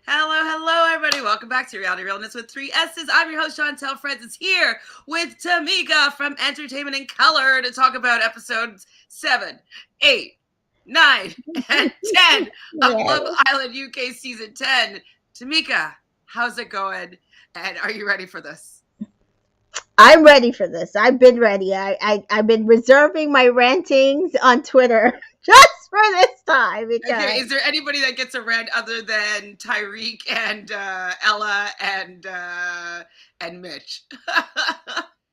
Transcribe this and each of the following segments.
Hello, everybody. Welcome back to Reality Realness with 3 S's. I'm your host, Chantele Francis, here with Tamika from Entertainment in Color to talk about episodes 7, 8, 9, and 10 of Yeah, Love Island UK Season 10. Tamika, how's it going? And are you ready for this? I'm ready for this. I've been ready. I've been reserving my rantings on Twitter just for this time Okay, because is there anybody that gets a rant other than Tyrique and Ella and Mitch?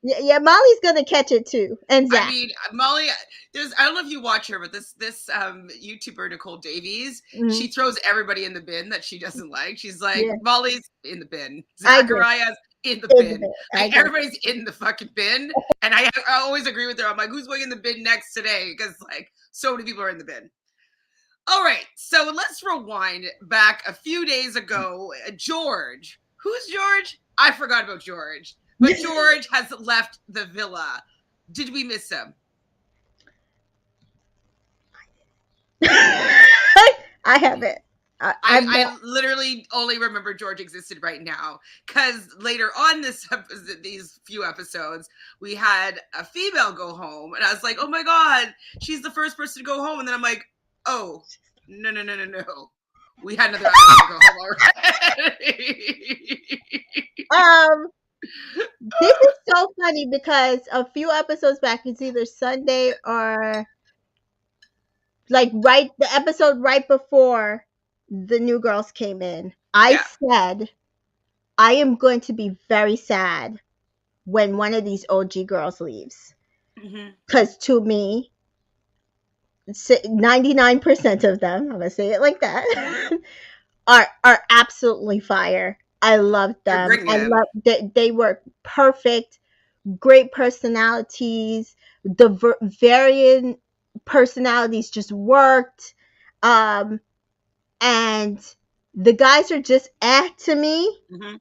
yeah, Molly's gonna catch it too, and I Zach. mean, Molly, I don't know if you watch her, but this YouTuber Nicole Davies, Hmm. she throws everybody in the bin that she doesn't like. She's like, Yeah, Molly's in the bin, I agree. Zachariah's in the In the bin, bit, I like agree. everybody's in the fucking bin. And I always agree with her. I'm like, who's going in the bin next today? Because like so many people are in the bin. All right, so let's rewind back a few days ago. George, who's George? I forgot about George, but George has left the villa. Did we miss him? I haven't. I've not. I literally only remember George existed right now because later on these few episodes we had a female go home and I was like, oh my god, she's the first person to go home, and then I'm like, oh no, we had another island go home already. Um, this is so funny because a few episodes back, it's either Sunday or like right the episode right before the new girls came in. I Yeah. said I am going to be very sad when one of these OG girls leaves. Mm-hmm. Because to me, 99% of them, I'm going to say it like that, are absolutely fire. I love They're them. bringing I it. love they were perfect, great personalities. The varying personalities just worked. Um, and the guys are just to me. Mm-hmm.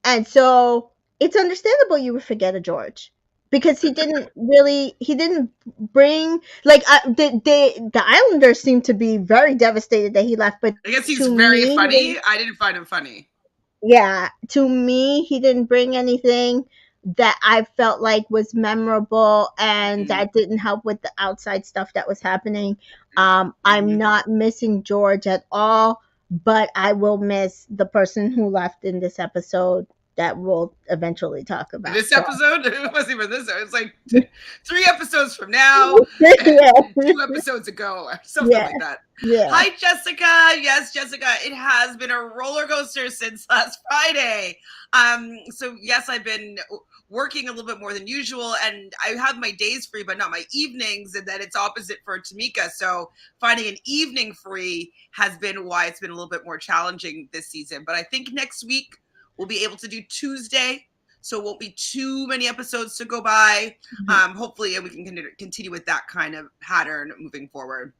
And so it's understandable you would forget a George because he didn't bring like the Islanders seem to be very devastated that he left, but I guess he's to very me he funny. didn't. I didn't find him funny. Yeah, to me he didn't bring anything that I felt like was memorable, and Mm-hmm. that didn't help with the outside stuff that was happening. I'm Mm-hmm. not missing George at all, but I will miss the person who left in this episode that we'll eventually talk about. This So episode, it wasn't even this. It's like 3 episodes from now, yeah, 2 episodes ago, or something yeah, like that. yeah. Hi, Jessica. Yes, Jessica. It has been a roller coaster since last Friday. So yes, I've been working a little bit more than usual, and I have my days free, but not my evenings, and then it's opposite for Tamika. So finding an evening free has been why it's been a little bit more challenging this season. But I think next week we'll be able to do Tuesday, so it won't be too many episodes to go by. Hopefully, we can continue with that kind of pattern moving forward.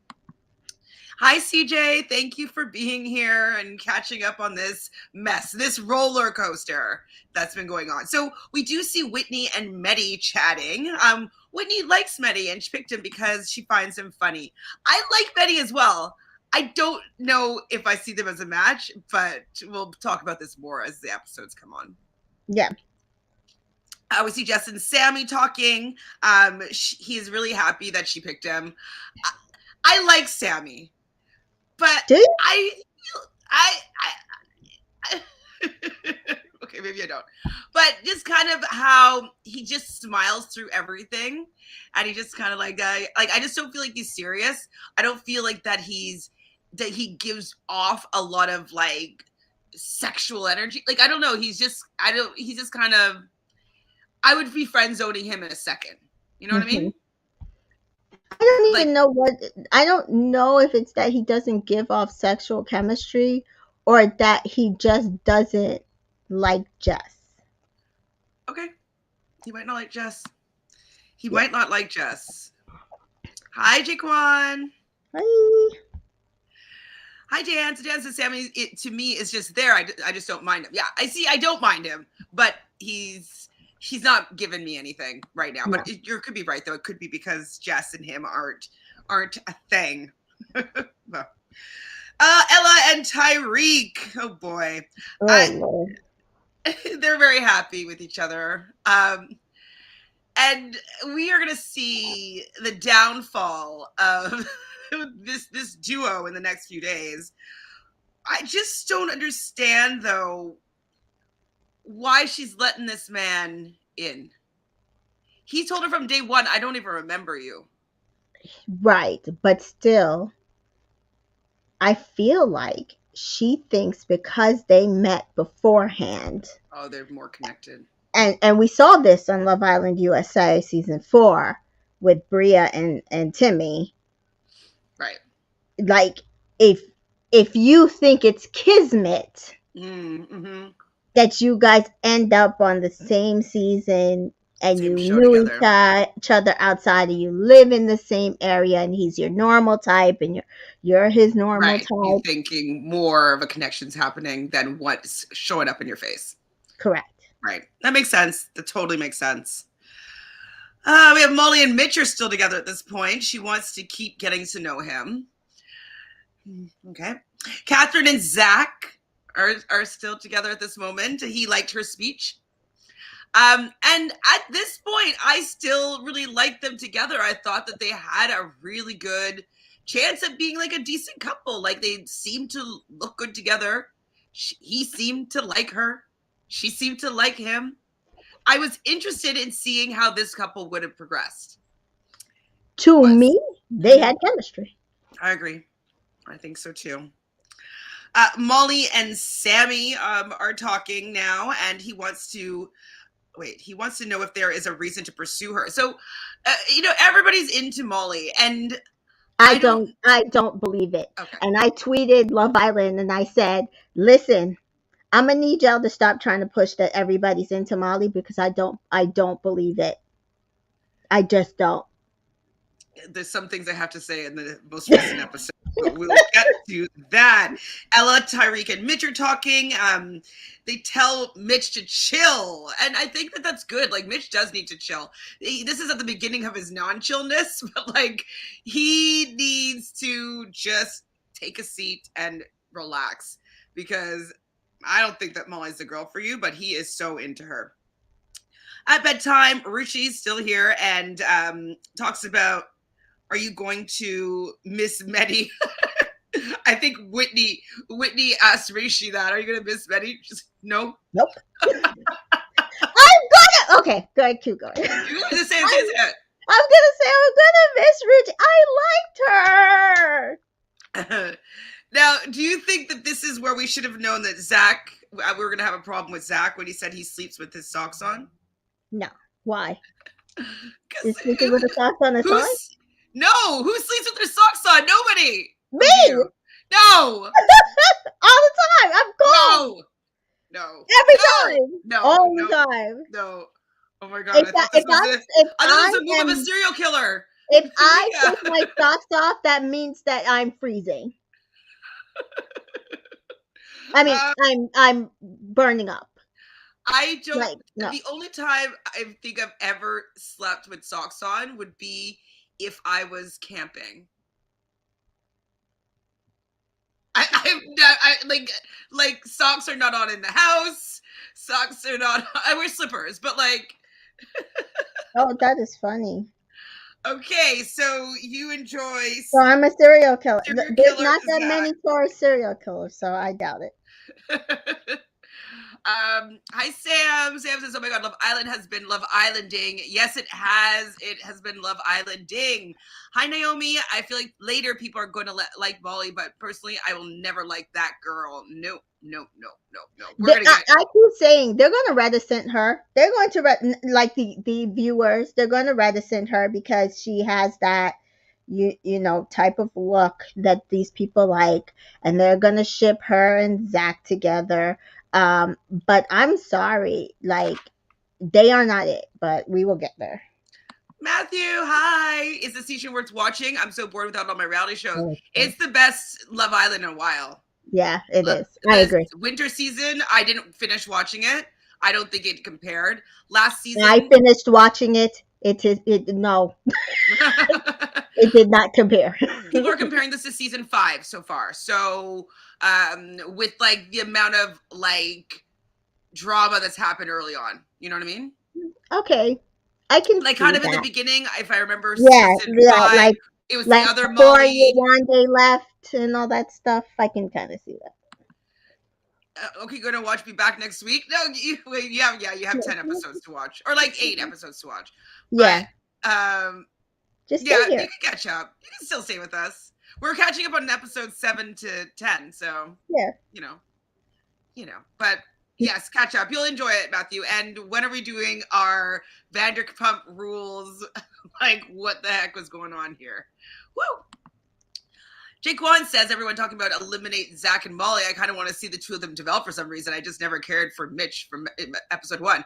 Hi, CJ. Thank you for being here and catching up on this mess, this roller coaster that's been going on. So we do see Whitney and Medi chatting. Whitney likes Medi and she picked him because she finds him funny. I like Medi as well. I don't know if I see them as a match, but we'll talk about this more as the episodes come on. Yeah. We see Jess and Sammy talking. He is really happy that she picked him. I like Sammy, but Do you? I okay, maybe I don't. But just kind of how he just smiles through everything, and he just kind of like I just don't feel like he's serious. I don't feel like that he gives off a lot of like sexual energy. Like I don't know. He's just kind of. I would be friend zoning him in a second. You know what I Mhm. mean? I don't Like, even know what I don't know if it's that he doesn't give off sexual chemistry or that he just doesn't like Jess. okay, he might not like Jess. He Yeah. might not like Jess. Hi, Jaquan. Hi. Hi, Dan. So Dan says Sammy, to me, is just there. I just don't mind him. Yeah, I see. I don't mind him, but he's not giving me anything right now. No. But you could be right, though. It could be because Jess and him aren't a thing. Well, Ella and Tyrique. Oh boy. Oh Lord. They're very happy with each other. And we are going to see the downfall of this duo in the next few days. I just don't understand, though, why she's letting this man in. He told her from day one, I don't even remember you. Right, but still, I feel like she thinks because they met beforehand, Oh, they're more connected. and we saw this on Love Island USA season 4 with Bria and Timmy. Right. Like, if you think it's kismet Mm-hmm. that you guys end up on the same season, and Same you show knew together. each other outside, and you live in the same area, and he's your normal type, and you're his normal Right. You type. thinking more of a connection's happening than what's showing up in your face. Correct. Right. That makes sense. That totally makes sense. We have Molly and Mitch are still together at this point. She wants to keep getting to know him. Okay. Catherine and Zach are still together at this moment. He liked her speech. And at this point, I still really liked them together. I thought that they had a really good chance at being like a decent couple. Like they seemed to look good together. He seemed to like her. She seemed to like him. I was interested in seeing how this couple would have progressed. To me, they had chemistry. I agree. I think so too. Molly and Sammy are talking now, and he wants to know if there is a reason to pursue her. So, everybody's into Molly, and I don't believe it. Okay. And I tweeted Love Island and I said, listen, I'm gonna need y'all to stop trying to push that everybody's into Molly, because I don't believe it. I just don't. There's some things I have to say in the most recent episode, but we'll get to that. Ella, Tyrique, and Mitch are talking. They tell Mitch to chill, and I think that that's good. Like, Mitch does need to chill. This is at the beginning of his non-chillness, but like, he needs to just take a seat and relax, because I don't think that Molly's the girl for you, but he is so into her. At bedtime, Ruchi's still here and talks about, are you going to miss Medi? I think Whitney asked Rishi that. Are you going to miss Medi? Just no. Nope. I'm gonna. Okay, go ahead, keep going. You're going to say it. I'm gonna say I'm gonna miss Ruchi. I liked her. Now, do you think that this is where we should have known that Zach? We were going to have a problem with Zach when he said he sleeps with his socks on? No. Why? Is sleeping with the socks on his side? No, who sleeps with their socks on? Nobody. Me. No. All the time. I'm cold. No. Every time. No. All the time. No. Oh my god! I thought this was a move of a serial killer. If I take my socks off, that means that I'm freezing. I mean, I'm burning up. I don't. Like, no. The only time I think I've ever slept with socks on would be if I was camping. I'm not. Like socks are not on in the house. Socks are not. I wear slippers, but like. Oh, that is funny. Okay, so you enjoy. So I'm a serial killer. There's not that many Taurus serial killers, so I doubt it. Hi Sam. Sam says, "Oh my God, Love Island has been Love Islanding." Yes, it has. It has been Love Islanding. Hi Naomi. I feel like later people are going to like Molly, but personally, I will never like that girl. No. I keep saying they're going to reticent her. They're going to like the viewers. They're going to reticent her because she has that you know type of look that these people like, and they're going to ship her and Zach together. But I'm sorry, like they are not it. But we will get there. Matthew, hi. Is the season worth watching? I'm so bored without all my reality shows. It's the best Love Island in a while. Yeah, it is. I agree. Winter season, I didn't finish watching it. I don't think it compared. Last season, I finished watching it. No. It did not compare. People are comparing this to season 5 so far. So with like the amount of like drama that's happened early on, you know what I mean? Okay, I can Like see kind of in the that. beginning, if I remember Yeah, season yeah, 5, it was the like other before you Molly. one day left and all that stuff. I can kind of see that. Okay, you're gonna watch me back next week. No, you have 10 episodes to watch, or like 8 episodes to watch. Yeah, But just stay yeah, you here. can catch up. You can still stay with us. We're catching up on episode 7 to 10, so Yeah. you know, But yes, catch up. You'll enjoy it, Matthew. And when are we doing our Vanderpump Rules? Like, what the heck was going on here? Woo! Jake Wan says everyone talking about eliminate Zach and Molly. I kind of want to see the two of them develop for some reason. I just never cared for Mitch from episode 1.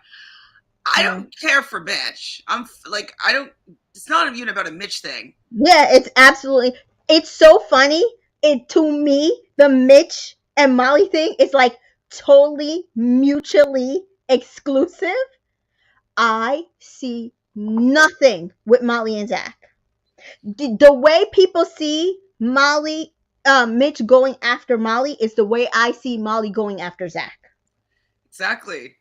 I Yeah. don't care for Mitch. I'm like, I don't. It's not even about a Mitch thing. Yeah, it's absolutely. It's so funny. It to me, the Mitch and Molly thing is like totally mutually exclusive. I see nothing with Molly and Zach. The way people see Molly, Mitch going after Molly is the way I see Molly going after Zach. Exactly.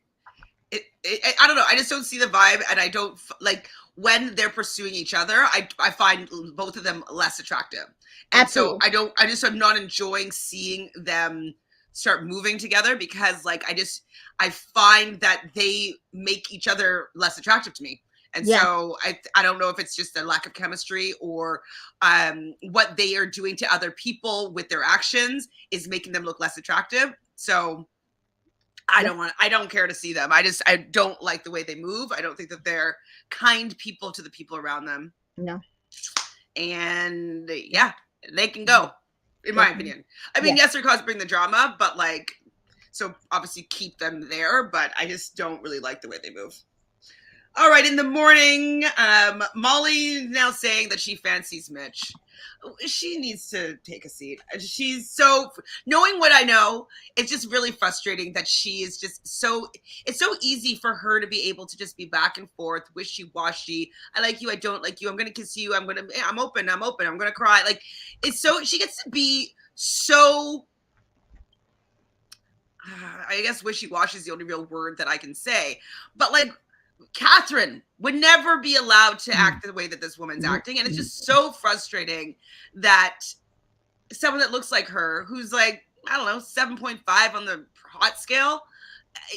I don't know. I just don't see the vibe, and I don't like when they're pursuing each other. I find both of them less attractive, and Absolutely. so I just am not enjoying seeing them start moving together because like I find that they make each other less attractive to me. And Yeah. so I don't know if it's just a lack of chemistry or what they are doing to other people with their actions is making them look less attractive. So I don't care to see them. I don't like the way they move. I don't think that they're kind people to the people around them. No. And yeah, they can go, in my opinion. I mean, yes, they're cause bring the drama, but like, so obviously keep them there, but I just don't really like the way they move. All right, in the morning, Molly now saying that she fancies Mitch. She needs to take a seat. She's so, knowing what I know, it's just really frustrating that she is just so, it's so easy for her to be able to just be back and forth, wishy-washy. I like you, I don't like you, I'm going to kiss you, I'm open, I'm going to cry. Like, it's so, she gets to be so, I guess wishy-washy is the only real word that I can say. But like, Catherine would never be allowed to act the way that this woman's acting. And it's just so frustrating that someone that looks like her, who's like, I don't know, 7.5 on the hot scale,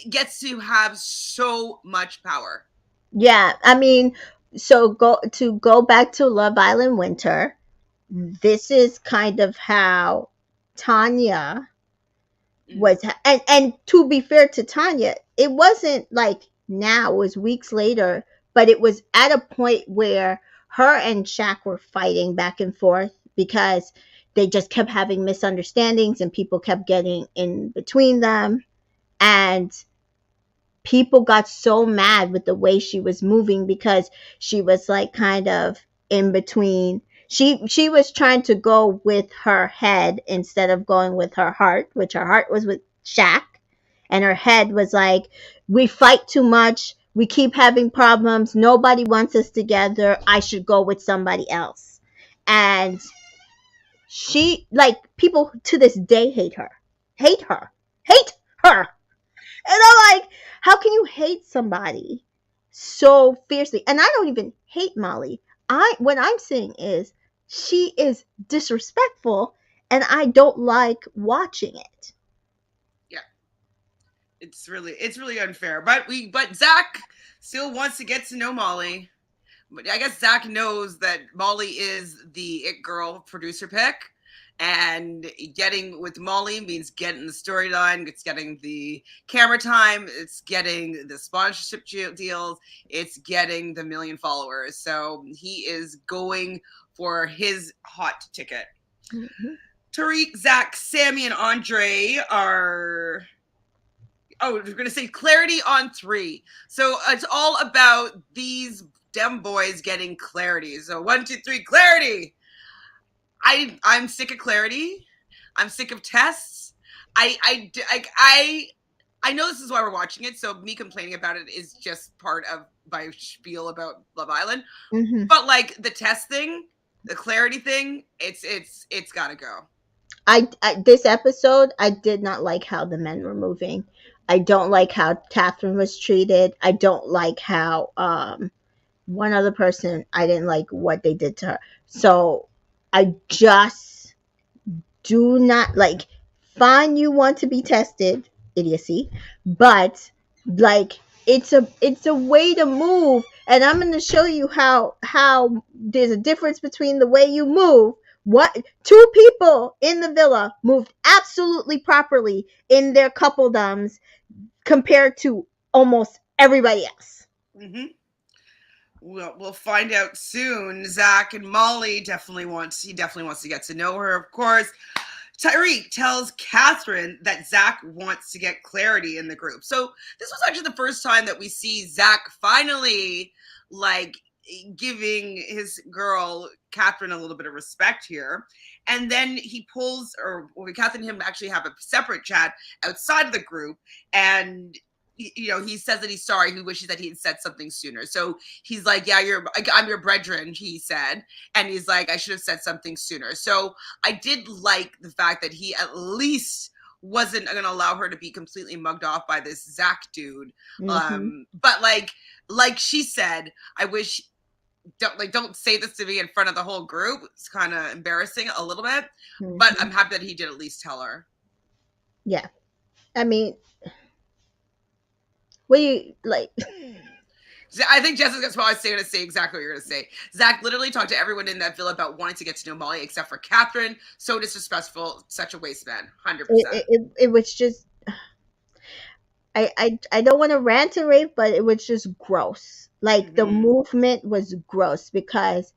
gets to have so much power. Yeah, I mean, so go back to Love Island Winter. This is kind of how Tanya was, and to be fair to Tanya, it wasn't like now, it was weeks later, but it was at a point where her and Shaq were fighting back and forth because they just kept having misunderstandings and people kept getting in between them, and people got so mad with the way she was moving because she was like kind of in between. She was trying to go with her head instead of going with her heart, which her heart was with Shaq, and her head was like, we fight too much, we keep having problems, nobody wants us together, I should go with somebody else. And she, like, people to this day hate her. Hate her. Hate her. And I'm like, how can you hate somebody so fiercely? And I don't even hate Molly. What I'm saying is she is disrespectful and I don't like watching it. Yeah. It's really unfair. But Zach still wants to get to know Molly. But I guess Zach knows that Molly is the it girl producer pick. And getting with Molly means getting the storyline, it's getting the camera time, it's getting the sponsorship deals, it's getting the million followers. So he is going for his hot ticket. Mm-hmm. Tyrique, Zach, Sammy, and Andre are... Oh, we're going to say clarity on 3. So it's all about these dem boys getting clarity. So 1, 2, 3, clarity. I'm sick of clarity. I'm sick of tests. I know this is why we're watching it. So me complaining about it is just part of my spiel about Love Island. Mm-hmm. But like the test thing, the clarity thing, it's got to go. I this episode, I did not like how the men were moving. I don't like how Catherine was treated. I don't like how one other person, I didn't like what they did to her. So I just do not like, fine, you want to be tested, idiocy, but like, it's a way to move, and I'm going to show you how there's a difference between the way you move. What, two people in the villa moved absolutely properly in their coupledoms compared to almost everybody else. Hmm. We'll find out soon. Zach and Molly he definitely wants to get to know her, of course. Tyrique tells Catherine that Zach wants to get clarity in the group. So this was actually the first time that we see Zach finally like giving his girl Catherine a little bit of respect here. And then he pulls, or well, Catherine and him actually have a separate chat outside of the group, and he says that he's sorry. He wishes that he had said something sooner. So he's like, "Yeah, I'm your brethren," he said, and he's like, "I should have said something sooner." So I did like the fact that he at least wasn't going to allow her to be completely mugged off by this Zach dude. Mm-hmm. But like she said, I wish don't say this to me in front of the whole group. It's kind of embarrassing a little bit, but Mm-hmm. I'm happy that he did at least tell her. Yeah, I mean, what do you like? I think Jessica's probably going to say exactly what you're going to say. Zach literally talked to everyone in that villa about wanting to get to know Molly, except for Catherine. So disrespectful, such a waste man, 100%. It was just, I don't want to rant and rave, but it was just gross. Like, the Mm-hmm. movement was gross because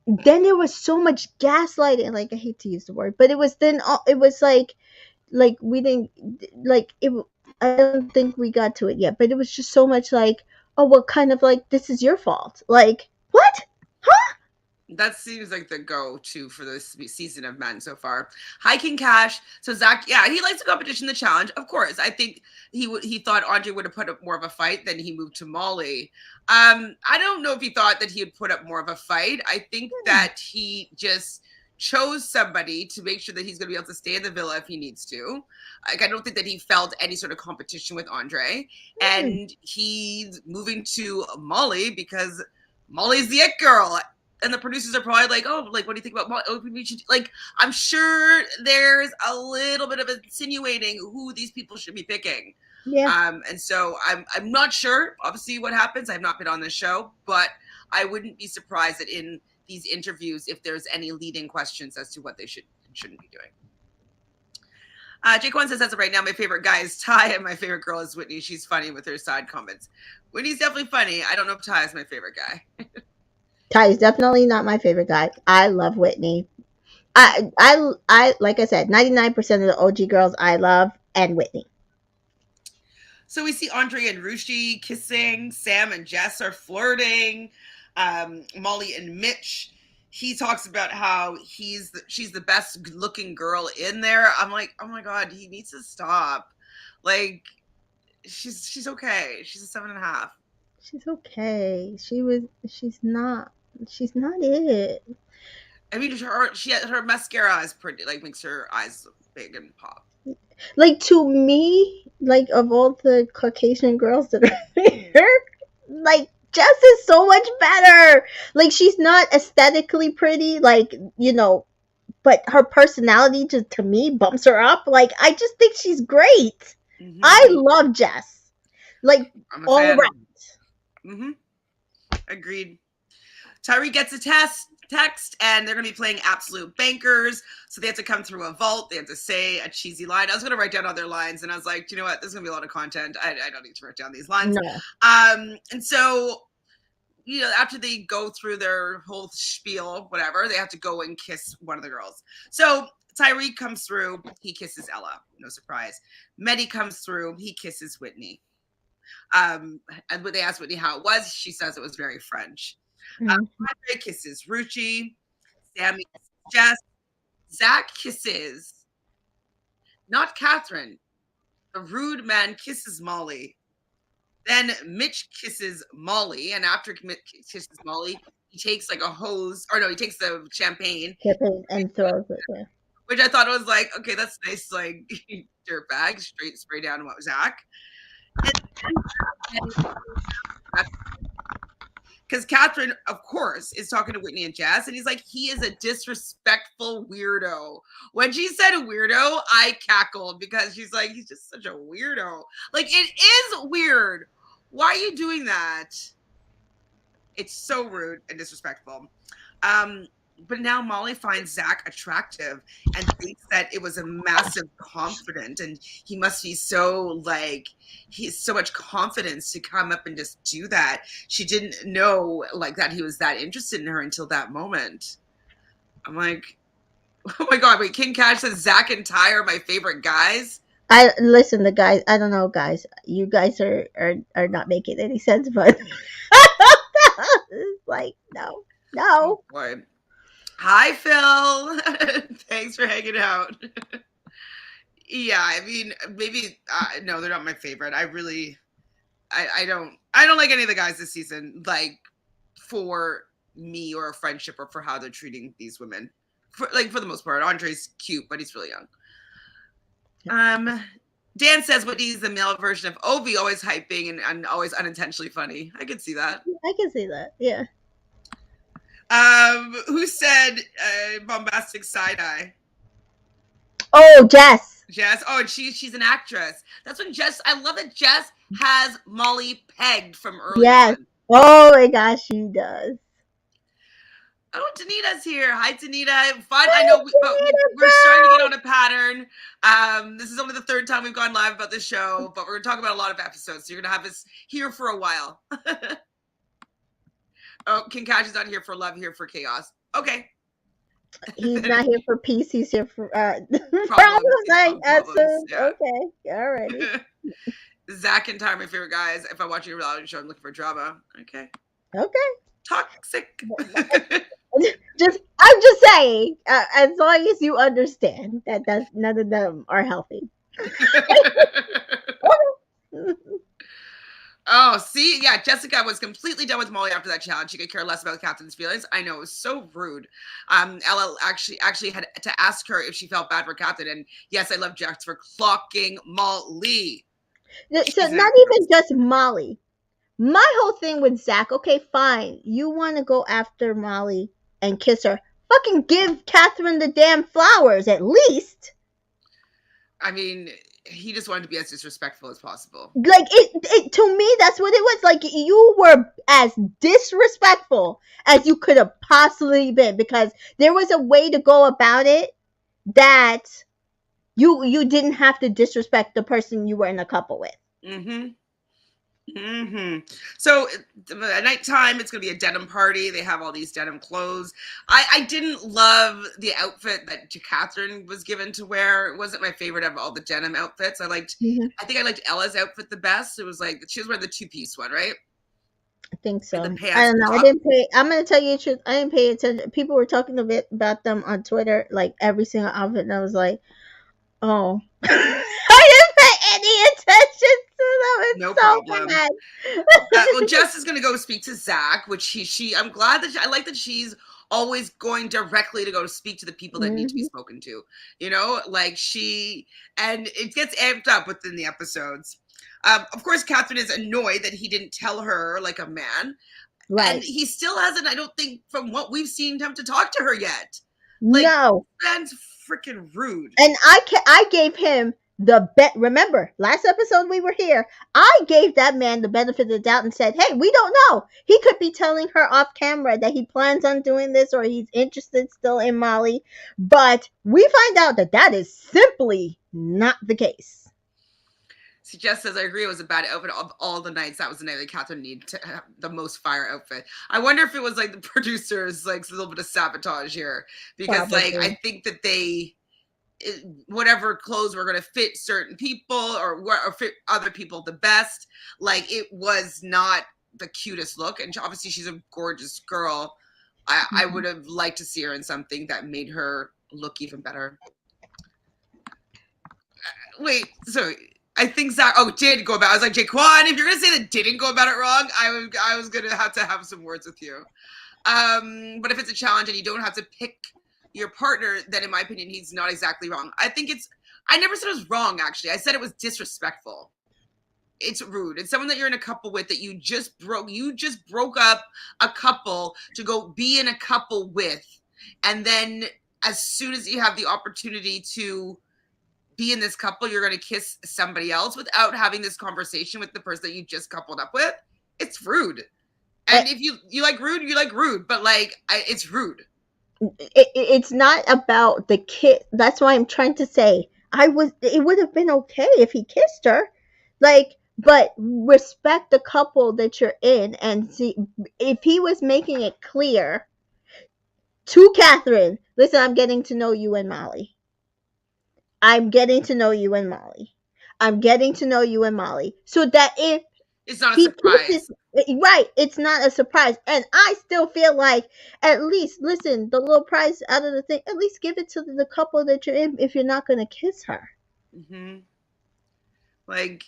then there was so much gaslighting. Like, I hate to use the word, but it was then it was like we didn't like it. I don't think we got to it yet, but it was just so much like, oh, well, kind of like, this is your fault. Like, what? That seems like the go-to for this season of Men so far. Hiking Cash. So Zach, yeah, he likes the competition, the challenge. Of course, I think he thought Andre would have put up more of a fight than he moved to Molly. I don't know if he thought that he would put up more of a fight. I think that he just chose somebody to make sure that he's going to be able to stay in the villa if he needs to. Like, I don't think that he felt any sort of competition with Andre, and he's moving to Molly because Molly's the it girl, and the producers are probably like, "Oh, like, what do you think about Molly? Oh, we should, like." I'm sure there's a little bit of insinuating who these people should be picking. Yeah. And so I'm not sure, obviously, what happens. I've not been on this show, but I wouldn't be surprised that in these interviews, if there's any leading questions as to what they should and shouldn't be doing. Jake One says, as of right now, my favorite guy is Ty, and my favorite girl is Whitney. She's funny with her side comments. Whitney's definitely funny. I don't know if Ty is my favorite guy. Ty is definitely not my favorite guy. I love Whitney. I like I said, 99% of the OG girls I love, and Whitney. So we see Andre and Ruchi kissing. Sam and Jess are flirting. Molly and Mitch. He talks about how she's the best looking girl in there. I'm like, oh my god, he needs to stop. Like, she's okay. She's a 7.5. She's okay. She's not. She's not it. I mean, her mascara is pretty, like, makes her eyes big and pop. Like, to me, like, of all the Caucasian girls that are here, like, Jess is so much better. Like, she's not aesthetically pretty, like, but her personality to me bumps her up. Like, I just think she's great. Mm-hmm. I love Jess. Like, I'm a all fan. around. Mm-hmm. Agreed. Tyrique gets a text, and they're going to be playing Absolute Bankers. So they have to come through a vault. They have to say a cheesy line. I was going to write down other lines, and I was like, you know what? There's going to be a lot of content. I don't need to write down these lines. No. And so, after they go through their whole spiel, whatever, they have to go and kiss one of the girls. So Tyrique comes through. He kisses Ella. No surprise. Mehdi comes through. He kisses Whitney. And when they asked Whitney how it was, she says it was very French. Andre kisses Ruchi. Sammy kisses Jess. Zach kisses, not Catherine. The rude man kisses Molly. Then Mitch kisses Molly. And after Mitch kisses Molly, he takes like a hose, or no, he takes the champagne, and throws it. Yeah. which I thought was like, okay, that's nice, like dirt bag, straight spray down what was Zach. Because Catherine, of course, is talking to Whitney and Jess, and he's like, he is a disrespectful weirdo. When she said weirdo, I cackled because she's like, he's just such a weirdo. Like, it is weird. Why are you doing that? It's so rude and disrespectful. But now Molly finds Zach attractive and thinks that it was a massive confidence, and he must be so like, he's so much confidence to come up and just do that. She didn't know like that he was that interested in her until that moment. I'm like, oh my god, wait, King Cash says Zach and Ty are my favorite guys. I listen, the guys. I don't know, guys. You guys are not making any sense, but it's like no. Oh boy. Hi, Phil. Thanks for hanging out. Yeah, I mean, maybe no, they're not my favorite. I don't like any of the guys this season. Like for me or a friendship or for how they're treating these women. For the most part, Andre's cute, but he's really young. Dan says Whitney's the male version of Ovi, always hyping and always unintentionally funny. I could see that. I can see that. Yeah. Who said bombastic side eye? Oh, Jess. Jess. Oh, and she's an actress. That's when Jess. I love that Jess has Molly pegged from early Yes. on. Oh my gosh, she does. Oh, Danita's here. Hi, Danita. Fun. I know, but we're starting to get on a pattern. This is only the third time we've gone live about this show, but we're going to talk about a lot of episodes, so you're going to have us here for a while. Oh, King Cash is not here for love, here for chaos. Okay. He's not here for peace. He's here for problems. Like, Problems, yeah. Okay, alrighty. Zach and Ty are my favorite guys. If I'm watching a reality show, I'm looking for drama. Okay. Toxic. I'm just saying, as long as you understand that none of them are healthy. Oh, see, yeah, Jessica was completely done with Molly after that challenge. She could care less about Captain's feelings. I know, it was so rude. Ella actually had to ask her if she felt bad for Captain, and yes, I love Jess for clocking Molly. So not even just Molly. My whole thing with Zach, okay, fine. You want to go after Molly and kiss her. Fucking give Catherine the damn flowers, at least. I mean, he just wanted to be as disrespectful as possible. Like, it to me, that's what it was. Like, you were as disrespectful as you could have possibly been, because there was a way to go about it that you didn't have to disrespect the person you were in a couple with. So at nighttime, it's going to be a denim party. They have all these denim clothes. I didn't love the outfit that Catherine was given to wear. It wasn't my favorite of all the denim outfits. I think I liked Ella's outfit the best. It was like, she was wearing the two-piece one, right? I think so. The pants I don't know. I'm going to tell you the truth. I didn't pay attention. People were talking a bit about them on Twitter, like every single outfit. And I was like, oh. I didn't pay any attention to them. It's no so problem. bad. Well, Jess is going to go speak to Zach, which I'm glad that I like that she's always going directly to go to speak to the people that need to be spoken to. You know, like and it gets amped up within the episodes. Of course, Catherine is annoyed that he didn't tell her like a man. Right. And he still hasn't, I don't think, from what we've seen him to talk to her yet. Like, no. That's freaking rude. And I gave him the bet. Remember, last episode we were here, I gave that man the benefit of the doubt and said, hey, we don't know. He could be telling her off camera that he plans on doing this, or he's interested still in Molly. But we find out that is simply not the case. So Jess says, I agree, it was a bad outfit. Of all the nights, that was the night that Catherine needed to have the most fire outfit. I wonder if it was like the producers, like a little bit of sabotage here. Because probably. Like, I think that whatever clothes were going to fit certain people or fit other people the best, like it was not the cutest look. And obviously she's a gorgeous girl. I would have liked to see her in something that made her look even better. Wait, so I think Zach, did go about. I was like, Jaquan, if you're gonna say that didn't go about it wrong, I was gonna have to have some words with you. But if it's a challenge and you don't have to pick your partner, then in my opinion, he's not exactly wrong. I never said it was wrong, actually. I said it was disrespectful. It's rude. It's someone that you're in a couple with that you just broke up a couple to go be in a couple with. And then as soon as you have the opportunity to be in this couple, you're going to kiss somebody else without having this conversation with the person that you just coupled up with. It's rude. And if you like rude, you like rude, but it's rude. It's not about the kiss. That's why I'm trying to say it would have been okay if he kissed her, like, but respect the couple that you're in and see if he was making it clear to Catherine, listen, I'm getting to know you and Molly. I'm getting to know you and Molly. I'm getting to know you and Molly. So that if it's not a he surprise. Kisses, right, it's not a surprise. And I still feel like, at least, listen, the little prize out of the thing, at least give it to the couple that you're in if you're not going to kiss her. Mm-hmm. Like,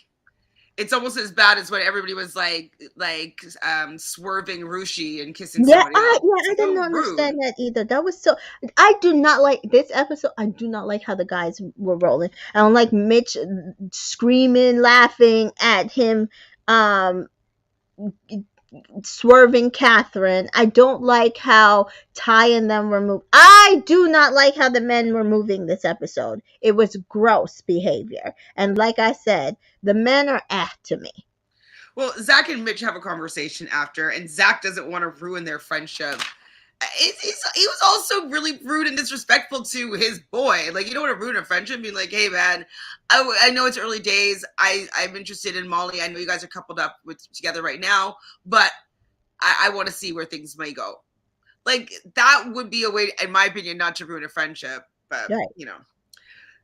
it's almost as bad as when everybody was swerving Ruchi and kissing somebody else. I didn't understand that either. That was so. I do not like this episode. I do not like how the guys were rolling. I don't like Mitch screaming, laughing at him, swerving Catherine. I don't like how Ty and them were moving. I do not like how the men were moving this episode. It was gross behavior. And like I said, the men are to me. Well, Zach and Mitch have a conversation after, and Zach doesn't want to ruin their friendship. He was also really rude and disrespectful to his boy. Like, you don't want to ruin a friendship, being like, hey, man, I know it's early days. I'm interested in Molly. I know you guys are coupled up together right now, but I want to see where things may go. Like, that would be a way, in my opinion, not to ruin a friendship. But, right.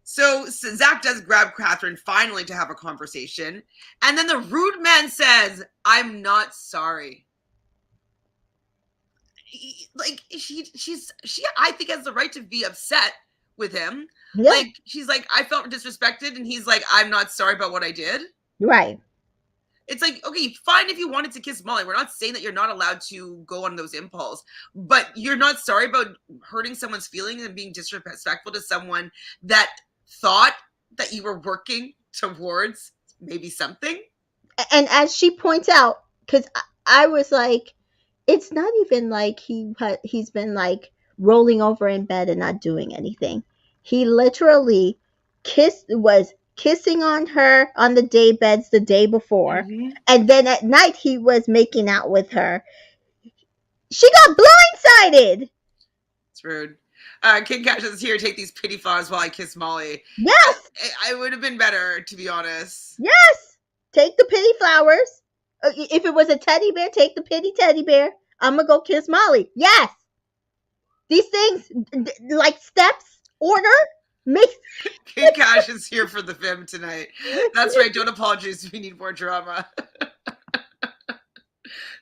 So Zach does grab Catherine finally to have a conversation. And then the rude man says, I'm not sorry. She I think has the right to be upset with him. Yeah. Like, she's like, I felt disrespected, and he's like, I'm not sorry about what I did. Right. It's like, okay, fine if you wanted to kiss Molly. We're not saying that you're not allowed to go on those impulses, but you're not sorry about hurting someone's feelings and being disrespectful to someone that thought that you were working towards maybe something. And as she points out, because I was like, it's not even like he's been like rolling over in bed and not doing anything. He literally was kissing on her on the day beds the day before, mm-hmm. And then at night he was making out with her. She got blindsided. It's rude. King Cash is here. Take these pity flowers while I kiss Molly. Yes, I would have been better, to be honest. Yes, take the pity flowers. If it was a teddy bear, take the pity teddy bear. I'm gonna go kiss Molly. Yes, these things like steps, order. King Cash is here for the film tonight. That's right. Don't apologize. We need more drama.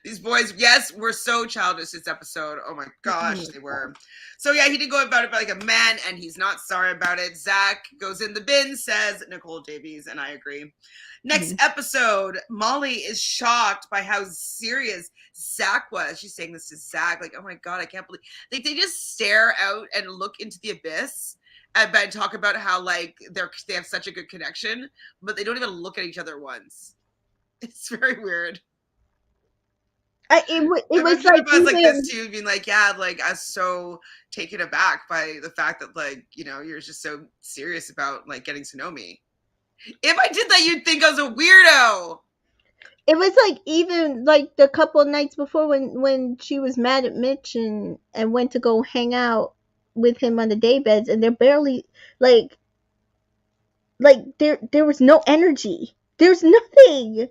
These boys, yes, were so childish this episode. Oh my gosh, they were. So yeah, he did go about it like a man, and he's not sorry about it. Zach goes in the bin, says Nicole Davies, and I agree. Next episode, Molly is shocked by how serious Zach was. She's saying this to Zach, like, oh my God, I can't believe. Like, they just stare out and look into the abyss and talk about how, like, they have such a good connection, but they don't even look at each other once. It's very weird. It was like this too, being like, yeah, like, I was so taken aback by the fact that, like, you know, you're just so serious about, like, getting to know me. If I did that, you'd think I was a weirdo. It was like, even like the couple of nights before when she was mad at Mitch and went to go hang out with him on the day beds, and they're barely like there was no energy. There's nothing.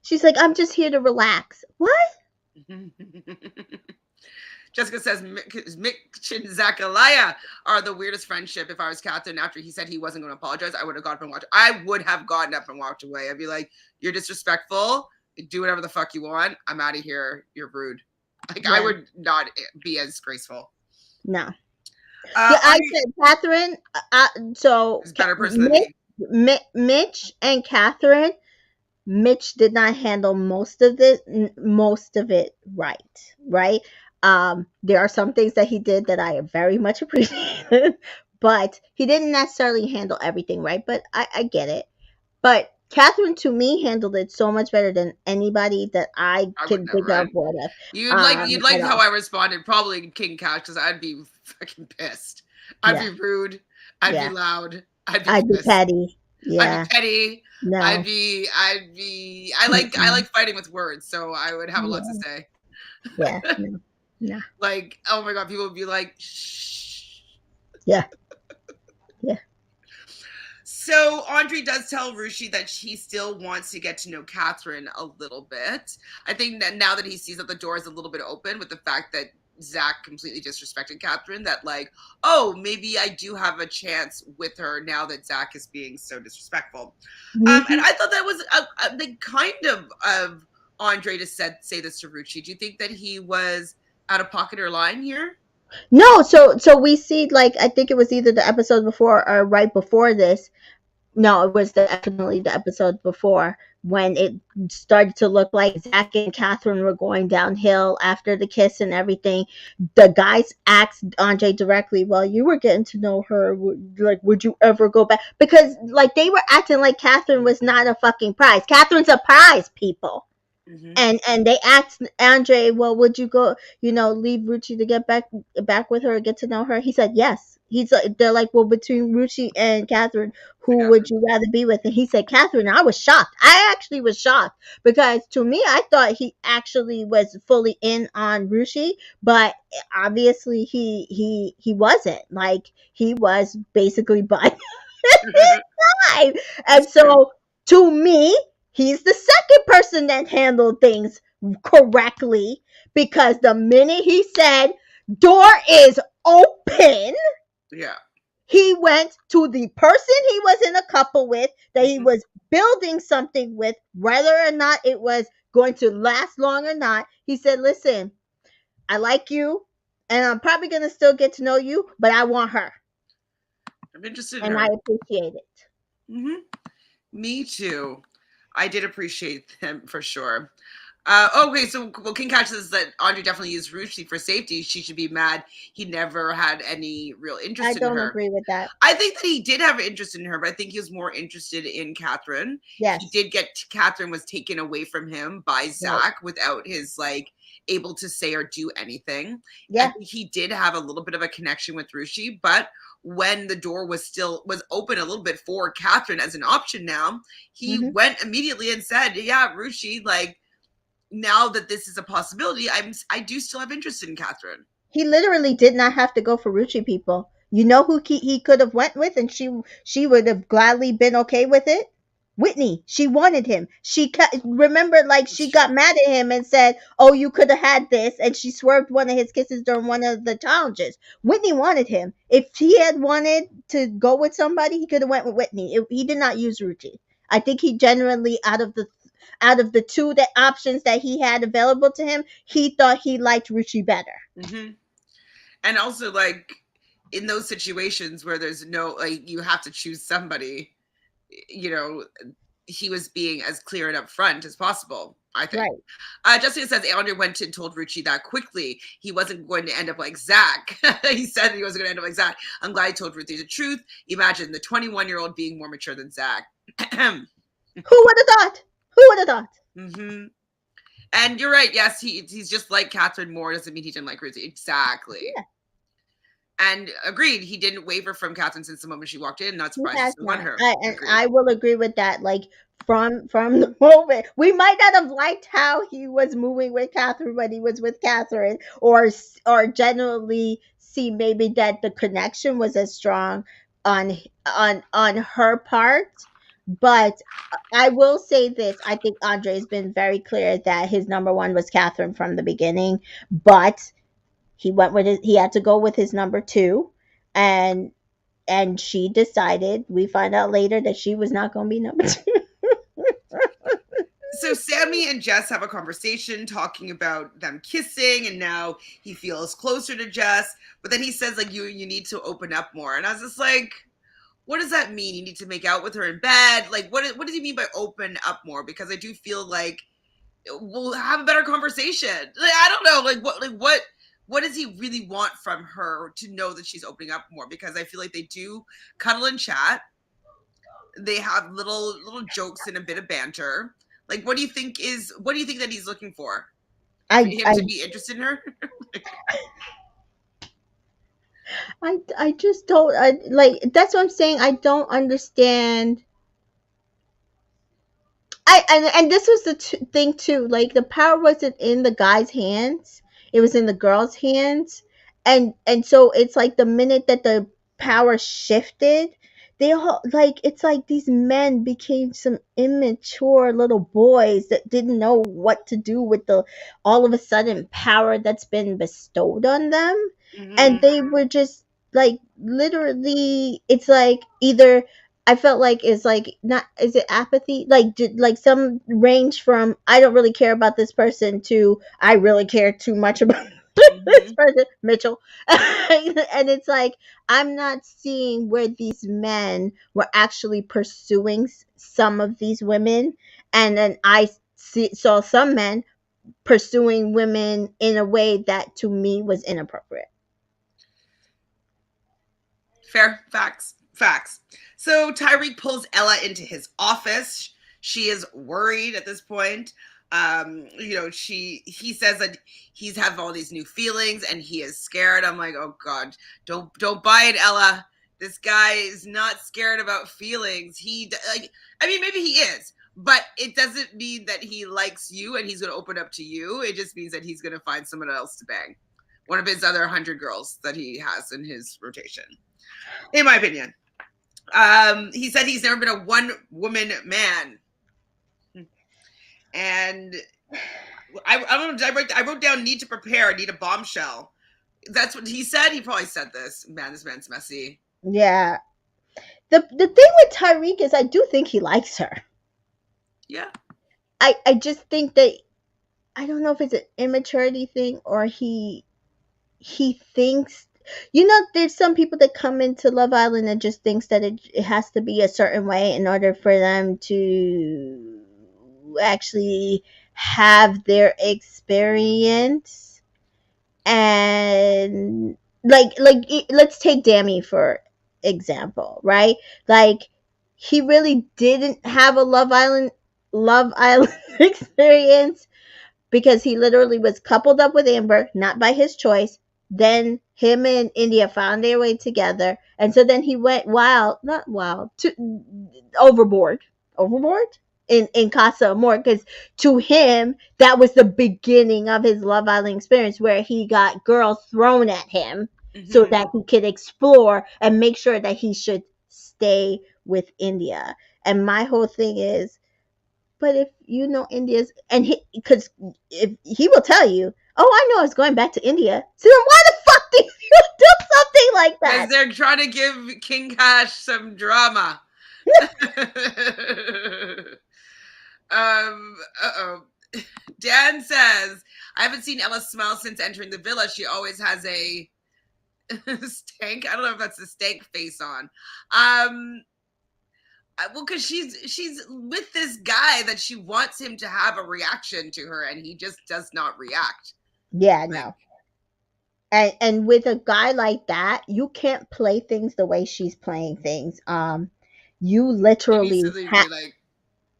She's like, I'm just here to relax. What? Jessica says Mitch and Zachariah are the weirdest friendship. If I was Catherine, after he said he wasn't going to apologize, I would have gotten up and walked. I would have gotten up and walked away. I'd be like, you're disrespectful. Do whatever the fuck you want. I'm out of here. You're rude. Like, yeah. I would not be as graceful. No. I said Catherine. So better person than me. Mitch and Catherine. Mitch did not handle most of it right. There are some things that he did that I very much appreciated, but he didn't necessarily handle everything right. But I get it. But Catherine, to me, handled it so much better than anybody that I I would can think never. of would have. You'd like At how all. I responded, probably in King Couch, because I'd be fucking pissed. I'd Yeah, be rude. I'd be yeah. loud. I'd be I'd be pissed. petty. I'd be Yeah. petty. No. I Mm-mm. like fighting with words, so I would have a lot to Yeah. say. Yeah. No. No. Like, oh my god, people would be like, shh. Yeah. Yeah. So Andre does tell Ruchi that he still wants to get to know Catherine a little bit. I think that now that he sees that the door is a little bit open with the fact that Zach completely disrespected Catherine, that like, oh, maybe I do have a chance with her now that Zach is being so disrespectful. And Hmm. I thought that was the kind of Andre to say this to Ruchi. Do you think that he was out of pocket or lying here? No. So we see, like, I think it was either the episode before or right before this. No, it was definitely the episode before when it started to look like Zach and Catherine were going downhill after the kiss and everything. The guys asked Andre directly, "Well, you were getting to know her. Like, would you ever go back?" Because, like, they were acting like Catherine was not a fucking prize. Catherine's a prize, people. Mm-hmm. And they asked Andre, well, would you go, leave Ruchi to get back with her and get to know her? He said yes. They're like, well, between Ruchi and Catherine, To who would Catherine. you rather be with? And he said Catherine. I was shocked. I actually was shocked because to me, I thought he actually was fully in on Ruchi, but obviously he wasn't. Like, he was basically by time. And That's true. so, to me, he's the second person that handled things correctly, because the minute he said, door is open, Yeah. he went to the person he was in a couple with, that he Mm-hmm. was building something with, whether or not it was going to last long or not. He said, listen, I like you, and I'm probably going to still get to know you, but I want her. I'm interested in And I her. appreciate it. Mm-hmm. Me too. I did appreciate them for sure. Okay, so well, King Catch says that Andre definitely used Ruchi for safety. She should be mad. He never had any real I interest in don't her. agree with that. I think that he did have an interest in her, but I think he was more interested in Catherine. He Yes. did get Catherine was taken away from him by Right. Zach without his like able to say or do anything. I Yeah. think he did have a little bit of a connection with Ruchi, but when the door was open a little bit for Catherine as an option now, he Hmm. went immediately and said, "Yeah, Ruchi, like now that this is a possibility, I do still have interest in Catherine." He literally did not have to go for Ruchi, people. You know who he could have went with, and she would have gladly been okay with it. Whitney. She wanted him. Remember, like, That's she true. got mad at him and said, "Oh, you could have had this," and she swerved one of his kisses during one of the challenges. Whitney wanted him. If he had wanted to go with somebody, he could have went with Whitney. He did not use Ruchi. I think he genuinely, out of the two options that he had available to him, he thought he liked Ruchi better. Hmm. And also, like in those situations where there's no like you have to choose somebody, you know, he was being as clear and upfront as possible. I think. Right. Jessica says Andre went and told Ruchi that quickly he wasn't going to end up like Zach. He said he wasn't going to end up like Zach. I'm glad he told Ruchi the truth. Imagine the 21-year-old being more mature than Zach. Who would have thought? Who would have thought? Hmm. And you're right. Yes, he's just like Catherine more. Doesn't mean he didn't like Ruchi. Exactly. Yeah, And agreed, he didn't waver from Catherine since the moment she walked in. Not he surprised he has still won not. her. And Agreed. I will agree with that. Like, from the moment, we might not have liked how he was moving with Catherine when he was with Catherine, or generally see maybe that the connection was as strong on on her part. But I will say this: I think Andre has been very clear that his number one was Catherine from the beginning, but he had to go with his number two, and she decided, we find out later, that she was not going to be number two. So Sammy and Jess have a conversation talking about them kissing, and now he feels closer to Jess. But then he says, like, you need to open up more. And I was just like, what does that mean? You need to make out with her in bed? Like, what does he mean by open up more? Because I do feel like we'll have a better conversation. Like, I don't know, like what what does he really want from her to know that she's opening up more? Because I feel like they do cuddle and chat. They have little jokes and a bit of banter. Like, what do you think that he's looking for him I to be interested in her? I just don't like that's what I'm saying. I don't understand. And this was the thing too. Like the power wasn't in the guy's hands; it was in the girl's hands. And so it's like the minute that the power shifted, they all like it's like these men became some immature little boys that didn't know what to do with the all of a sudden power that's been bestowed on them, and Mm-hmm. they were just like literally. It's like either I felt like is like not is it apathy like some range from I don't really care about this person to I really care too much about this Mm-hmm. person Mitchell. And it's like I'm not seeing where these men were actually pursuing some of these women, and then saw some men pursuing women in a way that to me was inappropriate. Fair. Facts. So Tyrique pulls Ella into his office. She is worried at this point. He says that he's having all these new feelings and he is scared. I'm like, oh God, don't buy it, Ella. This guy is not scared about feelings. Maybe he is, but it doesn't mean that he likes you and he's going to open up to you. It just means that he's going to find someone else to bang. One of his other 100 girls that he has in his rotation, in my opinion. He said he's never been a one-woman man. And I wrote down need to prepare, need a bombshell. That's what he said. He probably said this. Man, this man's messy. Yeah. The thing with Tyrique is I do think he likes her. Yeah. I just think that I don't know if it's an immaturity thing or he thinks there's some people that come into Love Island and just thinks that it has to be a certain way in order for them to actually have their experience. And let's take Dammy for example, right? Like he really didn't have a Love Island experience because he literally was coupled up with Amber, not by his choice. Then him and India found their way together, and so then he went not wild, to overboard in Casa Amor, because to him that was the beginning of his Love Island experience, where he got girls thrown at him so Mm-hmm. that he could explore and make sure that he should stay with India. And my whole thing is, but if you know India's, and because if he will tell you, oh, I know I was going back to India. So then why the fuck did you do something like that? Because they're trying to give King Cash some drama. Uh-oh. Dan says, I haven't seen Ella smile since entering the villa. She always has a stank. I don't know if that's a stank face on. Well, because she's with this guy that she wants him to have a reaction to her, and he just does not react. Yeah, no. And with a guy like that, you can't play things the way she's playing things. You literally Be like,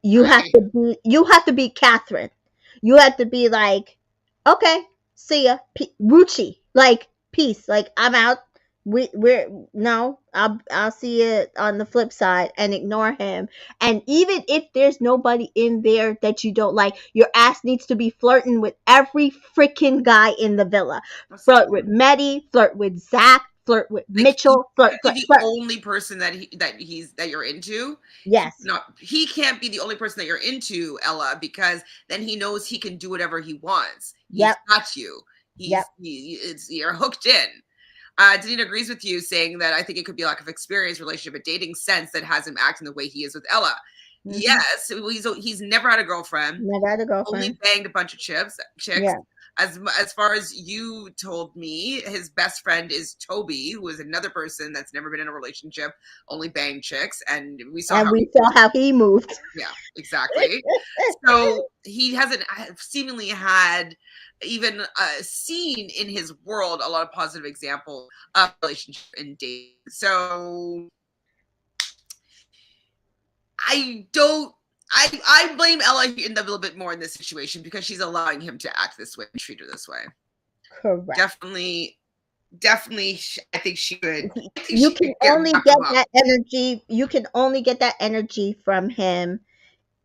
you have hi. to be Catherine. You have to be like, okay, see ya, Ruchi, like peace, like I'm out. We're no, I'll see you on the flip side, and ignore him. And even if there's nobody in there that you don't like, your ass needs to be flirting with every freaking guy in the villa. Flirt with Medi, flirt with Zach, flirt with Like, Mitchell, he flirt, can't be flirt, the flirt. only person that you're into. Yes. He can't be the only person that you're into, Ella, because then he knows he can do whatever he wants. He's Yep. got you. Yep. You're hooked in. Danita agrees with you, saying that I think it could be a lack of experience, relationship, a dating sense that has him acting the way he is with Ella. Mm-hmm. Yes, he's never had a girlfriend. Never had a Only girlfriend. banged a bunch of chicks. Yeah. as far as you told me, his best friend is Toby, who is another person that's never been in a relationship, only banged chicks, and we saw And how we saw how he moved. yeah, exactly. So he hasn't seemingly had even seen in his world a lot of positive examples of relationship and dating. So I don't. I blame Ella a little bit more in this situation because she's allowing him to act this way and treat her this way. Correct. Definitely. I think she could. I think You she can could get only wrap get him up. that energy. You can only get that energy from him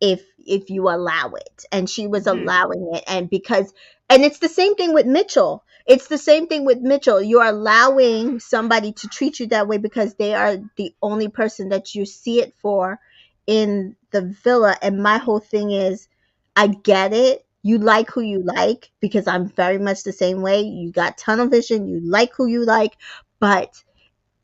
if you allow it, and she was Mhm. allowing it. And because, and it's the same thing with Mitchell. It's the same thing with Mitchell. You're allowing somebody to treat you that way because they are the only person that you see it for in the villa. And my whole thing is, I get it. You like who you like, because I'm very much the same way. You got tunnel vision. You like who you like. But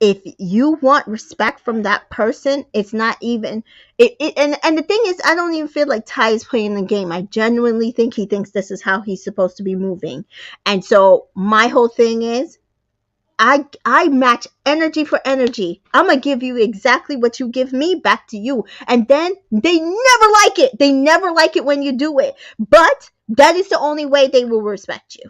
if you want respect from that person, it's not even and the thing is, I don't even feel like Ty is playing the game. I genuinely think he thinks this is how he's supposed to be moving. And so my whole thing is, I match energy for energy. I'm gonna give you exactly what you give me back to you. And then they never like it. They never like it when you do it. But that is the only way they will respect you.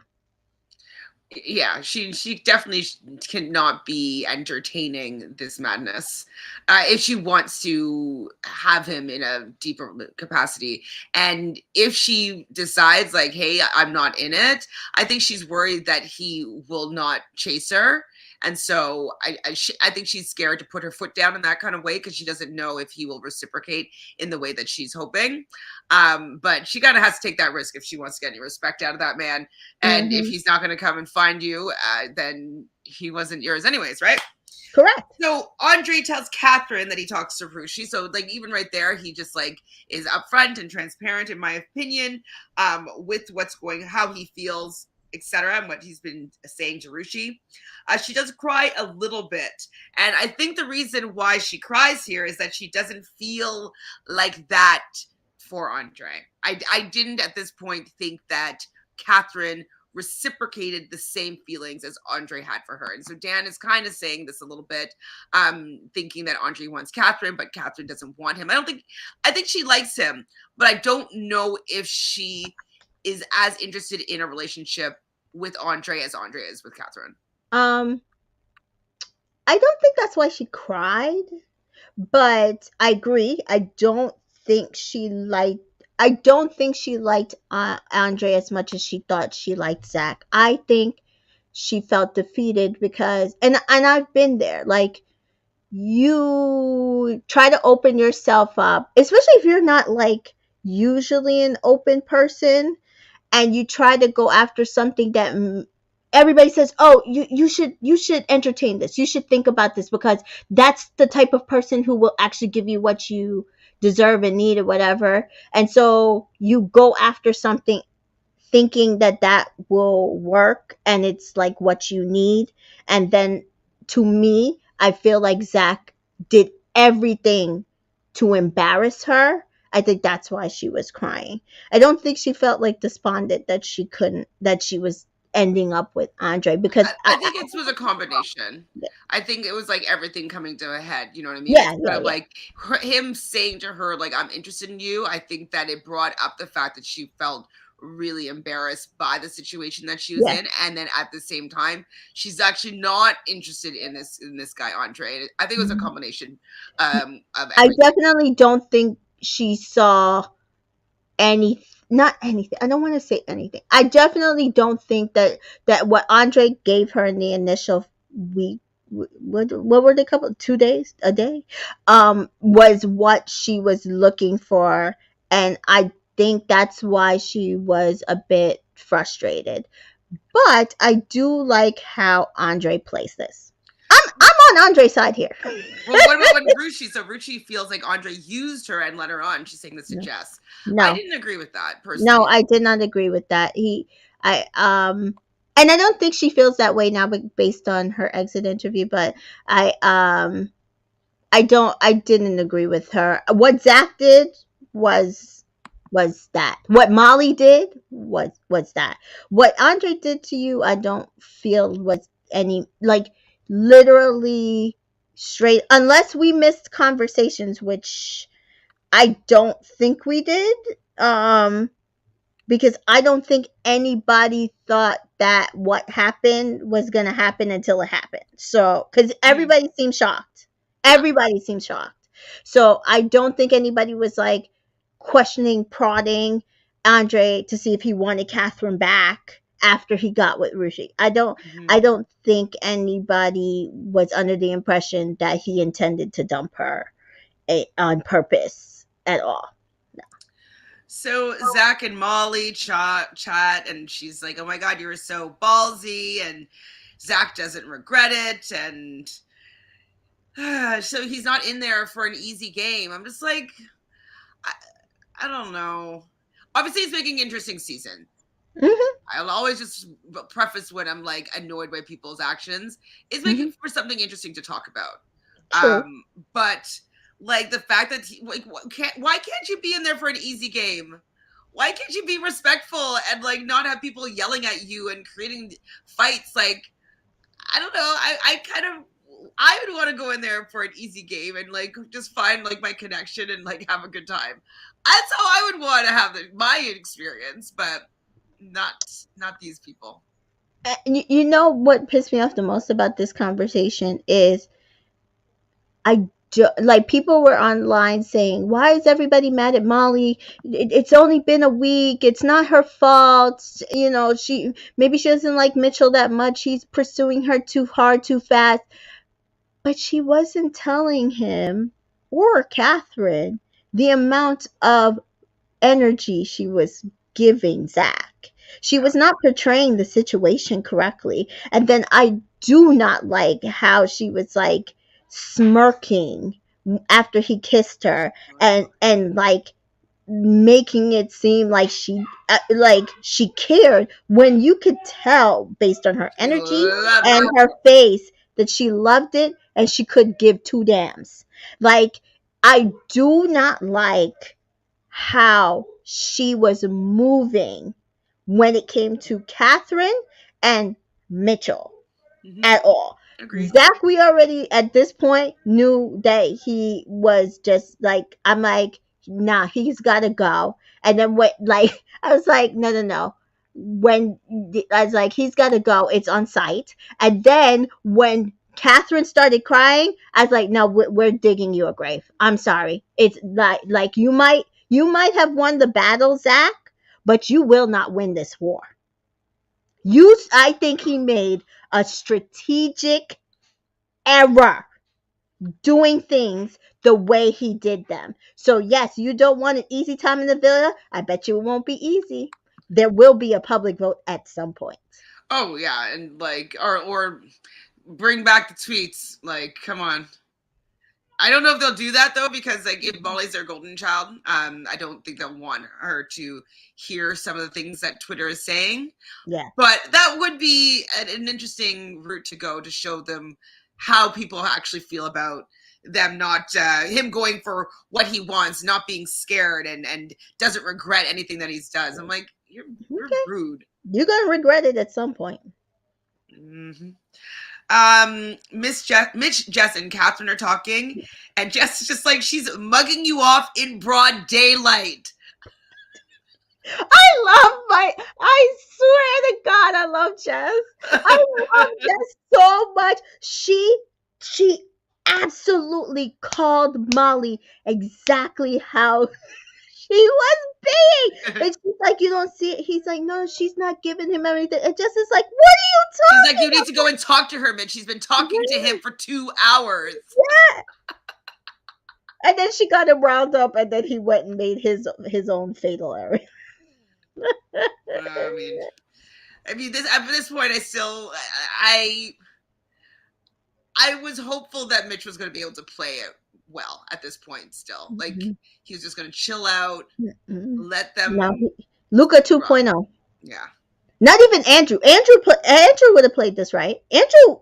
Yeah, she definitely cannot be entertaining this madness if she wants to have him in a deeper capacity. And if she decides like, hey, I'm not in it, I think she's worried that he will not chase her. And so I think she's scared to put her foot down in that kind of way because she doesn't know if he will reciprocate in the way that she's hoping. But she kind of has to take that risk if she wants to get any respect out of that man. And if Mm-hmm. he's not going to come and find you, then he wasn't yours anyways, right? Correct. So Andre tells Catherine that he talks to Ruchi. So like even right there, he just like is upfront and transparent, in my opinion, with what's going, how he feels, etc., and what he's been saying to Ruchi. She does cry a little bit, and I think the reason why she cries here is that she doesn't feel like that for Andre. I didn't at this point think that Catherine reciprocated the same feelings as Andre had for her. And so Dan is kind of saying this a little bit, thinking that Andre wants Catherine, but Catherine doesn't want him. I think she likes him, but I don't know if she is as interested in a relationship with Andre as Andre is with Catherine. Um, I don't think that's why she cried, but I agree. I don't think she liked Andre as much as she thought she liked Zach. I think she felt defeated because, and I've been there. Like, you try to open yourself up, especially if you're not like usually an open person, and you try to go after something that everybody says, oh, you should entertain this, you should think about this, because that's the type of person who will actually give you what you deserve and need or whatever. And so you go after something thinking that that will work, and it's like what you need. And then, to me, I feel like Zach did everything to embarrass her. I think that's why she was crying. I don't think she felt like despondent that she was ending up with Andre, because I think it was a combination. I think it was like everything coming to a head. You know what I mean? yeah, It's yeah, kind of yeah. like him saying to her, like, I'm interested in you. I think that it brought up the fact that she felt really embarrassed by the situation that she was Yeah. in. And then at the same time, she's actually not interested in this guy, Andre. I think it was a combination of I everything. definitely don't think she saw any not anything. I don't want to say anything. I definitely don't think that what Andre gave her in the initial week, what were they, couple 2 days, a day, was what she was looking for. And I think that's why she was a bit frustrated. But I do like how Andre plays this. I'm on Andre's side here. Well, what about when Ruchi? So Ruchi feels like Andre used her and let her on. She's saying this to No, Jess. I no. didn't agree with that No, personally. I did not agree with that. I and I don't think she feels that way now, but based on her exit interview. But I I didn't agree with her. What Zach did was was that. What Molly did was that. What Andre did to you, I don't feel was any, like, literally straight, unless we missed conversations, which I don't think we did. Because I don't think anybody thought that what happened was going to happen until it happened. So, because Mhm. everybody seemed shocked. Yeah. Everybody seemed shocked. So, I don't think anybody was like questioning, prodding Andre to see if he wanted Catherine back after he got with Ruchi. Mhm. I don't think anybody was under the impression that he intended to dump her on purpose at all. So Zach and Molly chat, and she's like, "Oh my god, you were so ballsy," and Zach doesn't regret it, and so he's not in there for an easy game. I'm just like, I, I don't know. Obviously, it's making an interesting season. Hmm. I'll always just preface when I'm like annoyed by people's actions. It's making Hmm. for something interesting to talk about. True. But like the fact that like why can't you be in there for an easy game? Why can't you be respectful and like not have people yelling at you and creating fights? Like I don't know. I kind of I would want to go in there for an easy game and like just find like my connection and like have a good time. That's how I would want to have my experience, but not not these people. You know what pissed me off the most about this conversation is like people were online saying, "Why is everybody mad at Molly? It's only been a week. It's not her fault. You know, she doesn't like Mitchell that much. He's pursuing her too hard, too fast." But she wasn't telling him or Catherine the amount of energy she was giving Zach. She Yeah. was not portraying the situation correctly. And then I do not like how she was like smirking after he kissed her, and like making it seem like she cared, when you could tell based on her She energy loved and it. her face that she loved it and she could give two damns. Like, I do not like how she was moving when it came to Catherine and Mitchell Mm-hmm. at all. Agreed. Zach, we already at this point knew that he was just like, I'm like, nah, he's gotta go. And then what, like, I was like, no, no, no. When I was like, he's gotta go, it's on site. And then when Catherine started crying, I was like, no, we're digging you a grave. I'm sorry. It's like you might have won the battle, Zach, but you will not win this war. I think he made a strategic error doing things the way he did them. So yes, you don't want an easy time in the villa. I bet you it won't be easy. There will be a public vote at some point. Oh yeah, and like or bring back the tweets. Like, come on. I don't know if they'll do that though, because like if Molly's their golden child, I don't think they'll want her to hear some of the things that Twitter is saying. Yeah. But that would be an interesting route to go to show them how people actually feel about them, not him going for what he wants, not being scared, and doesn't regret anything that he's does. I'm like, you're Okay. rude. You're gonna regret it at some point. Mm-hmm. Mitch, Jess, and Catherine are talking, and Jess is just like she's mugging you off in broad daylight. I swear to God, I love Jess. I love Jess so much. She absolutely called Molly exactly how she was being. And she's like, you don't see it. He's like, no, she's not giving him everything. And Jess is like, what are you She's like, you talking need to go and talk to her, Mitch. She's been talking to him about? for 2 hours. Yeah. And then she got him riled up, and then he went and made his own fatal error. I mean, this at this point, I I was hopeful that Mitch was going to be able to play it well at this point. Still, like he was just going to chill out, let No, them Luca rock. 2.0. Yeah. Not even Andrew. Andrew would have played this right. Andrew,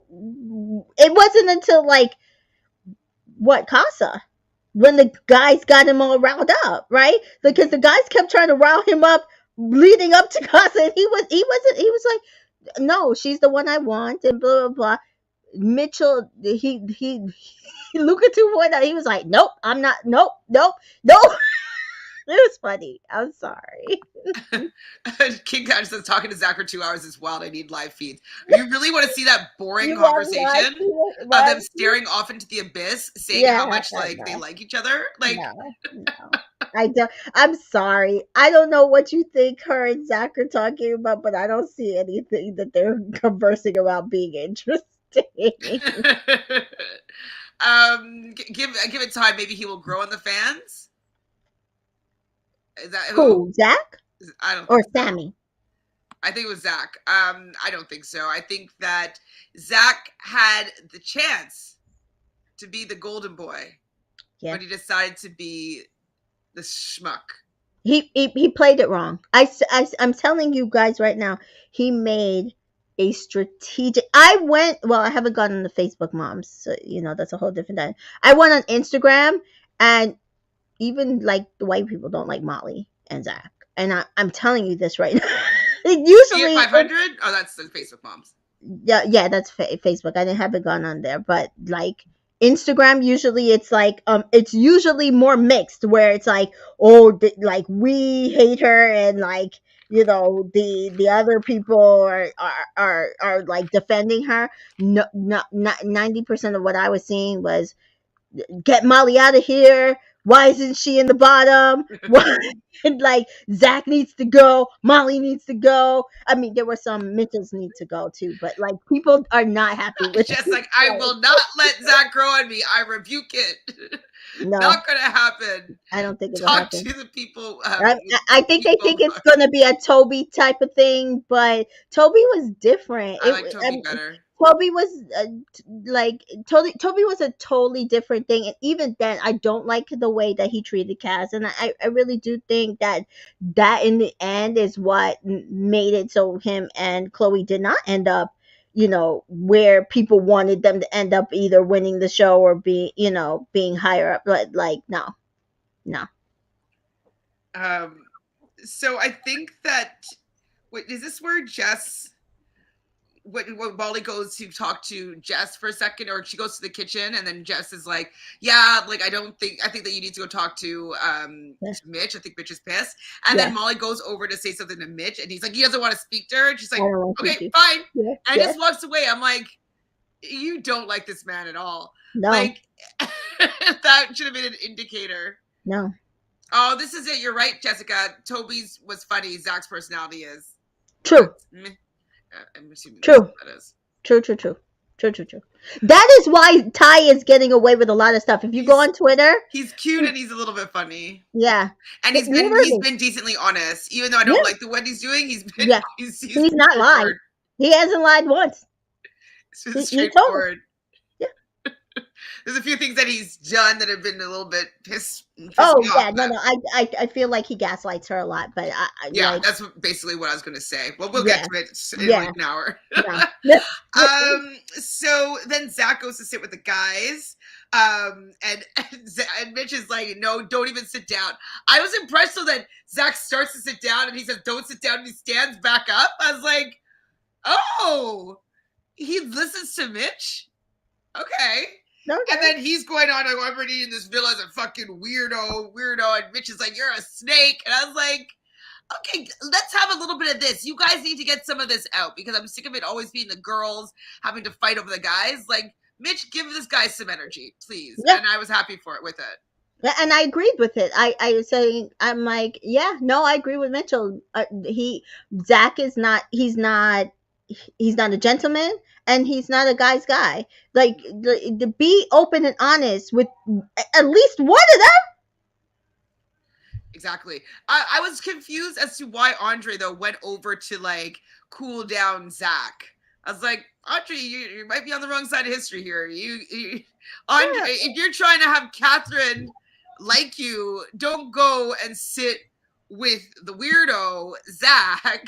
it wasn't until like what, Casa when the guys got him all riled up, right? Because the guys kept trying to rile him up leading up to Casa, and he was like, no, she's the one I want, and blah blah blah. Mitchell, Luca 2.0, he was like, nope, I'm not, nope, nope, nope. It was funny. I'm sorry. King Couch says talking to Zach for 2 hours is wild. I need live feeds. You really want to see that boring You want conversation of them staring off into the abyss, saying Yeah, how much like they no, like each other? Like, no. I don't. I'm sorry. I don't know what you think her and Zach are talking about, but I don't see anything that they're conversing about being interesting. give it time. Maybe he will grow on the fans. Is that who? Who, Zach I don't or think so. Sammy? I think it was Zach. I don't think so. I think that Zach had the chance to be the golden boy, Yeah, but he decided to be the schmuck. he played it wrong. I'm telling you guys right now, he made a strategic. I haven't gone on the Facebook moms, so that's a whole different thing. I went on Instagram, and even like the white people don't like Molly and Zach. And I'm telling you this right now. See at Usually, 500? Oh, that's the Facebook moms. yeah, that's Facebook. I didn't have it gone on there, but like Instagram, usually it's like it's usually more mixed, where it's like, oh, like we hate her, and like the other people are like defending her. No, not 90% of what I was seeing was, get Molly out of here. Why isn't she in the bottom? Why? And like, Zach needs to go. Molly needs to go. I mean, there were some Mitchells need to go too, but like, people are not happy with Just this like, I show. will not let Zach grow on me. I rebuke it. No, Not gonna happen. I don't think it'll Talk happen. to the people. I think they think it's gonna be a Toby type of thing, but Toby was different. I like Toby better. Toby was like Toby was a totally different thing, and even then, I don't like the way that he treated Cass, and I really do think that in the end is what made it so him and Chloe did not end up, where people wanted them to end up, either winning the show or being higher up. But like, no, no. So I think that, wait, is this where Jess, when Molly goes to talk to Jess for a second, or she goes to the kitchen, and then Jess is like, yeah, like, I think that you need to go talk to Mitch. I think Mitch is pissed. And then Molly goes over to say something to Mitch, and he's like, he doesn't want to speak to her. And she's like, okay, fine. And just walks away. I'm like, you don't like this man at all. No. Like, that should have been an indicator. No. Oh, this is it. You're right, Jessica. Toby's was funny. Zach's personality is. True. I'm assuming True. That is. True. That is why Ty is getting away with a lot of stuff. If you go on Twitter, he's cute and he's a little bit funny. Yeah. And he's been decently honest. Even though I don't like what he's doing, he's not lied. He hasn't lied once. It's straightforward. There's a few things that he's done that have been a little bit pissed off. No. I feel like he gaslights her a lot, but that's basically what I was going to say. Well, we'll get to it in like an hour. So then Zach goes to sit with the guys, and Mitch is like, no, don't even sit down. I was impressed though that Zach starts to sit down, and he says, don't sit down, and he stands back up. I was like, oh, he listens to Mitch. Okay. And then he's going on, like, everybody in this villa is a fucking weirdo. And Mitch is like, you're a snake. And I was like, okay, let's have a little bit of this. You guys need to get some of this out, because I'm sick of it always being the girls having to fight over the guys. Like, Mitch, give this guy some energy, please. Yeah. And I was happy for it with it. And I agreed with it. I was saying, I'm like, I agree with Mitchell. Zach is not, he's not a gentleman, and he's not a guy's guy. Like, to be open and honest with at least one of them. Exactly. I was confused as to why Andre, though, went over to, like, cool down Zach. I was like, Andre, you might be on the wrong side of history here. Andre, if you're trying to have Catherine like you, don't go and sit with the weirdo Zach.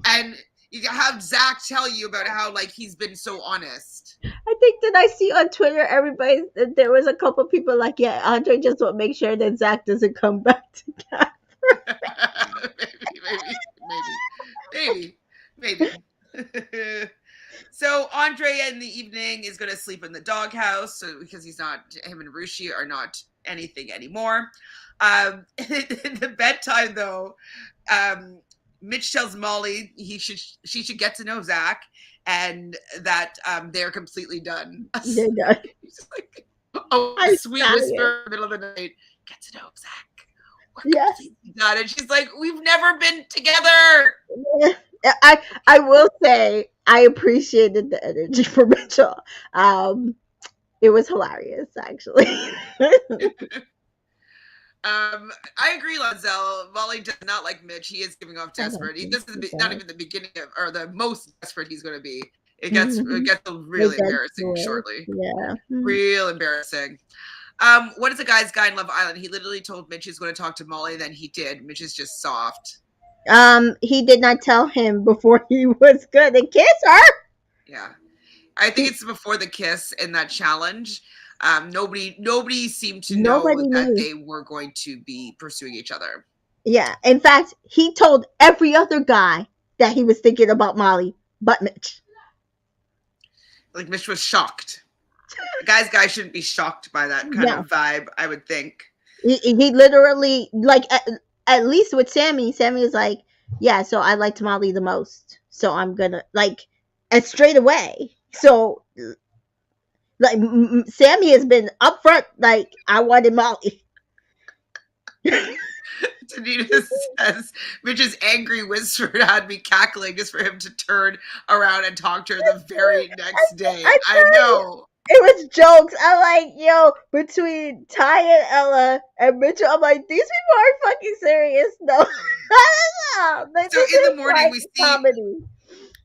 And You have Zach tell you about how like he's been so honest. I think that I see on Twitter, everybody, there was a couple people like, yeah, Andre just want to make sure that Zach doesn't come back to Cat. maybe. So Andre in the evening is going to sleep in the doghouse, so because him and Ruchi are not anything anymore. In the bedtime though, Mitch tells Molly she should get to know Zach, and that they're completely done. They're done. Like, a sweet whisper in the middle of the night, get to know Zach. Yes. Done. And she's like, we've never been together. I will say I appreciated the energy for Mitchell. It was hilarious, actually. I agree, Lonzel. Molly does not like Mitch. He is giving off desperate. This is not even the beginning or the most desperate he's going to be. It gets really embarrassing shortly. Yeah, real embarrassing. What is a guy's guy in Love Island? He literally told Mitch he's going to talk to Molly, then he did. Mitch is just soft. He did not tell him before he was going to kiss her. Yeah, I think it's before the kiss in that challenge. Nobody seemed to know that they were going to be pursuing each other. Yeah, in fact, he told every other guy that he was thinking about Molly, but Mitch. Like Mitch was shocked. A guy's guy shouldn't be shocked by that kind of vibe, I would think. He literally, like, at least with Sammy is like, yeah, so I liked Molly the most. So I'm gonna, like, and straight away. So, like, Sammy has been upfront, like, I wanted Molly. Danita says, Mitch's angry whisper had me cackling just for him to turn around and talk to her the very next day. I know. It was jokes. I'm like, yo, between Ty and Ella and Mitchell, I'm like, these people are fucking serious. No. I don't know. So in the morning, we see comedy.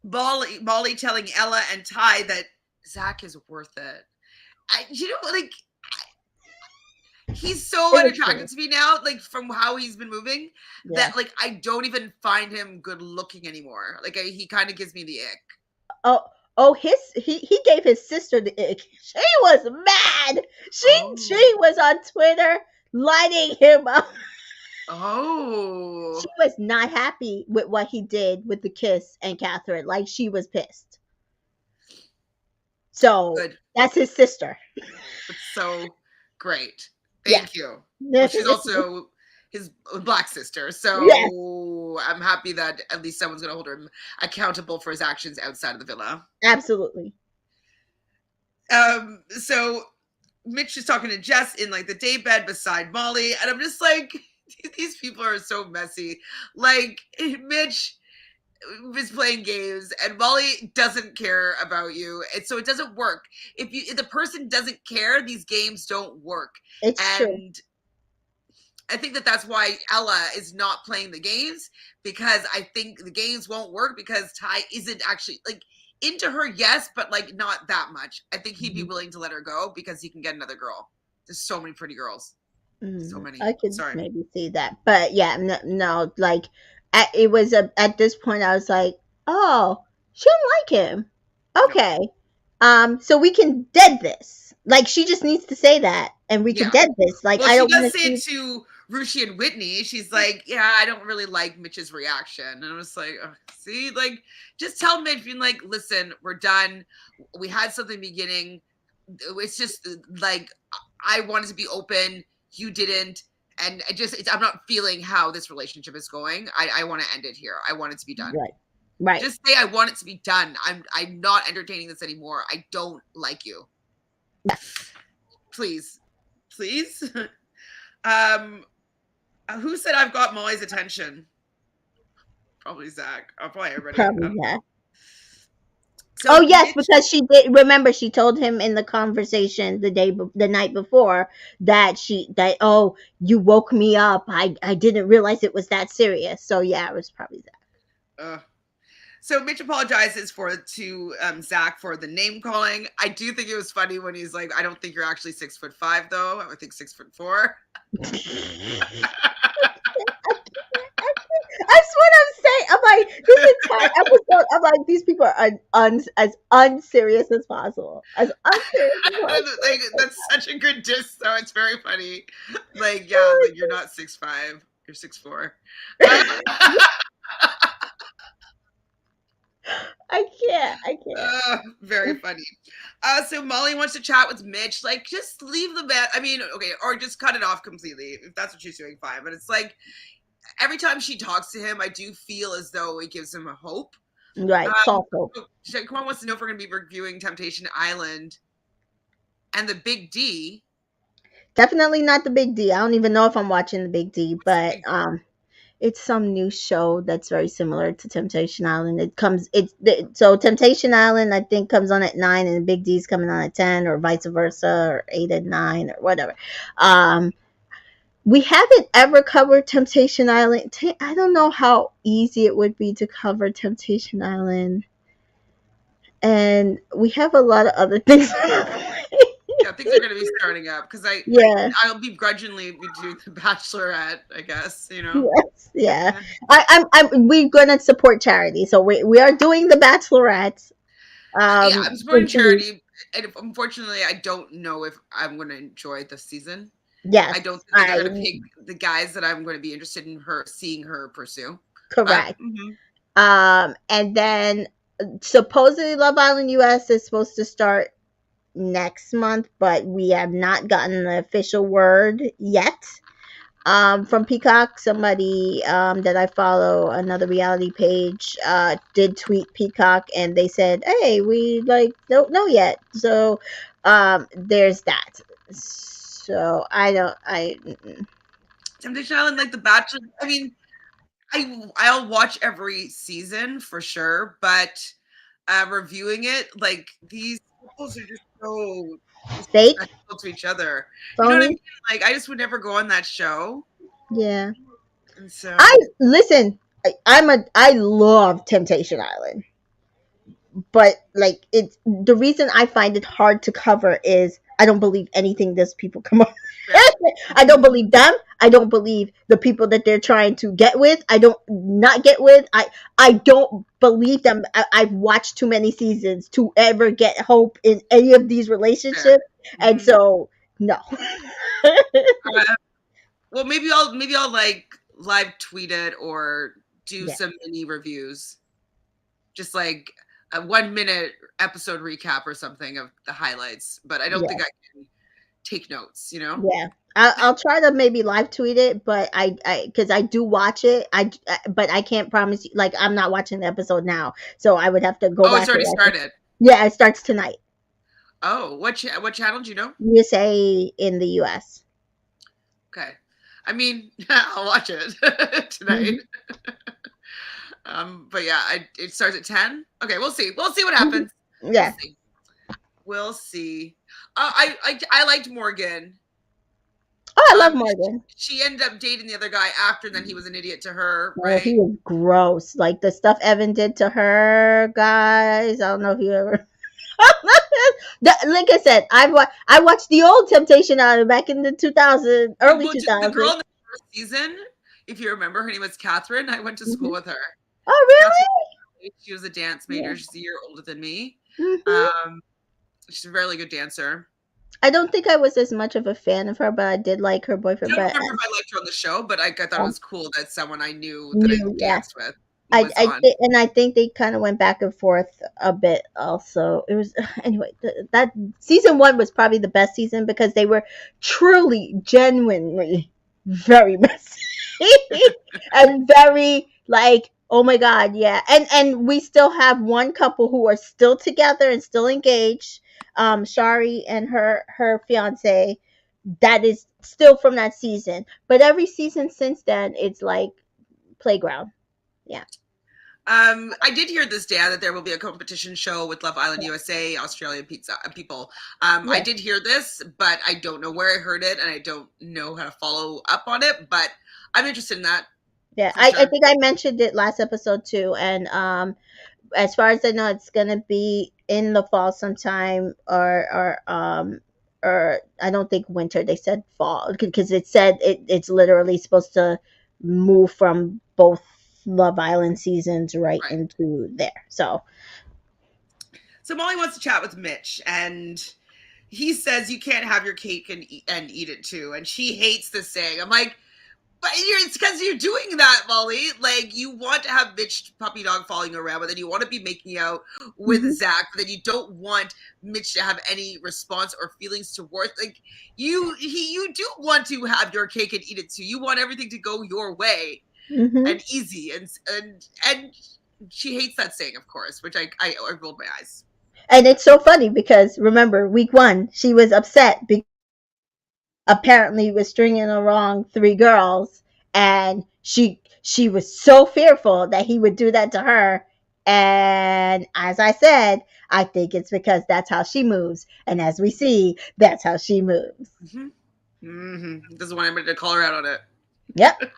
Molly telling Ella and Ty that Zach is worth it. He's so unattractive to me now, like from how he's been moving, that like I don't even find him good looking anymore. Like he kind of gives me the ick. He gave his sister the ick. She was mad. She was on Twitter lighting him up. Oh. She was not happy with what he did with the kiss and Catherine. Like, she was pissed. So that's his sister. It's so great. Thank you. Well, she's also his black sister. So I'm happy that at least someone's going to hold him accountable for his actions outside of the villa. Absolutely. So Mitch is talking to Jess in like the daybed beside Molly. And I'm just like, these people are so messy. Like, Mitch is playing games and Molly doesn't care about you. And so it doesn't work. If the person doesn't care, these games don't work. It's true. I think that's why Ella is not playing the games, because I think the games won't work because Ty isn't actually like into her, yes, but like not that much. I think he'd be willing to let her go because he can get another girl. There's so many pretty girls. So many. I could maybe see that. But yeah, no, like it was at this point I was like, oh, she don't like him. Okay. So we can dead this. Like, she just needs to say that and we can dead this. Like, I don't want to say it to Ruchi and Whitney. She's like, yeah, I don't really like Mitch's reaction. And I was like, oh, see, like, just tell Mitch, being like, listen, we're done. We had something beginning. It's just like, I wanted to be open. You didn't. And I'm not feeling how this relationship is going. I want to end it here. I want it to be done. Right. Just say I want it to be done. I'm not entertaining this anymore. I don't like you. Please. Who said I've got Molly's attention? Probably Zach. Probably everybody. Probably Zach. So yes, because she did. Remember, she told him in the conversation the night before that you woke me up. I didn't realize it was that serious. So yeah, it was probably Zach. So Mitch apologizes to Zach for the name calling. I do think it was funny when he's like, I don't think you're actually 6'5" though. I think 6'4". That's what I'm saying. I'm like, this entire episode, I'm like, these people are as unserious as possible. As unserious as Like possible. that's such a good diss, though. It's very funny. Like, yeah, Oh, like you're not 6'5", you're 6'4". Uh, I can't. I can't. very funny. So Molly wants to chat with Mitch. Like, just leave the bet. I mean, okay, or just cut it off completely. If that's what she's doing, fine. But it's like every time she talks to him, I do feel as though it gives him a hope. Right. False hope. So Kumar wants to know if we're going to be reviewing Temptation Island and the Big D. Definitely not the Big D. I don't even know if I'm watching the Big D, What's the but Big it's some new show that's very similar to Temptation Island. So Temptation Island I think comes on at 9 and the Big D's coming on at 10 or vice versa or 8 and 9 or whatever. We haven't ever covered Temptation Island. I don't know how easy it would be to cover Temptation Island. And we have a lot of other things. Yeah, things are going to be starting up because Yeah. I'll begrudgingly be doing the Bachelorette, I guess. Yes, yeah. Yeah. We're gonna support charity, so we are doing the Bachelorette. Yeah, I'm supporting charity, and unfortunately, I don't know if I'm going to enjoy the season. Yes, I don't think that they're going to pick the guys that I'm going to be interested in seeing her pursue. correct. Mm-hmm. And then supposedly Love Island US is supposed to start next month, but we have not gotten the official word yet. From Peacock, somebody that I follow, another reality page, did tweet Peacock, and they said, "Hey, we don't know yet." So there's that. So I don't. Temptation Island, like The Bachelor. I mean, I'll watch every season for sure, but reviewing it, like these couples are just so Fake, disrespectful to each other. You know what I mean? phony. Like I just would never go on that show, Yeah. and so Listen. I love Temptation Island, but like it's the reason I find it hard to cover is I don't believe anything those people come up. yeah. I don't believe them. I don't believe the people that they're trying to get with. I don't not get with. I don't believe them. I've watched too many seasons to ever get hope in any of these Fair. relationships, and Mhm. so no. Well, maybe I'll like live tweet it or do Yeah. some mini reviews, just like a 1 minute episode recap or something of the highlights. But I don't Yeah. think I can take notes. Yeah. I'll try to maybe live tweet it, but because I do watch it, but I can't promise you. Like I'm not watching the episode now, so I would have to go Oh, it's back and already watch it. started. Yeah, it starts tonight. Oh, what channel do you know? USA in the US. Okay, I mean I'll watch it tonight. But yeah, it starts at 10. Okay, we'll see. We'll see what happens. Yeah. We'll see. We'll see. I liked Morgan. Oh, I love Morgan. She ended up dating the other guy after, and then he was an idiot to her, Oh, he right? was gross. Like the stuff Evan did to her, guys. I don't know if you ever. Like I said, I watched the old Temptation Island back in the 2000, early Well, the girl 2000s. in the first season, if you remember, her name was Catherine. I went to school with her. Oh, Catherine, she was a dance major. really? She's a year older than me. Yeah. Um, she's a really good dancer. I don't think I was as much of a fan of her, but I did like her I boyfriend. don't But remember if I liked her on the show, but I thought it um, was cool that someone I knew that I new, yeah. danced with was on. I think they kind of went back and forth a bit. Also, it was anyway. That season 1 was probably the best season because they were truly, genuinely very messy and very like, oh my god, yeah. And we still have one couple who are still together and still engaged. Shari and her fiance. That is still from that season, but every season since then, it's like playground. Yeah. I did hear this, Dan, that there will be a competition show with Love Island USA, Australian pizza people. I Yeah. did hear this, but I don't know where I heard it, and I don't know how to follow up on it. But I'm interested in that Yeah, for sure. I think I mentioned it last episode too, and as far as I know, it's gonna be in the fall sometime, or I don't think winter. They said fall because it said it's literally supposed to move from both Love Island seasons right Right. into there. So So Molly wants to chat with Mitch, and he says you can't have your cake and eat it too, and she hates this saying. I'm like, but it's because you're doing that, Molly. Like, you want to have Mitch puppy dog following around, but then you want to be making out with mhm, Zach, but then you don't want Mitch to have any response or feelings towards. Like, you do want to have your cake and eat it too. You want everything to go your way mhm. and easy, and she hates that saying, of course, which I rolled my eyes. And it's so funny because remember, week one, she was upset because apparently was stringing along three girls, and she was so fearful that he would do that to her. And as I said, I think it's because that's how she moves, and as we see, that's how she moves. Doesn't want anybody to call her out on it. Yep.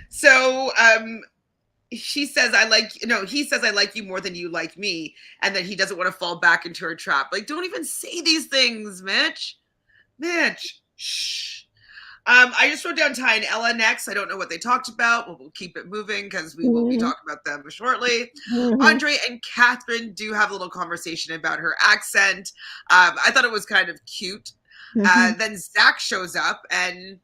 So she says I like no he says I like you more than you like me, and that he doesn't want to fall back into her trap. Like, don't even say these things, Mitch, shh. I just wrote down Ty and Ella next. I don't know what they talked about. We'll keep it moving because we will be Mm-hmm. talking about them shortly. Mm-hmm. Andre and Catherine do have a little conversation about her accent. I thought it was kind of cute. Mm-hmm. Then Zach shows up and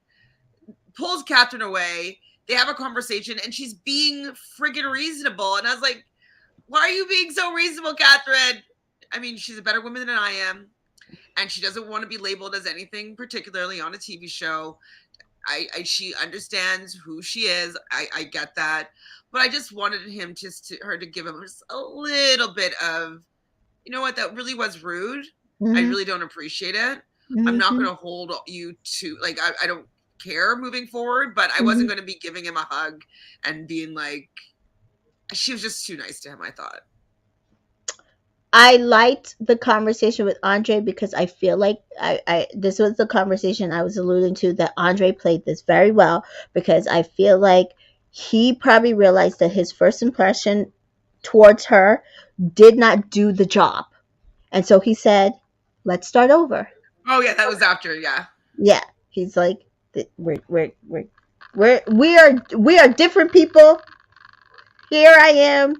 pulls Catherine away. They have a conversation, and she's being friggin' reasonable. And I was like, why are you being so reasonable, Catherine? I mean, she's a better woman than I am, and she doesn't want to be labeled as anything particularly on a TV show. She understands who she is. I get that, but I just wanted her to give him just a little bit of, you know what, that really was rude. I Mm-hmm. really don't appreciate it. I'm not Mm-hmm. going to hold you to, like, I don't care moving forward, but I Mm-hmm. wasn't going to be giving him a hug and being like, she was just too nice to him, I thought. I liked the conversation with Andre because I feel like I this was the conversation I was alluding to, that Andre played this very well, because I feel like he probably realized that his first impression towards her did not do the job. And so he said, let's start over. Oh, yeah, that was after, yeah. Yeah. He's like, we are different people. Here I am.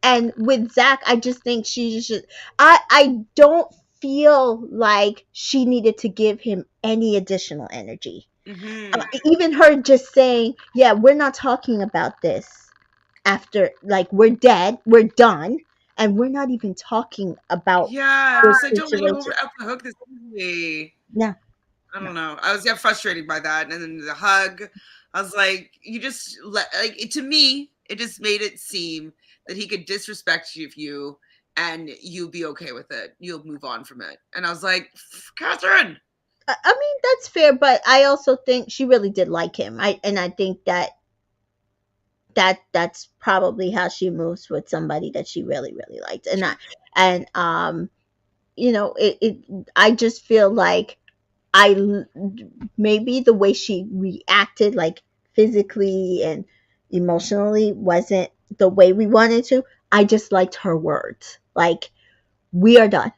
And with Zach, I just think she should. I don't feel like she needed to give him any additional energy. Mm-hmm. Even her just saying, "Yeah, we're not talking about this after. Like, we're dead. We're done, and we're not even talking about Yeah, it this was like, don't let him over situation." out the hook this easily. No, I no. don't know. I was frustrated by that, and then the hug. I was like, you just let like to me, it just made it seem that he could disrespect you, and you'll be okay with it. You'll move on from it. And I was like, Catherine. I mean, that's fair, but I also think she really did like him. I think that's probably how she moves with somebody that she really really liked. And I Sure. and it I just feel like I maybe the way she reacted, like physically and emotionally, wasn't the way we wanted to. I just liked her words, like, we are done.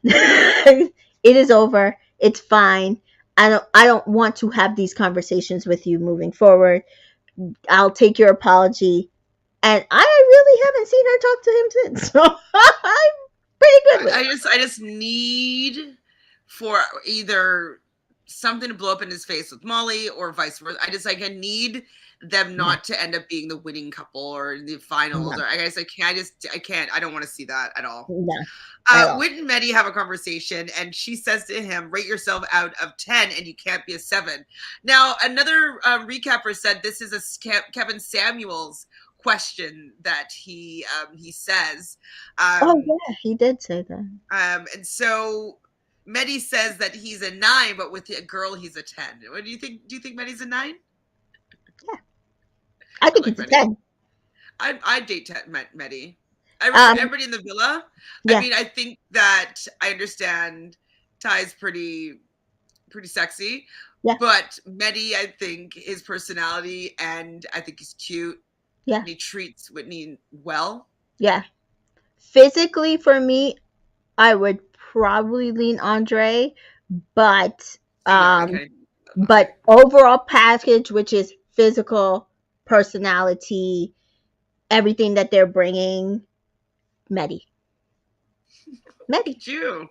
It is over. It's fine. I don't want to have these conversations with you moving forward. I'll take your apology. And I really haven't seen her talk to him since. So I'm pretty good with it. I just need for either something to blow up in his face with Molly or vice versa. I need them No, not to end up being the winning couple or in the finals. no, Or I guess I can't. I don't want to see that at all. no, at all. Whit and Meddy have a conversation, and she says to him, "Rate yourself out of 10, and you can't be a 7." Now, another recapper said this is a Kevin Samuels question that he says. Oh Um, yeah, he did say that. and so Meddy says that he's a 9, but with a girl, he's a 10. What do you think? Do you think Meddy's a 9? Yeah, I I think like he's a Meddy. 10. I'd date Meddy. Um, Everybody in the villa. I yeah, mean, I think that I understand Ty's pretty sexy, yeah, but Meddy, I think his personality, and I think he's cute, yeah, and he treats Whitney well. yeah. Physically, for me, I would probably lean Andre, but I um, kind of but Andre. overall package, which is physical, personality, everything that they're bringing Medi. Look Medi. at you.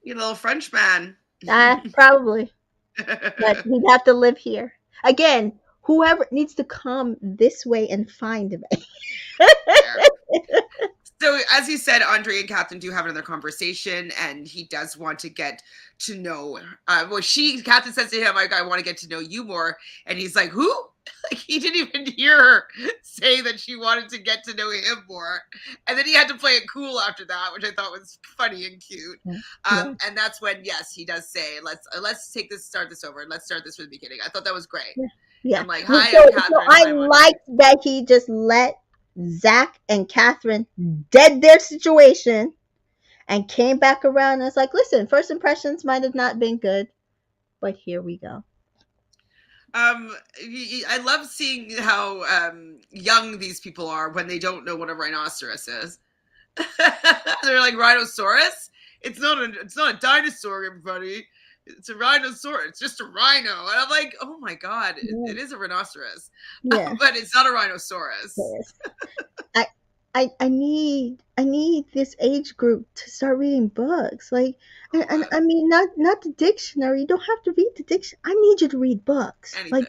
You little French man. Probably. But he'd have to live here. Again, whoever needs to come this way and find me. Fair. So, as you said, Andre and Catherine do have another conversation, and he does want to get to know. Catherine says to him, I want to get to know you more. And he's like, who? Like, he didn't even hear her say that she wanted to get to know him more. And then he had to play it cool after that, which I thought was funny and cute. Yeah. And that's when, yes, he does say, let's start this over. Let's start this from the beginning. I thought that was great. Yeah. I'm like, hi, so, I'm Catherine. so I liked that he just let Zach and Catherine dead their situation and came back around and was like, listen, first impressions might have not been good, but here we go. I love seeing how young these people are when they don't know what a rhinoceros is. They're like, rhinoceros? It's not a dinosaur, everybody. It's a rhinoceros. It's just a rhino. And I'm like, oh my God, it is a rhinoceros. Yeah. But it's not a rhinoceros. Yes. I need this age group to start reading books. Like, and I mean, not the dictionary. You don't have to read the dictionary. I need you to read books. Anything.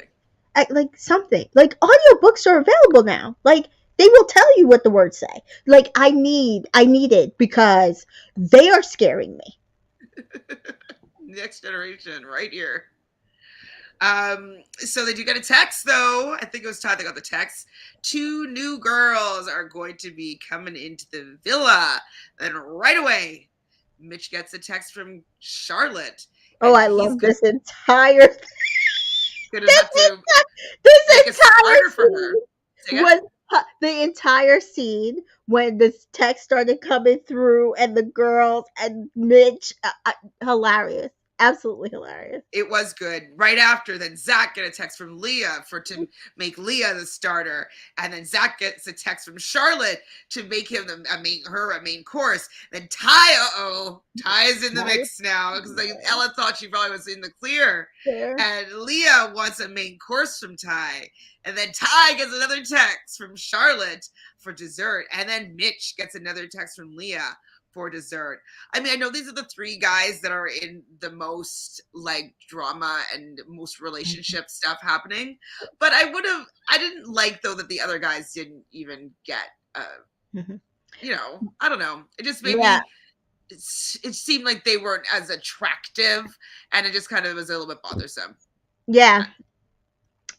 Like something. Like audiobooks are available now. Like they will tell you what the words say. Like I need it because they are scaring me. Next generation, right here. So they do get a text, though. I think it was Todd that got the text. 2 new girls are going to be coming into the villa. Then right away, Mitch gets a text from Charlotte. Oh, I love this entire thing. This entire scene was the entire scene when this text started coming through and the girls and Mitch, hilarious. Absolutely hilarious. It was good. Right after, then Zach get a text from Leah to make Leah the starter, and then Zach gets a text from Charlotte to make him her a main course. Then Ty is in the mix now because Ella thought she probably was in the clear, and Leah wants a main course from Ty, and then Ty gets another text from Charlotte for dessert, and then Mitch gets another text from Leah for dessert. I mean, I know these are the 3 guys that are in the most like drama and most relationship stuff happening, but I didn't like though that the other guys didn't even get you know, I don't know, it just made me it seemed like they weren't as attractive, and it just kind of was a little bit bothersome.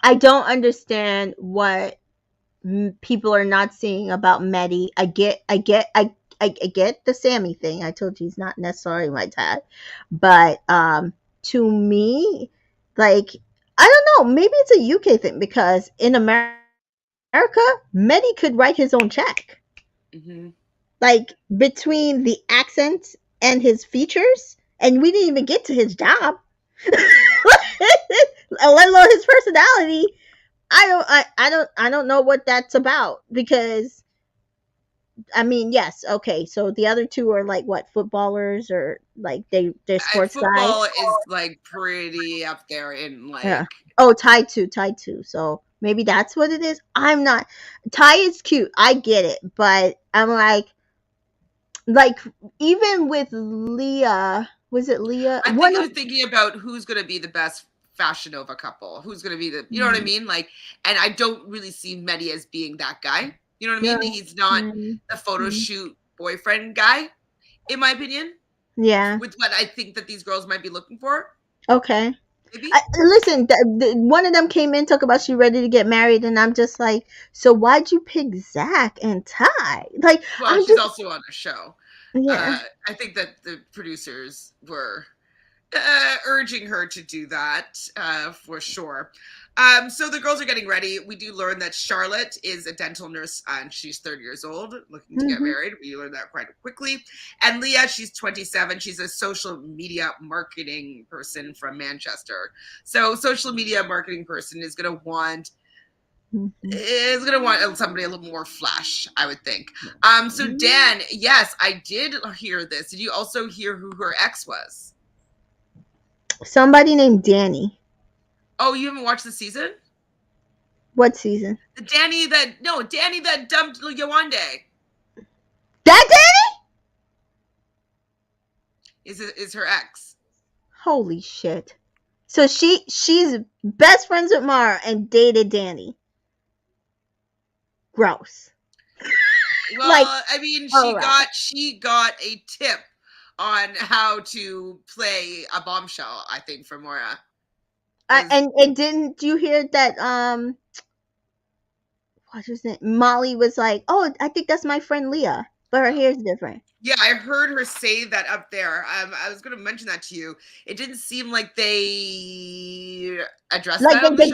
I don't understand what people are not seeing about Medi. I get the Sammy thing. I told you he's not necessarily my type. But to me, like, I don't know, maybe it's a UK thing because in America, Medi could write his own check. Mm-hmm. Like, between the accent and his features, and we didn't even get to his job, let alone his personality. I don't know what that's about because I mean, yes, okay. So the other 2 are like what, footballers or like they're sports guys. Football is like pretty up there in like. Yeah. Oh, Ty too. So maybe that's what it is. I'm not. Ty is cute. I get it, but I'm like even with Leah. Was it Leah? I think I was thinking about who's going to be the best Fashion Nova couple. Who's going to be the, you know what I mean? Like, and I don't really see Medi as being that guy. You know what I mean? He's not the photo shoot boyfriend guy, in my opinion. Yeah. With what I think that these girls might be looking for. Okay. Listen, one of them came in, talk about she ready to get married, and I'm just like, so why'd you pick Zach and Ty? Like, well, she's also on a show. Yeah. I think that the producers were urging her to do that for sure. So the girls are getting ready. We do learn that Charlotte is a dental nurse and she's 30 years old, looking to get married. We learned that quite quickly. And Leah, she's 27. She's a social media marketing person from Manchester. So social media marketing person is going to want somebody a little more flash, I would think. So Dan, yes, I did hear this. Did you also hear who her ex was? Somebody named Danny. Oh, you haven't watched the season? What season? Danny that dumped Yawande That Danny? is her ex. Holy shit. So she's best friends with Mara and dated Danny. Gross. Like, Well, I mean, all right. she got a tip on how to play a bombshell, I think, from Mora. And didn't you hear that what's his name? Molly was like, "Oh, I think that's my friend Leah, but her hair's different." Yeah, I heard her say that up there. I was going to mention that to you. It didn't seem like they addressed Like that on the show.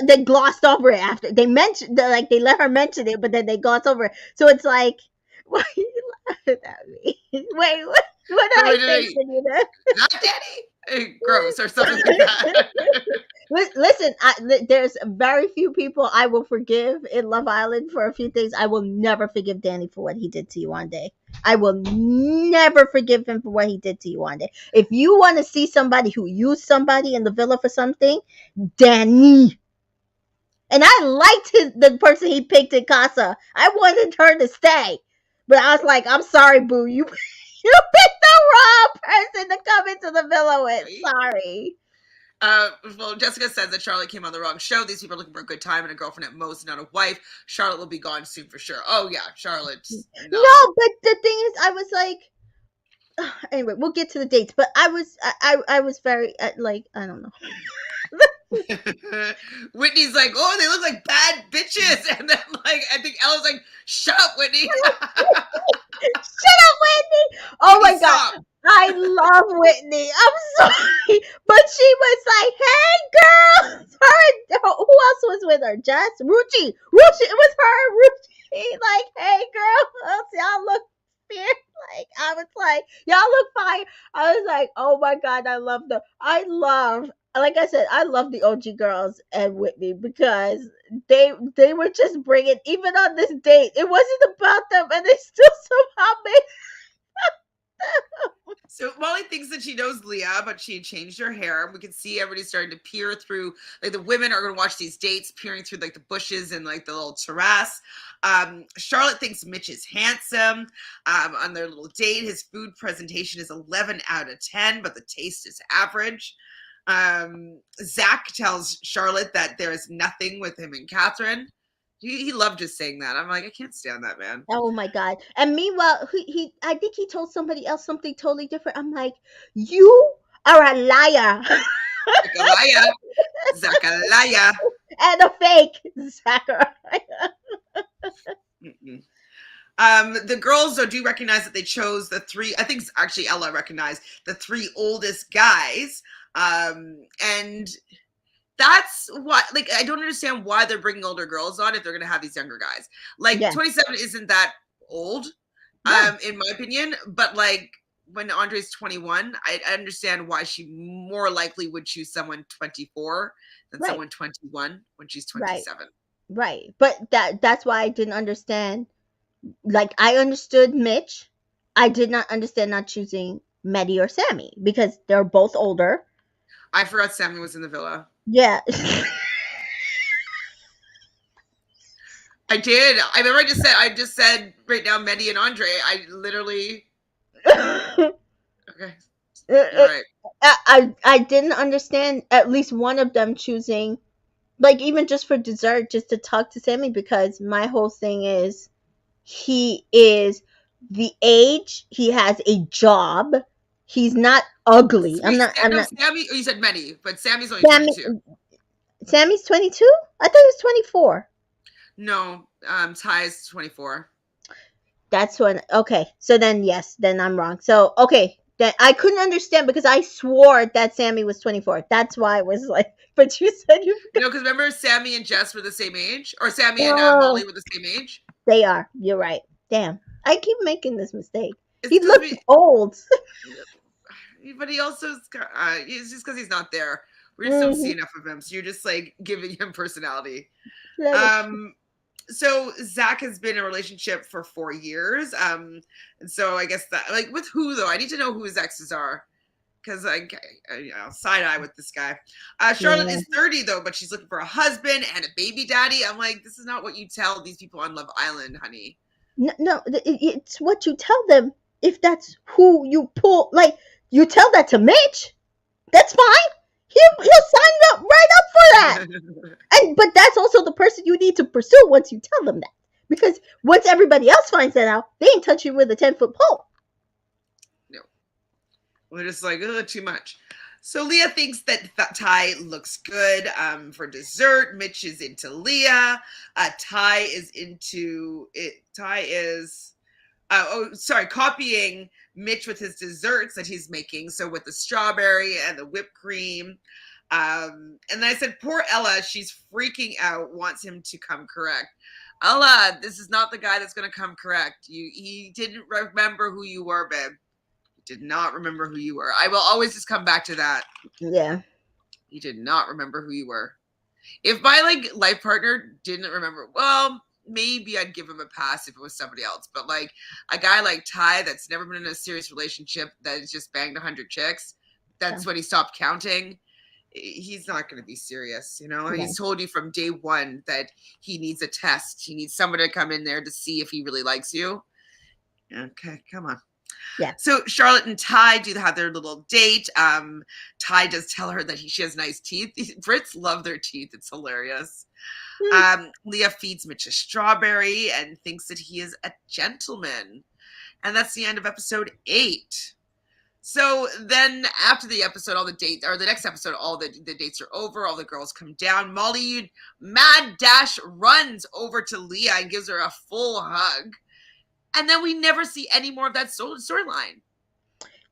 they glossed over it after they mentioned like they let her mention it, but then they glossed over it. So it's like, why are you laughing at me? Wait, what did I say, Wait, Janita? not Danny? Gross or something like that. Listen, there's very few people I will forgive in Love Island for a few things. I will never forgive Danny for what he did to you one day. I will never forgive him for what he did to you one day. If you want to see somebody who used somebody in the villa for something, Danny. And I liked the person he picked in Casa. I wanted her to stay. But I was like, I'm sorry, boo. You picked the wrong person to come into the villa with. Sorry. Well, Jessica says that Charlotte came on the wrong show. These people are looking for a good time and a girlfriend at most, not a wife. Charlotte will be gone soon for sure. Oh yeah, Charlotte's not. No, but the thing is, I was like, anyway, we'll get to the dates. But I was very like, I don't know. Whitney's like, oh, they look like bad bitches, and then like I think Ella's like, shut up, Whitney. Shut up, Whitney! Oh my god, I love Whitney. I'm sorry, but she was like, "Hey, girl." Her, who else was with her? Jess, Ruchi. It was her, Ruchi. Like, "Hey, girl, y'all look fierce." Like, I was like, "Y'all look fine." I was like, "Oh my god, I love them. I love." Like I said, I love the OG girls and Whitney because they were just bringing, even on this date, it wasn't about them, and they still somehow made. So Molly thinks that she knows Leah, but she changed her hair. We can see everybody starting to peer through. Like the women are going to watch these dates, peering through like the bushes and like the little terrace. Charlotte thinks Mitch is handsome. On their little date, his food presentation is 11 out of 10, but the taste is average. Zach tells Charlotte that there is nothing with him and Catherine. He loved just saying that. I'm like, I can't stand that man. Oh my god! And meanwhile, I think he told somebody else something totally different. I'm like, you are a liar. Zachariah. And a fake Zachariah. The girls though do recognize that they chose the three. I think actually Ella recognized the three oldest guys, and that's what, like, I don't understand why they're bringing older girls on if they're going to have these younger guys. Like, yeah. 27 isn't that old, in my opinion. But like when Andre's 21, I understand why she more likely would choose someone 24 than someone 21 when she's 27. Right. But that's why I didn't understand. Like, I understood Mitch. I did not understand not choosing Maddie or Sammy because they're both older. I forgot Sammy was in the villa. Yeah. I did. I remember I just said right now Maddie and Andre. I literally okay. You're right. I didn't understand at least one of them choosing, like, even just for dessert, just to talk to Sammy, because my whole thing is he is the age, he has a job, he's not ugly. I'm not Sammy, you said Maddie, but Sammy's only 22. Sammy's 22? I thought he was 24. No, Ty's 24. That's when, okay. So then, yes, then I'm wrong. So, okay. Then I couldn't understand because I swore that Sammy was 24. That's why I was like, but you said you. No, because remember Sammy and Jess were the same age? Or Sammy and Molly were the same age? They are. You're right. Damn. I keep making this mistake. He looks old. But he also, it's just because he's not there. We just don't see enough of him. So you're just like giving him personality. So Zach has been in a relationship for 4 years. And so I guess that, like, with who though? I need to know who his exes are. because I side eye with this guy. Charlotte Yeah. is 30 though, but she's looking for a husband and a baby daddy. I'm like, this is not what you tell these people on Love Island, honey. No, it's what you tell them if that's who you pull. Like, you tell that to Mitch, that's fine. He'll sign up right up for that. But that's also the person you need to pursue once you tell them that. Because once everybody else finds that out, they ain't touching with a 10-foot pole. No. We're just like, oh, too much. So Leah thinks that Ty looks good for dessert. Mitch is into Leah. Ty is into it. Ty is, copying Mitch with his desserts that he's making. So with the strawberry and the whipped cream. And then I said, poor Ella, she's freaking out, wants him to come correct. Ella, this is not the guy that's going to come correct. He didn't remember who you were, babe. Did not remember who you were. I will always just come back to that. Yeah. He did not remember who you were. If my life partner didn't remember, well, maybe I'd give him a pass if it was somebody else. But a guy like Ty that's never been in a serious relationship, that has just banged 100 chicks, that's when he stopped counting. He's not going to be serious, Yeah. He's told you from day one that he needs a test. He needs someone to come in there to see if he really likes you. Okay, come on. Yeah. So Charlotte and Ty do have their little date. Ty does tell her that she has nice teeth. Brits love their teeth. It's hilarious. Leah feeds Mitch a strawberry and thinks that he is a gentleman. And that's the end of episode 8. So then after the episode, all the dates, or the next episode, all the dates are over. All the girls come down. Molly mad dash runs over to Leah and gives her a full hug. And then we never see any more of that storyline.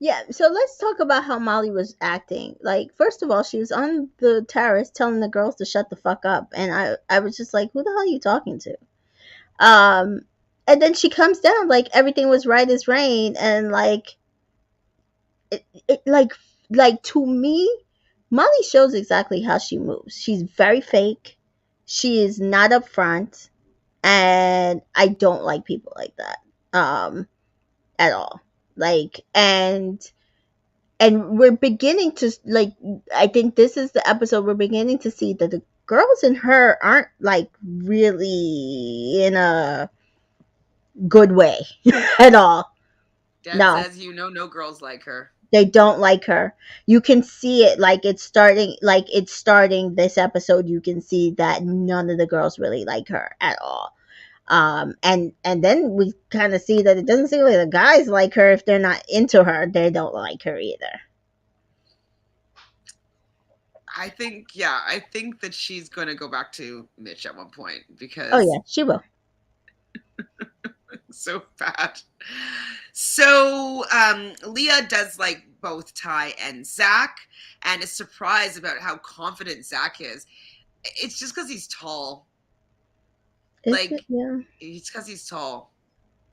Yeah, so let's talk about how Molly was acting. First of all, she was on the terrace telling the girls to shut the fuck up. And I was just like, who the hell are you talking to? And then she comes down like everything was right as rain. And to me, Molly shows exactly how she moves. She's very fake. She is not upfront. And I don't like people like that. At all. And we're beginning to I think this is the episode we're beginning to see that the girls in her aren't really in a good way at all. Dad says no girls like her. They don't like her. You can see it it's starting this episode. You can see that none of the girls really like her at all. And then we kind of see that it doesn't seem like the guys like her. If they're not into her, they don't like her either. I think that she's going to go back to Mitch at one point because she will. So bad. So Leah does both Ty and Zach and is surprised about how confident Zach is. It's just because he's tall. Yeah. It's because he's tall.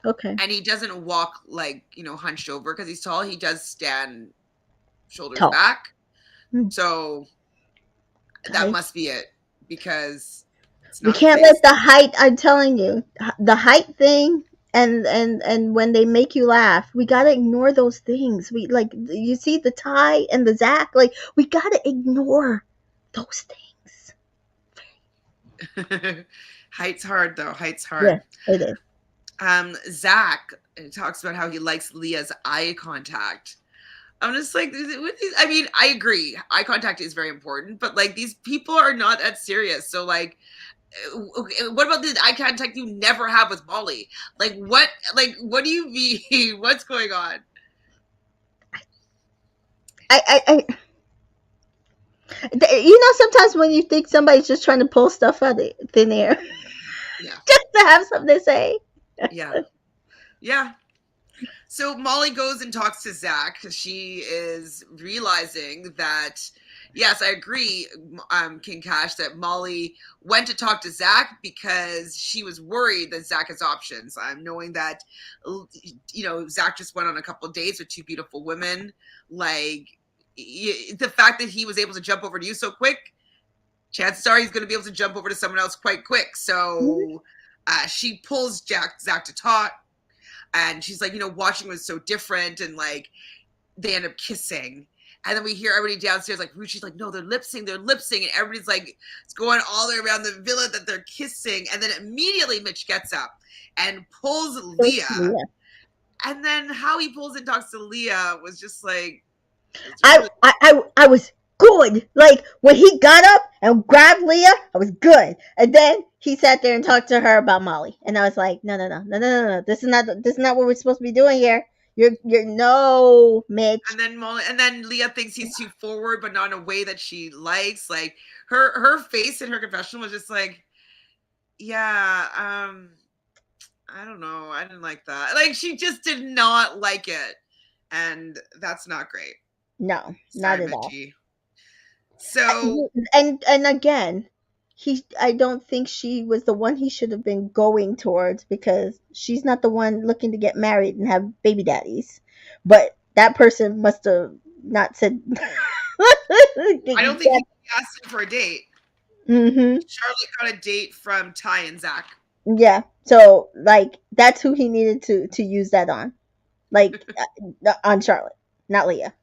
Okay. And he doesn't walk hunched over because he's tall. He does stand shoulders back. So that must be it because we can't let the height. I'm telling you, the height thing and when they make you laugh, we gotta ignore those things. We you see the Ty and the Zach. We gotta ignore those things. Height's hard, though. Height's hard. Yeah, it is. Zach talks about how he likes Leah's eye contact. I'm just I mean, I agree. Eye contact is very important, but these people are not that serious. So okay, what about the eye contact you never have with Molly? What do you mean? What's going on? I sometimes when you think somebody's just trying to pull stuff out of thin air, just to have something to say. Yeah. So Molly goes and talks to Zach because she is realizing that, yes, I agree, King Cash, that Molly went to talk to Zach because she was worried that Zach has options. Knowing that, Zach just went on a couple of dates with 2 beautiful women, the fact that he was able to jump over to you so quick, chances are he's going to be able to jump over to someone else quite quick. So she pulls Zach to talk, and she's watching was so different, and they end up kissing. And then we hear everybody downstairs, like Ruchi's like, no, they're lip sync, and everybody's like, it's going all the way around the villa that they're kissing. And then immediately Mitch gets up and pulls Leah. Leah. And then how he pulls and talks to Leah was just like, I was good. Like when he got up and grabbed Leah, I was good. And then he sat there and talked to her about Molly, and I was like, no. This is not what we're supposed to be doing here. You're no, Mitch. And then Leah thinks he's too forward, but not in a way that she likes. Like her face in her confessional was just like, yeah, I don't know, I didn't like that. Like she just did not like it, and that's not great. No, not at all. So and again, I don't think she was the one he should have been going towards, because she's not the one looking to get married and have baby daddies. But that person must have not said. I don't think he asked him for a date. Mm-hmm. Charlotte got a date from Ty and Zach. Yeah, so like that's who he needed to use that on, like on Charlotte, not Leah.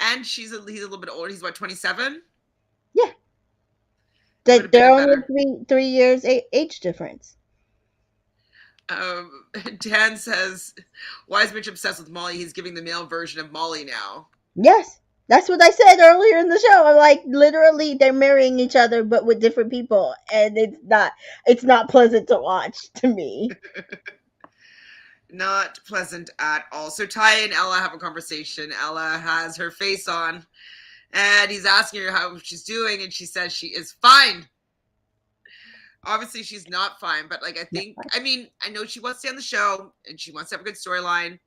And he's a little bit older. He's what, 27? Yeah. They're only 3 years age difference. Dan says, why is Mitch obsessed with Molly? He's giving the male version of Molly now. Yes. That's what I said earlier in the show. I'm like, literally, they're marrying each other, but with different people. And it's not pleasant to watch to me. Not pleasant at all. So Ty and Ella have a conversation. Ella has her face on, and he's asking her how she's doing, and she says she is fine. Obviously, she's not fine, but like I know she wants to stay on the show, and she wants to have a good storyline,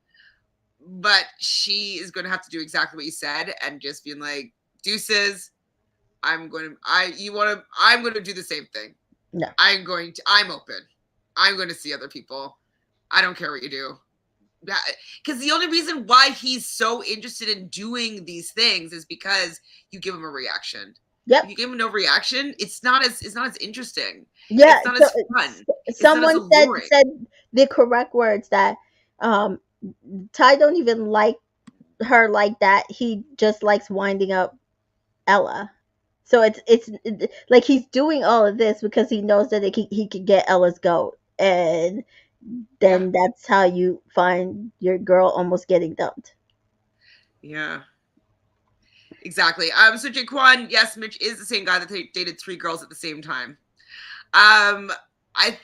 but she is going to have to do exactly what you said, and just being like, deuces. I'm going to do the same thing. No. I'm open. I'm going to see other people. I don't care what you do. Because the only reason why he's so interested in doing these things is because you give him a reaction. Yep. If you give him no reaction, it's not as interesting. Yeah. It's not as fun. Someone said the correct words, that Ty don't even like her like that. He just likes winding up Ella. So it's like he's doing all of this because he knows that he can get Ella's goat, and then that's how you find your girl almost getting dumped. Yeah. Exactly. So Jaquan, yes, Mitch is the same guy that dated 3 girls at the same time. I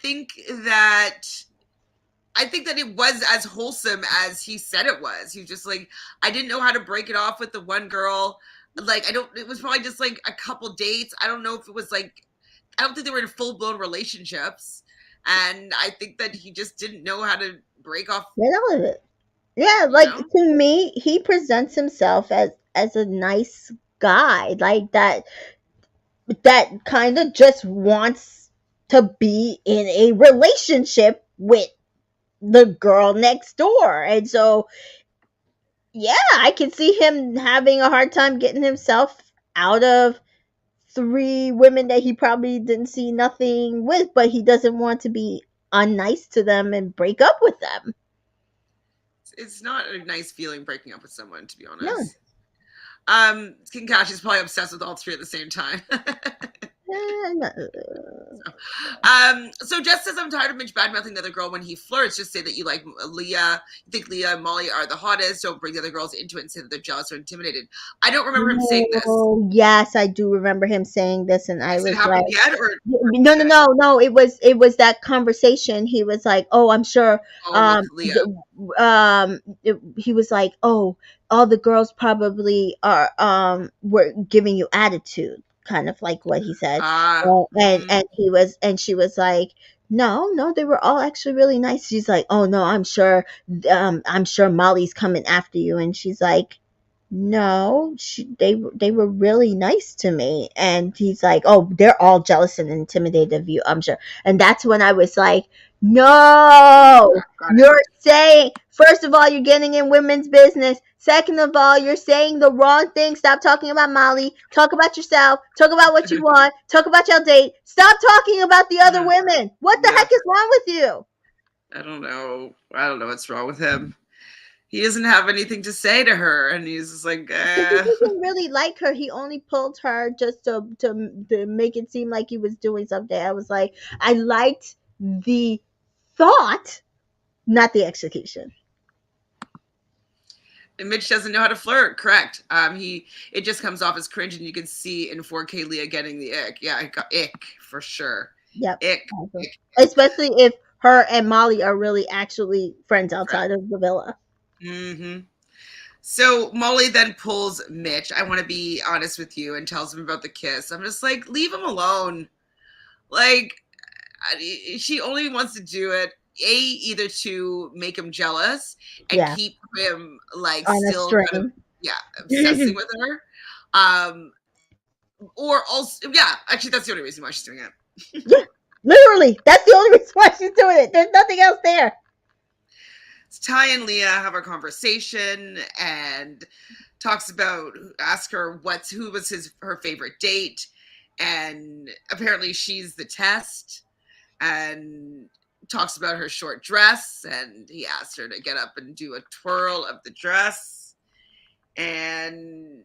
think that it was as wholesome as he said it was. He was just like, I didn't know how to break it off with the one girl. Like, it was probably just like a couple dates. I don't know if it was like, I don't think they were in full-blown relationships. And I think that he just didn't know how to break off. Get out of it. Yeah, like, to me, he presents himself as a nice guy, like that kind of just wants to be in a relationship with the girl next door. And so, yeah, I can see him having a hard time getting himself out of 3 women that he probably didn't see nothing with, but he doesn't want to be unnice to them and break up with them. It's not a nice feeling breaking up with someone, to be honest. No. King Cash is probably obsessed with all 3 at the same time. So Jess says, I'm tired of Mitch badmouthing the other girl when he flirts. Just say that you like Leah. You think Leah and Molly are the hottest. Don't bring the other girls into it and say that they're jealous or intimidated. I don't remember him saying this. Oh, yes, I do remember him saying this, and I was like, yet, or no. It was that conversation. He was like, oh, I'm sure. He was like, oh, all the girls probably are were giving you attitude. Kind of like what he said, and she was like, no, they were all actually really nice. She's like, oh no, I'm sure Molly's coming after you, and she's like, no, they were really nice to me. And he's like, oh, they're all jealous and intimidated of you, I'm sure. And that's when I was like, no, you're saying, first of all, you're getting in women's business. Second of all, you're saying the wrong thing. Stop talking about Molly. Talk about yourself. Talk about what you want. Talk about your date. Stop talking about the other women. What the heck is wrong with you? I don't know what's wrong with him. he doesn't have anything to say to her, and he's just like, Because he didn't really like her. He only pulled her just to make it seem like he was doing something. I was like, I liked the thought, not the execution. And Mitch doesn't know how to flirt. Correct. It just comes off as cringe, and you can see in 4K Leah getting the ick. Yeah, I got ick for sure. Yep. Ick. Especially if her and Molly are really actually friends outside of the villa. Mm-hmm. So Molly then pulls Mitch. I want to be honest with you, and tells him about the kiss. I'm just like, leave him alone. Like, she only wants to do it either to make him jealous and keep him like on still kind of, obsessing with her, or also actually that's the only reason why she's doing it. Yeah, literally, that's the only reason why she's doing it. There's nothing else there. So Ty and Leah have a conversation and ask her who was her favorite date, and apparently she's the test, and talks about her short dress, and he asked her to get up and do a twirl of the dress, and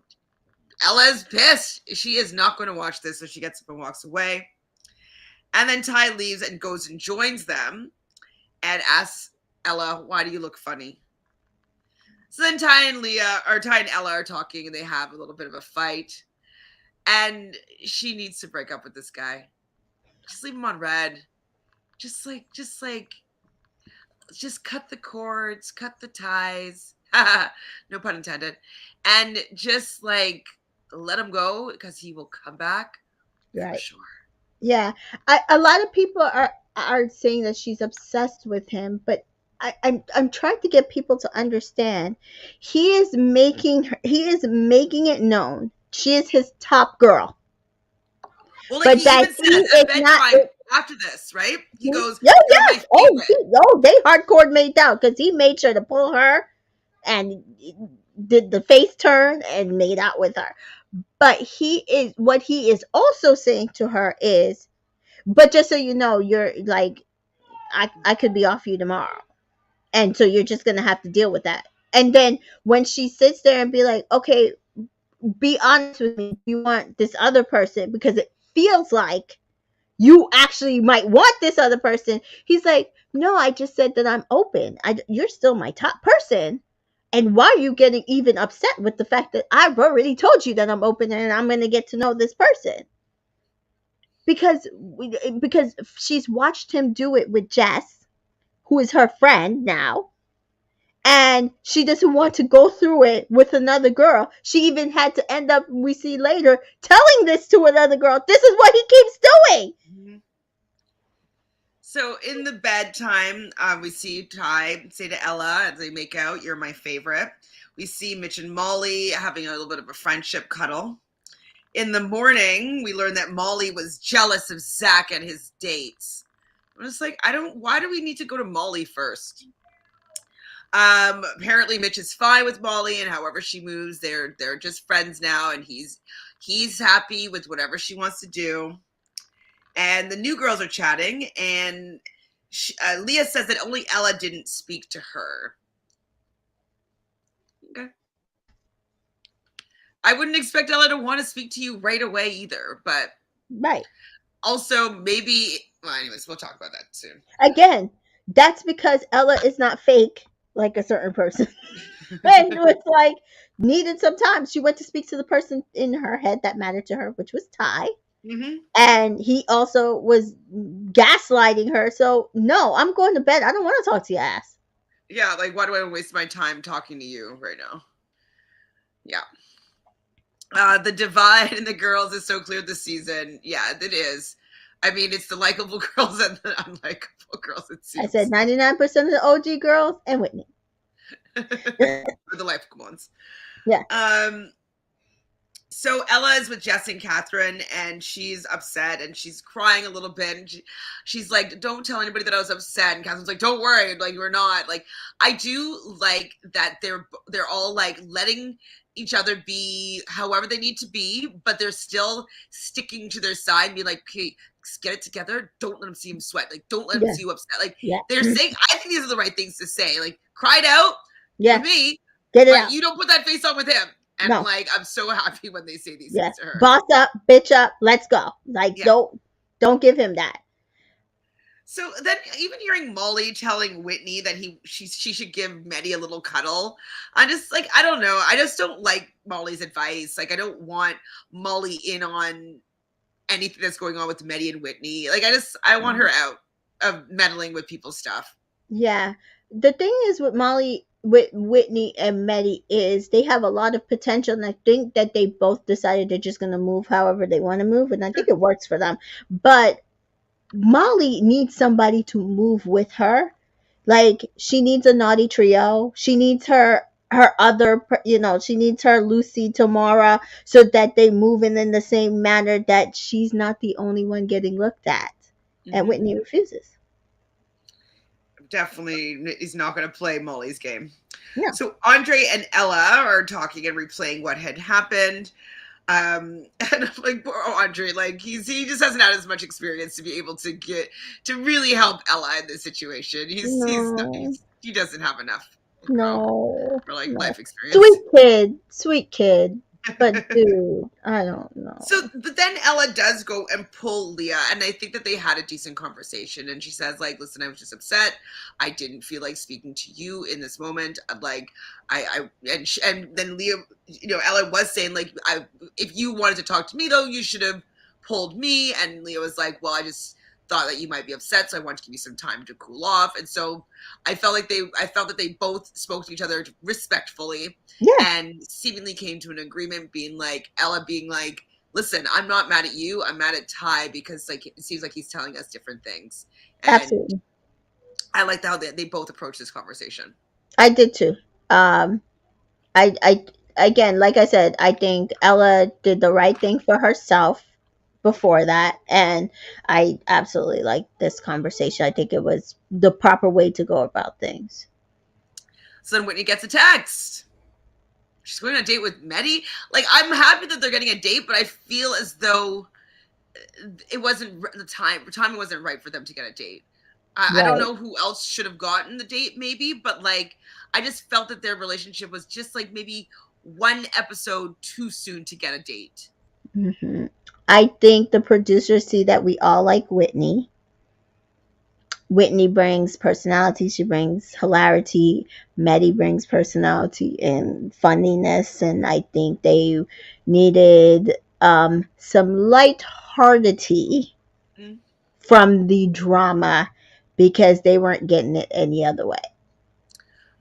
Ella's pissed. She is not going to watch this, so she gets up and walks away. And then Ty leaves and goes and joins them and asks Ella, why do you look funny? So then Ty and Ella are talking, and they have a little bit of a fight, and she needs to break up with this guy. Just leave him on red. Just cut the cords, cut the ties. No pun intended. And just like let him go, because he will come back for sure. Yeah. A lot of people are saying that she's obsessed with him, but I'm trying to get people to understand. He is making it known she is his top girl. Well, like, he even says at bedtime after this, right? He goes, they hardcore made out, because he made sure to pull her and did the face turn and made out with her. But what he is also saying to her is, but just so you know, you're like, I could be off you tomorrow, and so you're just gonna have to deal with that. And then when she sits there and be like, okay, be honest with me, you want this other person, because it feels like you actually might want this other person. He's like, no, I just said that I'm open. You're still my top person. And why are you getting even upset with the fact that I've already told you that I'm open and I'm going to get to know this person? Because she's watched him do it with Jess, who is her friend now. And she doesn't want to go through it with another girl. She even had to end up, we see later, telling this to another girl. This is what he keeps doing. Mm-hmm. So in the bedtime, we see Ty say to Ella as they make out, "You're my favorite." We see Mitch and Molly having a little bit of a friendship cuddle. In the morning, we learn that Molly was jealous of Zach and his dates. I'm just like, why do we need to go to Molly first? Apparently Mitch is fine with Molly, and however she moves, they're just friends now, and he's happy with whatever she wants to do. And the new girls are chatting, and Leah says that only Ella didn't speak to her. Okay. I wouldn't expect Ella to want to speak to you right away either, but also maybe, well, anyways, we'll talk about that soon. Again, that's because Ella is not fake like a certain person. And it's like, needed some time. She went to speak to the person in her head that mattered to her, which was Ty. Mm-hmm. And he also was gaslighting her. So, no, I'm going to bed. I don't want to talk to your ass. Yeah, like, why do I waste my time talking to you right now? Yeah. The divide in the girls is so clear this season. Yeah, it is. I mean, it's the likable girls and the unlikable girls, it seems. I said 99% of the OG girls and Whitney. Or the likable ones. Yeah. So Ella is with Jess and Catherine, and she's upset, and she's crying a little bit, and she's like, don't tell anybody that I was upset. And Catherine's like, don't worry, like, you're not. Like, I do like that they're all like letting each other be however they need to be, but they're still sticking to their side and be like, okay, get it together. Don't let them see him sweat. Like, don't let them see you upset. Like, they're saying, I think these are the right things to say. Like, cry it out. with Yeah. me, Get it but out. you don't put that face on with him. And No. like, I'm so happy when they say these Yeah. things to her. Boss up, bitch up, let's go. Like, Yeah. don't give him that. So then, even hearing Molly telling Whitney that she should give Maddie a little cuddle, I just like, I don't know. I just don't like Molly's advice. Like, I don't want Molly in on anything that's going on with Maddie and Whitney. Like, I want her out of meddling with people's stuff. Yeah. The thing is with Molly, with Whitney and Maddie is they have a lot of potential, and I think that they both decided they're just going to move however they want to move, and I think it works for them. But Molly needs somebody to move with her. Like, she needs a naughty trio. She needs her other, she needs her Lucy Tamara, so that they move in the same manner, that she's not the only one getting looked at. And Mm-hmm. Whitney refuses. Definitely is not going to play Molly's game. No. So Andre and Ella are talking and replaying what had happened. And like, poor Andre, like he just hasn't had as much experience to be able to really help Ella in this situation. No. He doesn't have enough girl No, for like no. life experience. Sweet kid. But dude, I don't So, know. but then Ella does go and pull Leah, and I think that they had a decent conversation. And she says, like, listen, I was just upset. I didn't feel like speaking to you in this moment. Like, and then Leah, Ella was saying, like, if you wanted to talk to me, though, you should have pulled me. And Leah was like, well, I just thought that you might be upset, so I wanted to give you some time to cool off. And so I felt that they both spoke to each other respectfully, Yeah, and seemingly came to an agreement, being like, Ella being like, listen, I'm not mad at you. I'm mad at Ty because like it seems like he's telling us different things. And absolutely. I liked how they both approached this conversation. I did too. I again, like I said, I think Ella did the right thing for herself before that, and I absolutely like this conversation. I think it was the proper way to go about things. So then Whitney gets a text. She's going on a date with Meddy. Like, I'm happy that they're getting a date, but I feel as though it wasn't the timing wasn't right for them to get a date. I don't Right. know who else should have gotten the date, maybe, but like, I just felt that their relationship was just like maybe one episode too soon to get a date. I think the producers see that we all like Whitney. Whitney brings personality, she brings hilarity. Maddie brings personality and funniness, and I think they needed some lightheartedity Mm. from the drama because they weren't getting it any other way.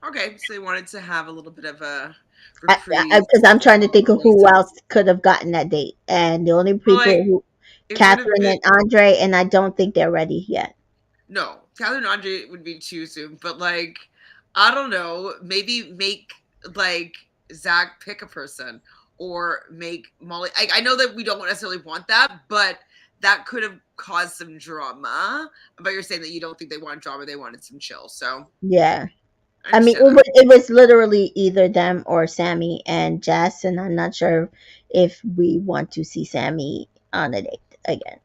Okay, so they wanted to have a little bit of a reprise. Because I'm trying to think of who Nonsense. else could have gotten that date, and the only But people like, who it would have Catherine been and Andre, and I don't think they're ready yet. no. Catherine and Andre would be too soon, but like, I don't know. Maybe make like Zach pick a person, or make Molly. I know that we don't necessarily want that, but that could have caused some drama. But you're saying that you don't think they want drama; they wanted some chill. So Yeah. I I mean, understand that. it was literally either them or Sammy and Jess, and I'm not sure if we want to see Sammy on a date again.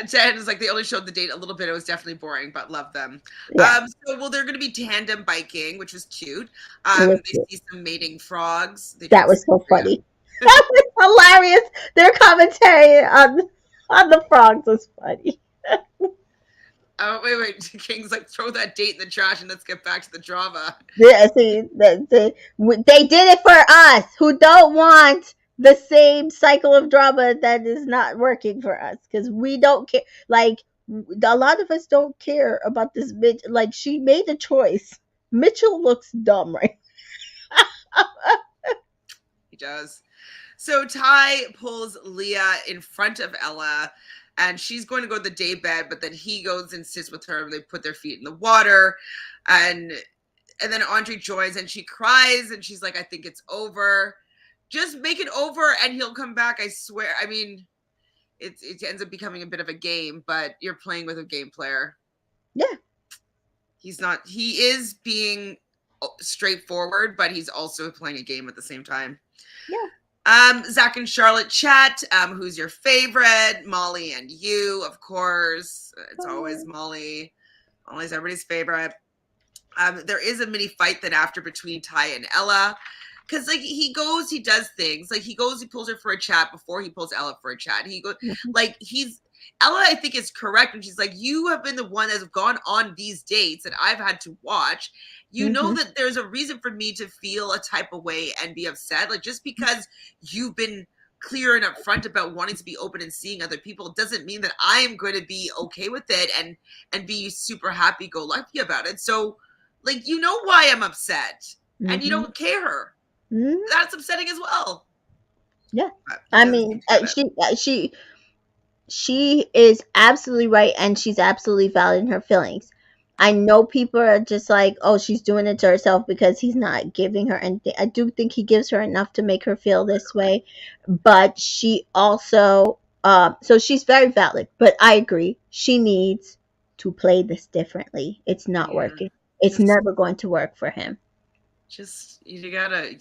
Jen is like they only showed the date a little bit. It was definitely boring, but love them. Yeah, So they're gonna be tandem biking, which was cute. it was They cute. see some mating frogs. They That drink was so sangria. funny. That was hilarious. Their commentary on the frogs was funny. Oh wait. King's like throw that date in the trash and let's get back to the drama. Yeah, see, they did it for us who don't want the same cycle of drama that is not working for us because we don't care. Like, a lot of us don't care about this bitch. Like, she made a choice. Mitchell looks dumb, right? He does. So Ty pulls Leah in front of Ella, and she's going to go to the day bed, but then he goes and sits with her, and they put their feet in the water, and then Andre joins, and she cries, and she's like, "I think it's over. Just make it over, and he'll come back. I swear." I mean, it ends up becoming a bit of a game, but you're playing with a game player. Yeah. He's not. He is being straightforward, but he's also playing a game at the same time. Yeah. Zach and Charlotte chat. Who's your favorite? Molly and you, of course. It's always Molly. Molly's everybody's favorite. There is a mini fight then after between Ty and Ella. Because like he goes, he does things. Like he goes, he pulls her for a chat before he pulls Ella for a chat. He goes like he's Ella, I think, is correct when she's like, you have been the one that has gone on these dates that I've had to watch. You know that there's a reason for me to feel a type of way and be upset. Like just because you've been clear and upfront about wanting to be open and seeing other people doesn't mean that I am going to be okay with it and be super happy go lucky about it. So like you know why I'm upset and you don't care. That's upsetting as well. Yeah, I mean, she is absolutely right, and she's absolutely valid in her feelings. I know people are just like, oh, she's doing it to herself because he's not giving her anything. I do think he gives her enough to make her feel this way, but she also, so she's very valid. But I agree, she needs to play this differently. It's not working. It's never going to work for him. Just you gotta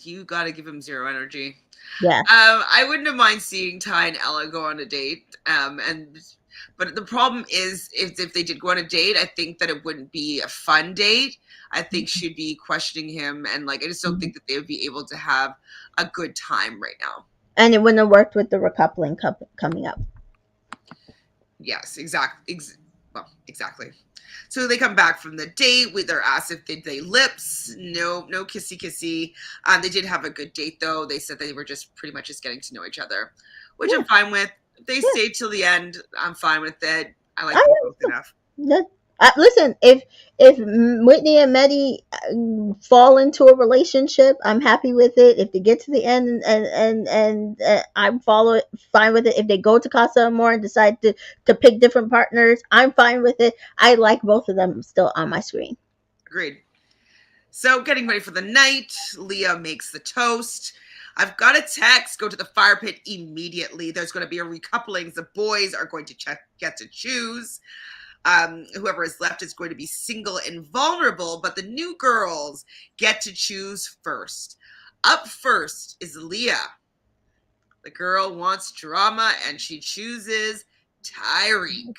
give him zero energy. Yeah. I wouldn't have mind seeing Ty and Ella go on a date. But the problem is if they did go on a date, I think that it wouldn't be a fun date. I think she'd be questioning him, and like I just don't think that they would be able to have a good time right now. And it wouldn't have worked with the recoupling coming up. Yes, exactly. Exactly. So they come back from the date. They're asked if they lips. No kissy. They did have a good date though. They said they were just pretty much just getting to know each other, which I'm fine with. If they stayed till the end, I'm fine with it. I like them both enough. Listen, if Whitney and Maddie fall into a relationship, I'm happy with it. If they get to the end and I'm fine with it. If they go to Casa Amor and decide to pick different partners, I'm fine with it. I like both of them still on my screen. Agreed. So getting ready for the night, Leah makes the toast. I've got a text, go to the fire pit immediately. There's going to be a recoupling. The boys are going to get to choose. Whoever is left is going to be single and vulnerable, but the new girls get to choose first. Up first is Leah. The girl wants drama and she chooses Tyrique.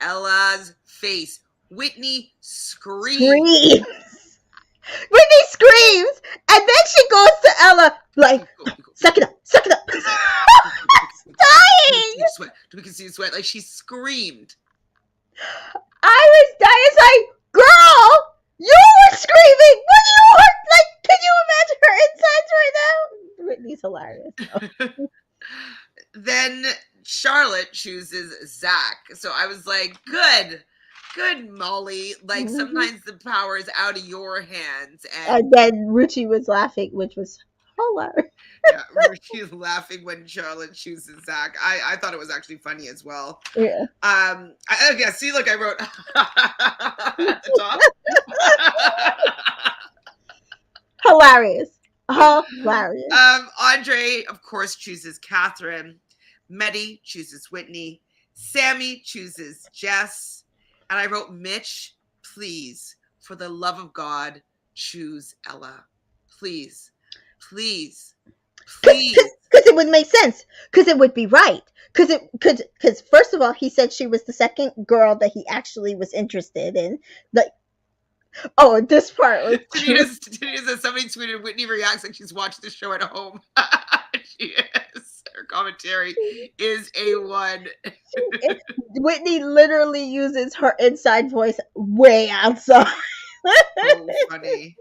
Ella's face. Whitney screams. Whitney screams, and then she goes to Ella like, suck it up. Dying. We can see the sweat. Like she screamed. I was dying. It's like, girl, you were screaming. What do you want? Like, can you imagine her insides right now? Whitney's hilarious. Then Charlotte chooses Zach. So I was like, good, Molly. Like sometimes the power is out of your hands. And then Ruchi was laughing, which was hilarious. Yeah, Ruchi's laughing when Charlotte chooses Zach. I thought it was actually funny as well. Yeah. See, look, I wrote at the top. Hilarious. Andre, of course, chooses Catherine. Medi chooses Whitney. Sammy chooses Jess. And I wrote, Mitch, please, for the love of God, choose Ella. Please. Because it would make sense. Because it would be right. Because first of all, he said she was the second girl that he actually was interested in. This part was somebody tweeted Whitney reacts like she's watched the show at home. She is. Her commentary is A1. Whitney literally uses her inside voice way outside. So funny.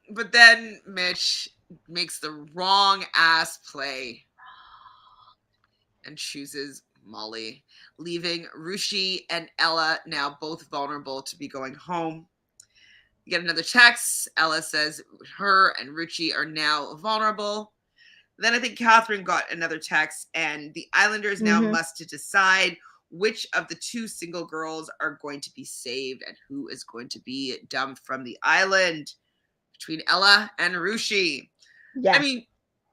But then Mitch makes the wrong ass play and chooses Molly, leaving Ruchi and Ella now both vulnerable to be going home. You get another text. Ella says her and Ruchi are now vulnerable. Then I think Catherine got another text, and the Islanders now must decide which of the two single girls are going to be saved and who is going to be dumped from the island between Ella and Ruchi. Yeah. I mean,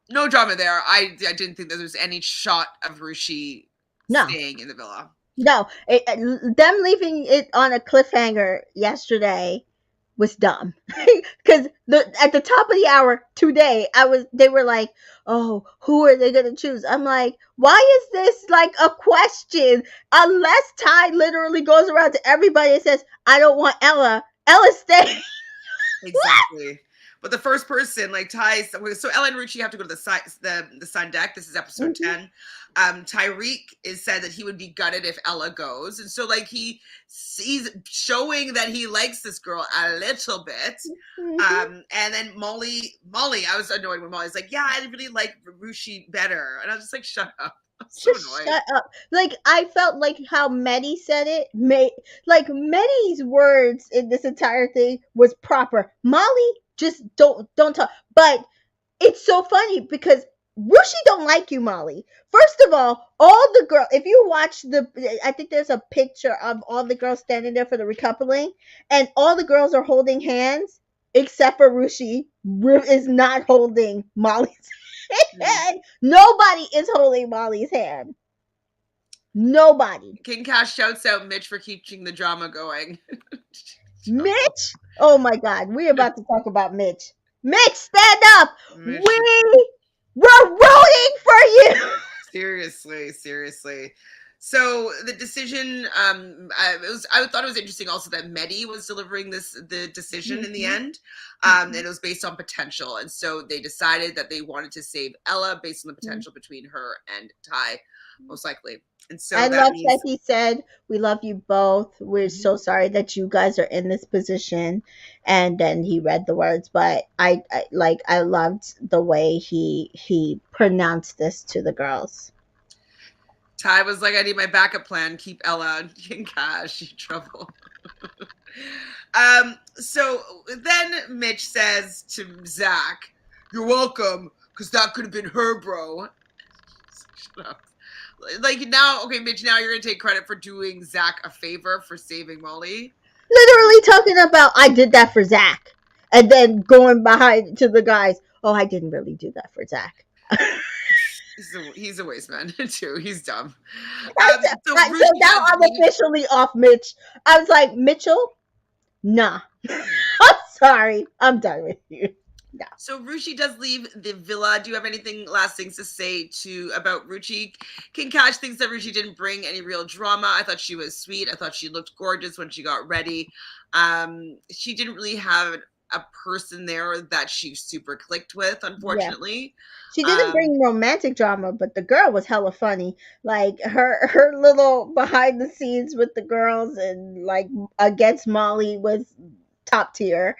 no drama there. I didn't think that there was any shot of Ruchi staying in the villa. No, them leaving it on a cliffhanger yesterday was dumb. Because at the top of the hour today, they were like, oh, who are they going to choose? I'm like, why is this like a question? Unless Ty literally goes around to everybody and says, I don't want Ella, Ella stayed. Exactly. But the first person, like Ty, so Ella and Ruchi have to go to the sun deck. This is episode Mhm, 10. Tyrique is said that he would be gutted if Ella goes. And so like he's showing that he likes this girl a little bit. mhm. And then Molly, I was annoyed when Molly's like, yeah, I really like Ruchi better. And I was just like, shut up. I'm so Just annoyed. shut up. Like I felt like how Medi said it. Like Medi's words in this entire thing was proper. Molly just don't talk. But it's so funny because Rushi don't like you, Molly. First of all the girl. If you watch I think there's a picture of all the girls standing there for the recoupling, and all the girls are holding hands except for Rushi. Is not holding Molly's hand. Nobody is holding Molly's hand. Nobody. King Cash shouts out Mitch for keeping the drama going. Mitch. Oh my God, we're about to talk about Mitch. Mitch, stand up. Mitch, We were rooting for you. seriously. So the decision, I thought it was interesting also that Medi was delivering the decision in the end, and it was based on potential, and so they decided that they wanted to save Ella based on the potential between her and Ty, most likely, and so I that love that means he said, "We love you both. We're so sorry that you guys are in this position." And then he read the words, but I loved the way he pronounced this to the girls. Ty was like, "I need my backup plan. Keep Ella in cash. You trouble." So then Mitch says to Zach, "You're welcome, because that could have been her, bro." Shut up. Like now, okay, Mitch, now you're gonna take credit for doing Zach a favor for saving Molly. Literally talking about I did that for Zach, and then going behind to the guys. Oh, I didn't really do that for Zach. He's a waste man too. He's dumb. So So Ruchi now does I'm leave. officially off Mitch. I was like, Mitchell, nah. I'm sorry. I'm done with you. No. So Ruchi does leave the villa. Do you have anything last things to say about Ruchi? King Cash thinks that Ruchi didn't bring any real drama. I thought she was sweet. I thought she looked gorgeous when she got ready. She didn't really have a person there that she super clicked with, Yeah. unfortunately. She didn't bring romantic drama, but the girl was hella funny. Like her little behind the scenes with the girls and like against Molly was top tier.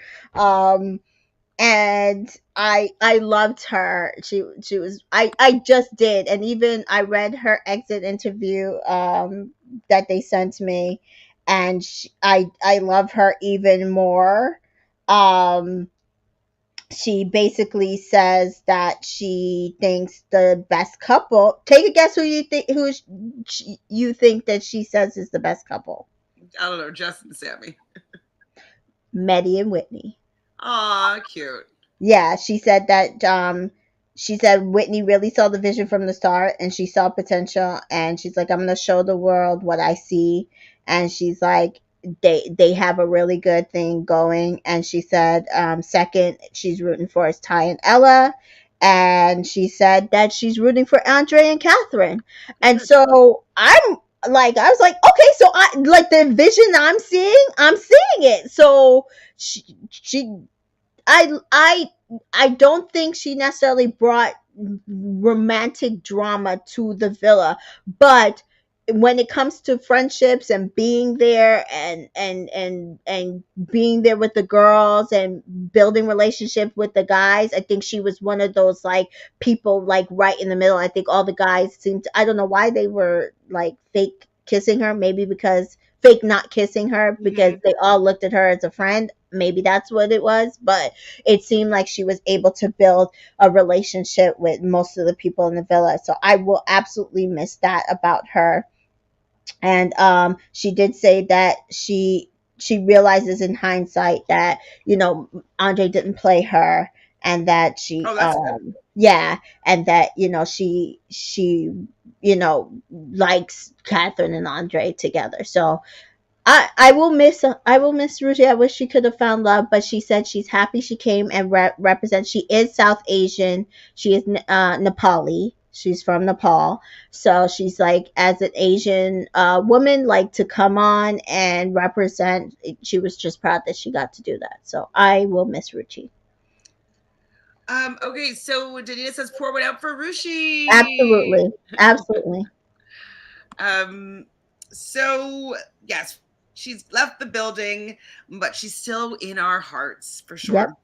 And I loved her. She was I just did, and even I read her exit interview that they sent me, and I love her even more. Um, she basically says that she thinks the best couple. Take a guess you think that she says is the best couple. I don't know, Justin and Sammy. Maddie and Whitney. Aw, cute. Yeah, she said that she said Whitney really saw the vision from the start and she saw potential, and she's like, I'm gonna show the world what I see. And she's like, they have a really good thing going. And she said second she's rooting for is Ty and Ella, and she said that she's rooting for Andre and Catherine. And so I was like, okay, so I like the vision I'm seeing it. So she I don't think she necessarily brought romantic drama to the villa, but when it comes to friendships and being there and being there with the girls and building relationship with the guys, I think she was one of those like people like right in the middle. I think all the guys seemed to, I don't know why they were like fake kissing her, maybe because fake not kissing her because they all looked at her as a friend. Maybe that's what it was, but it seemed like she was able to build a relationship with most of the people in the villa. So I will absolutely miss that about her. And she did say that she realizes in hindsight that Andre didn't play her, and that she That's good. yeah, and that she likes Catherine and Andre together. So I will miss Ruchi. I wish she could have found love, but she said she's happy she came and represents. She is South Asian. She is Nepali. She's from Nepal. So she's like, as an Asian woman, like to come on and represent. She was just proud that she got to do that. So I will miss Ruchi. Okay, so Danita says pour one out for Ruchi. Absolutely. Absolutely. Um, so yes, she's left the building, but she's still in our hearts for Yep. sure.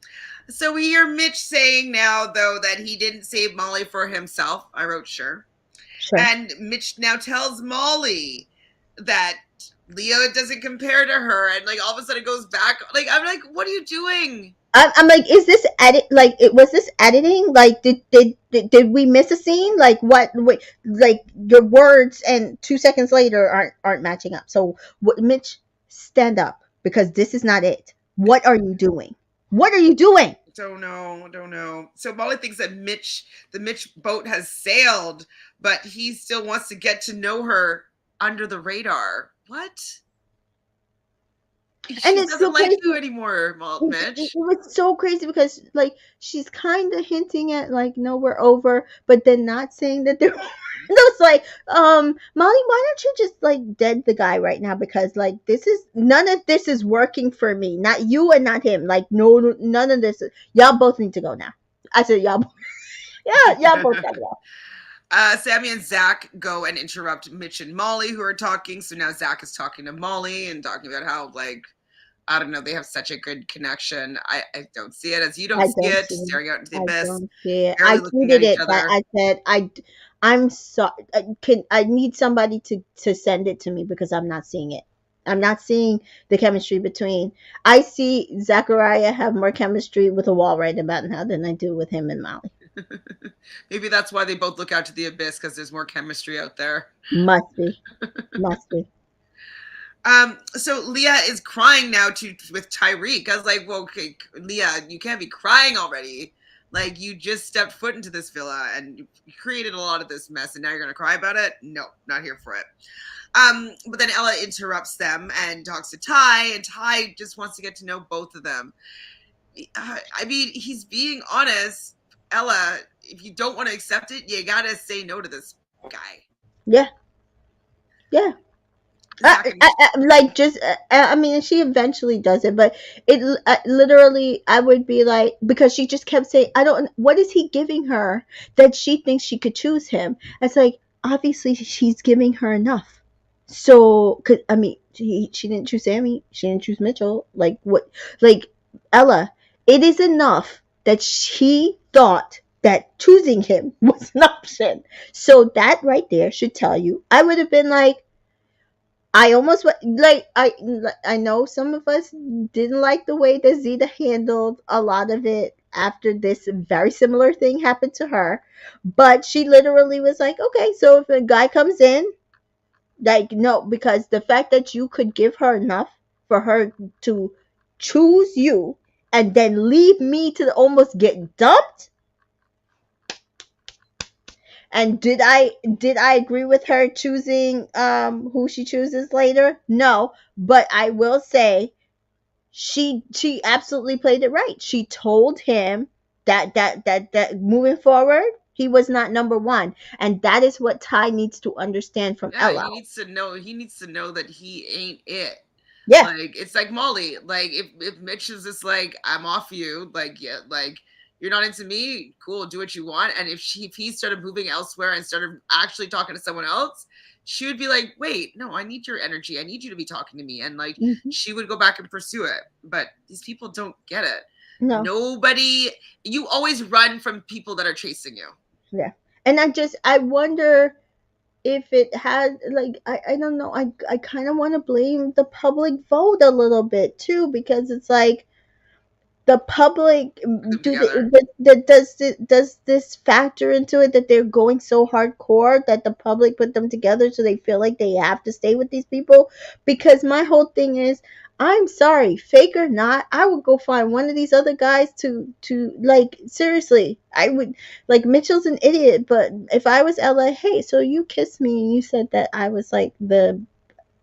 So we hear Mitch saying now, though, that he didn't save Molly for himself. I wrote sure. Sure. And Mitch now tells Molly that Leo doesn't compare to her, and like all of a sudden it goes back. Like I'm like, what are you doing? I'm like, is this edit? Like, was this editing? Like, did we miss a scene? Like, what? Wait, like your words and 2 seconds later aren't matching up. So, Mitch, stand up because this is not it. What are you doing? What are you doing? Don't know. So Molly thinks that the Mitch boat has sailed, but he still wants to get to know her under the radar. What? She And it's so doesn't like crazy. you anymore, It Mitch. was so crazy because like she's kind of hinting at like, no, we're over, but then not saying that they're it's like, Molly, why don't you just like dead the guy right now? Because like none of this is working for me. Not you and not him. Like none of this. Y'all both need to go now. I said y'all. Yeah, y'all both gotta go. Sammy and Zach go and interrupt Mitch and Molly, who are talking. So now Zach is talking to Molly and talking about how, like, I don't know, they have such a good connection. I don't see it as you don't see it, staring out into the abyss. Don't see it. Barely I looking at tweeted each it, but other. I said I'm sorry. I need somebody to send it to me because I'm not seeing it. I'm not seeing the chemistry between. I see Zachariah have more chemistry with a wall right about now than I do with him and Molly. Maybe that's why they both look out to the abyss, because there's more chemistry out there. Must be. Must be. So Leah is crying now with Tyrique. I was like, well, okay, Leah, you can't be crying already. Like, you just stepped foot into this villa and you created a lot of this mess, and now you're gonna cry about it? No, not here for it. But then Ella interrupts them and talks to Ty, and Ty just wants to get to know both of them. I mean, he's being honest. Ella, if you don't want to accept it, you gotta say no to this guy. Yeah. Yeah. Like just I mean she eventually does it, but it literally I would be like, because she just kept saying, I don't, what is he giving her that she thinks she could choose him? It's like, obviously she's giving her enough. So cause I mean she didn't choose Sammy, she didn't choose Mitchell. Like what? Like, Ella, it is enough that she thought that choosing him was an option. So that right there should tell you. I would have been like, I almost like I know some of us didn't like the way that Zeta handled a lot of it after this very similar thing happened to her, but she literally was like, okay, so if a guy comes in, like, no, because the fact that you could give her enough for her to choose you and then leave me to almost get dumped. And did I agree with her choosing who she chooses later? No, but I will say she absolutely played it right. She told him that moving forward he was not number one, and that is what Ty needs to understand from Yeah, Ella. he needs to know. He needs to know that he ain't it. Yeah. Like, it's like Molly. Like, if Mitch is just like, I'm off you. Like, yeah, like, you're not into me. Cool, do what you want. And if he started moving elsewhere and started actually talking to someone else, she would be like, wait, no, I need your energy. I need you to be talking to me. And like, Mm-hmm. she would go back and pursue it. But these people don't get it. No. Nobody. You always run from people that are chasing you. Yeah. And I wonder if it had, like, I don't know, I kind of want to blame the public vote a little bit too, because it's like the public, Them together. does this factor into it that they're going so hardcore that the public put them together so they feel like they have to stay with these people? Because my whole thing is, I'm sorry, fake or not, I would go find one of these other guys to like, seriously, I would, like, Mitchell's an idiot, but if I was Ella, hey, so you kissed me and you said that I was like the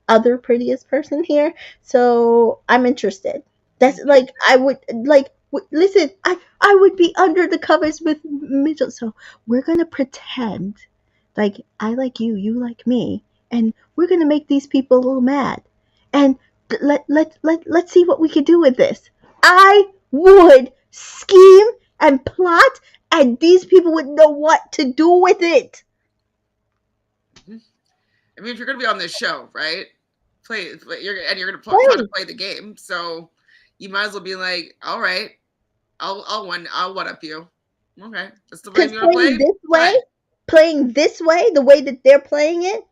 other prettiest person here, so I'm interested. That's like, I would, like, Listen, I would be under the covers with Mitchell. So we're gonna pretend like I like you, you like me, and we're gonna make these people a little mad, and let's see what we can do with this. I would scheme and plot, and these people would know what to do with it. I mean, if you're going to be on this show, right? You're going to try to Right. play the game. So you might as well be like, all right, I'll one up you. Okay, that's the Because game you want to play. Fine. playing this way, the way that they're playing it,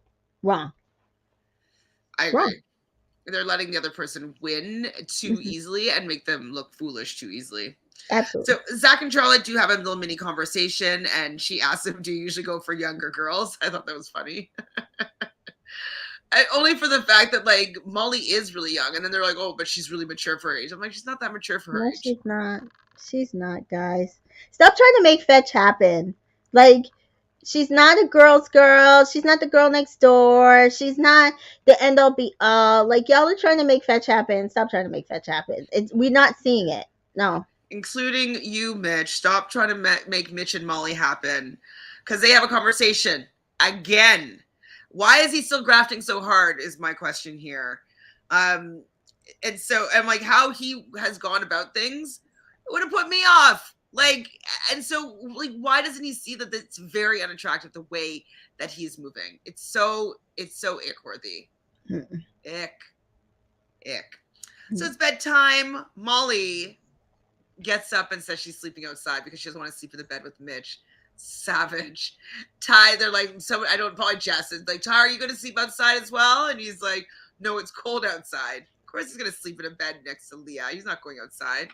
wrong, I wrong. agree. They're letting the other person win too Hmm. easily and make them look foolish too easily. Absolutely. So Zach and Charlotte do have a little mini conversation, and she asks him, "Do you usually go for younger girls?" I thought that was funny. Only for the fact that like Molly is really young, and then they're like, "Oh, but she's really mature for her age." I'm like, she's not that mature for her No, age. she's not. She's not, guys. Stop trying to make fetch happen. Like, she's not a girl's girl. She's not the girl next door. She's not the end all be all. Like, y'all are trying to make fetch happen. Stop trying to make fetch happen. We're not seeing it. No. Including you, Mitch. Stop trying to make Mitch and Molly happen, because they have a conversation again. Why is he still grafting so hard? Is my question here. Um, and so, and like how he has gone about things would have put me off. Like, and so, like, why doesn't he see that it's very unattractive the way that he's moving? It's so ick worthy. Mm-mm. Ick, ick. So it's bedtime. Molly gets up and says she's sleeping outside because she doesn't want to sleep in the bed with Mitch. Savage. Ty, they're like, so I don't probably Jess. It's like, Ty, are you going to sleep outside as well? And he's like, no, it's cold outside. Of course, he's going to sleep in a bed next to Leah. He's not going outside.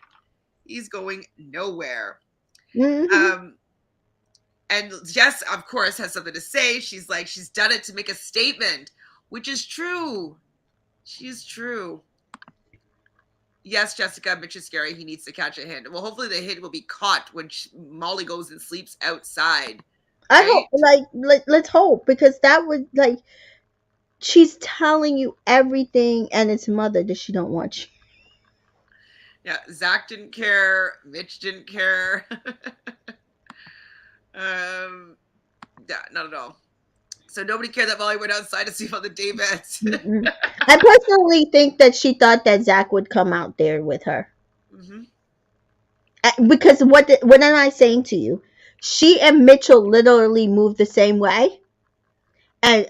He's going nowhere. Mm-hmm. And Jess, of course, has something to say. She's like, she's done it to make a statement, which is true. She is true. Yes, Jessica, Mitch is scary. He needs to catch a hint. Well, hopefully the hint will be caught when Molly goes and sleeps outside. I Right? hope, let's hope, because that would, like, she's telling you everything, and it's mother that she don't want you. Yeah, Zach didn't care. Mitch didn't care. Yeah, not at all. So nobody cared that Molly went outside to see about the Davids. I personally think that she thought that Zach would come out there with her. Mm-hmm. Because what am I saying to you? She and Mitchell literally move the same way. And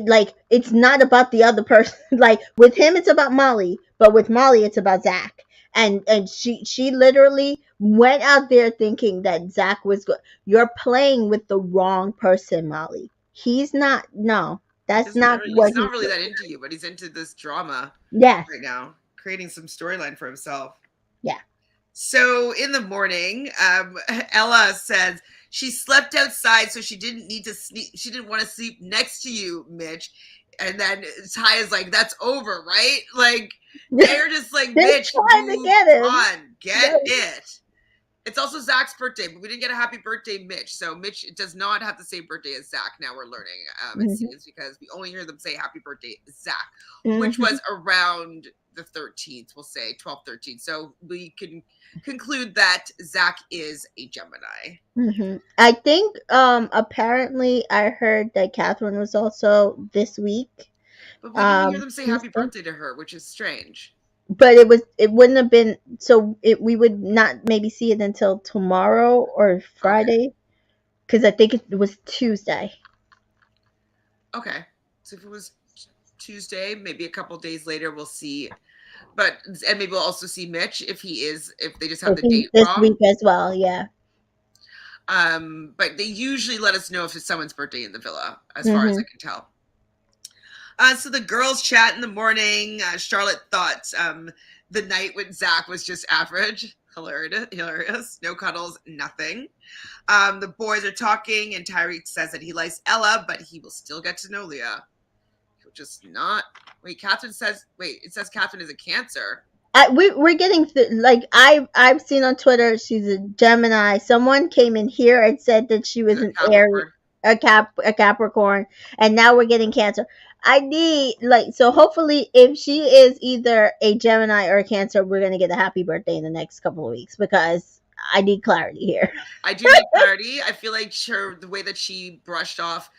like, it's not about the other person. Like, with him it's about Molly, but with Molly it's about Zach. And she literally went out there thinking that Zach was good. You're playing with the wrong person, Molly. He's not. No, that's not what He's not he's really doing. that into you, but he's into this drama Yes. right now, creating some storyline for himself. Yeah. So in the morning, Ella says she slept outside, so she didn't need to sleep. She didn't want to sleep next to you, Mitch. And then Ty is like, "That's over, right?" Like, they're just like, They're "Bitch, trying to move get him. on, get it." It's also Zach's birthday, but we didn't get a happy birthday, Mitch. So Mitch does not have the same birthday as Zach. Now we're learning, it Mm-hmm. seems, because we only hear them say happy birthday, Zach, which Mm-hmm. was around the 13th, we'll say 12th, 13th. So we can conclude that Zach is a Gemini. Mm-hmm. I think apparently I heard that Catherine was also this week. But we didn't hear them say happy Tuesday. birthday to her, which is strange. But it wouldn't have been, so we would not maybe see it until tomorrow or Okay. Friday, because I think it was Tuesday. Okay. So if it was Tuesday, maybe a couple days later we'll see. And maybe we'll also see Mitch if they just have If the he's date this wrong. week as well, yeah. But they usually let us know if it's someone's birthday in the villa, as far as Mm-hmm. I can tell. So the girls chat in the morning. Charlotte thought the night with Zach was just average. Hilarious. No cuddles, nothing. The boys are talking, and Tyrique says that he likes Ella, but he will still get to know Leah. He'll just not. Wait, it says Catherine is a Cancer. We're getting like I've seen on Twitter she's a Gemini. Someone came in here and said that she was an Aries, Capricorn. a Capricorn, and now we're getting Cancer. I need like so. Hopefully, if she is either a Gemini or a Cancer, we're gonna get a happy birthday in the next couple of weeks because I need clarity here. I do need clarity. I feel like the way that she brushed off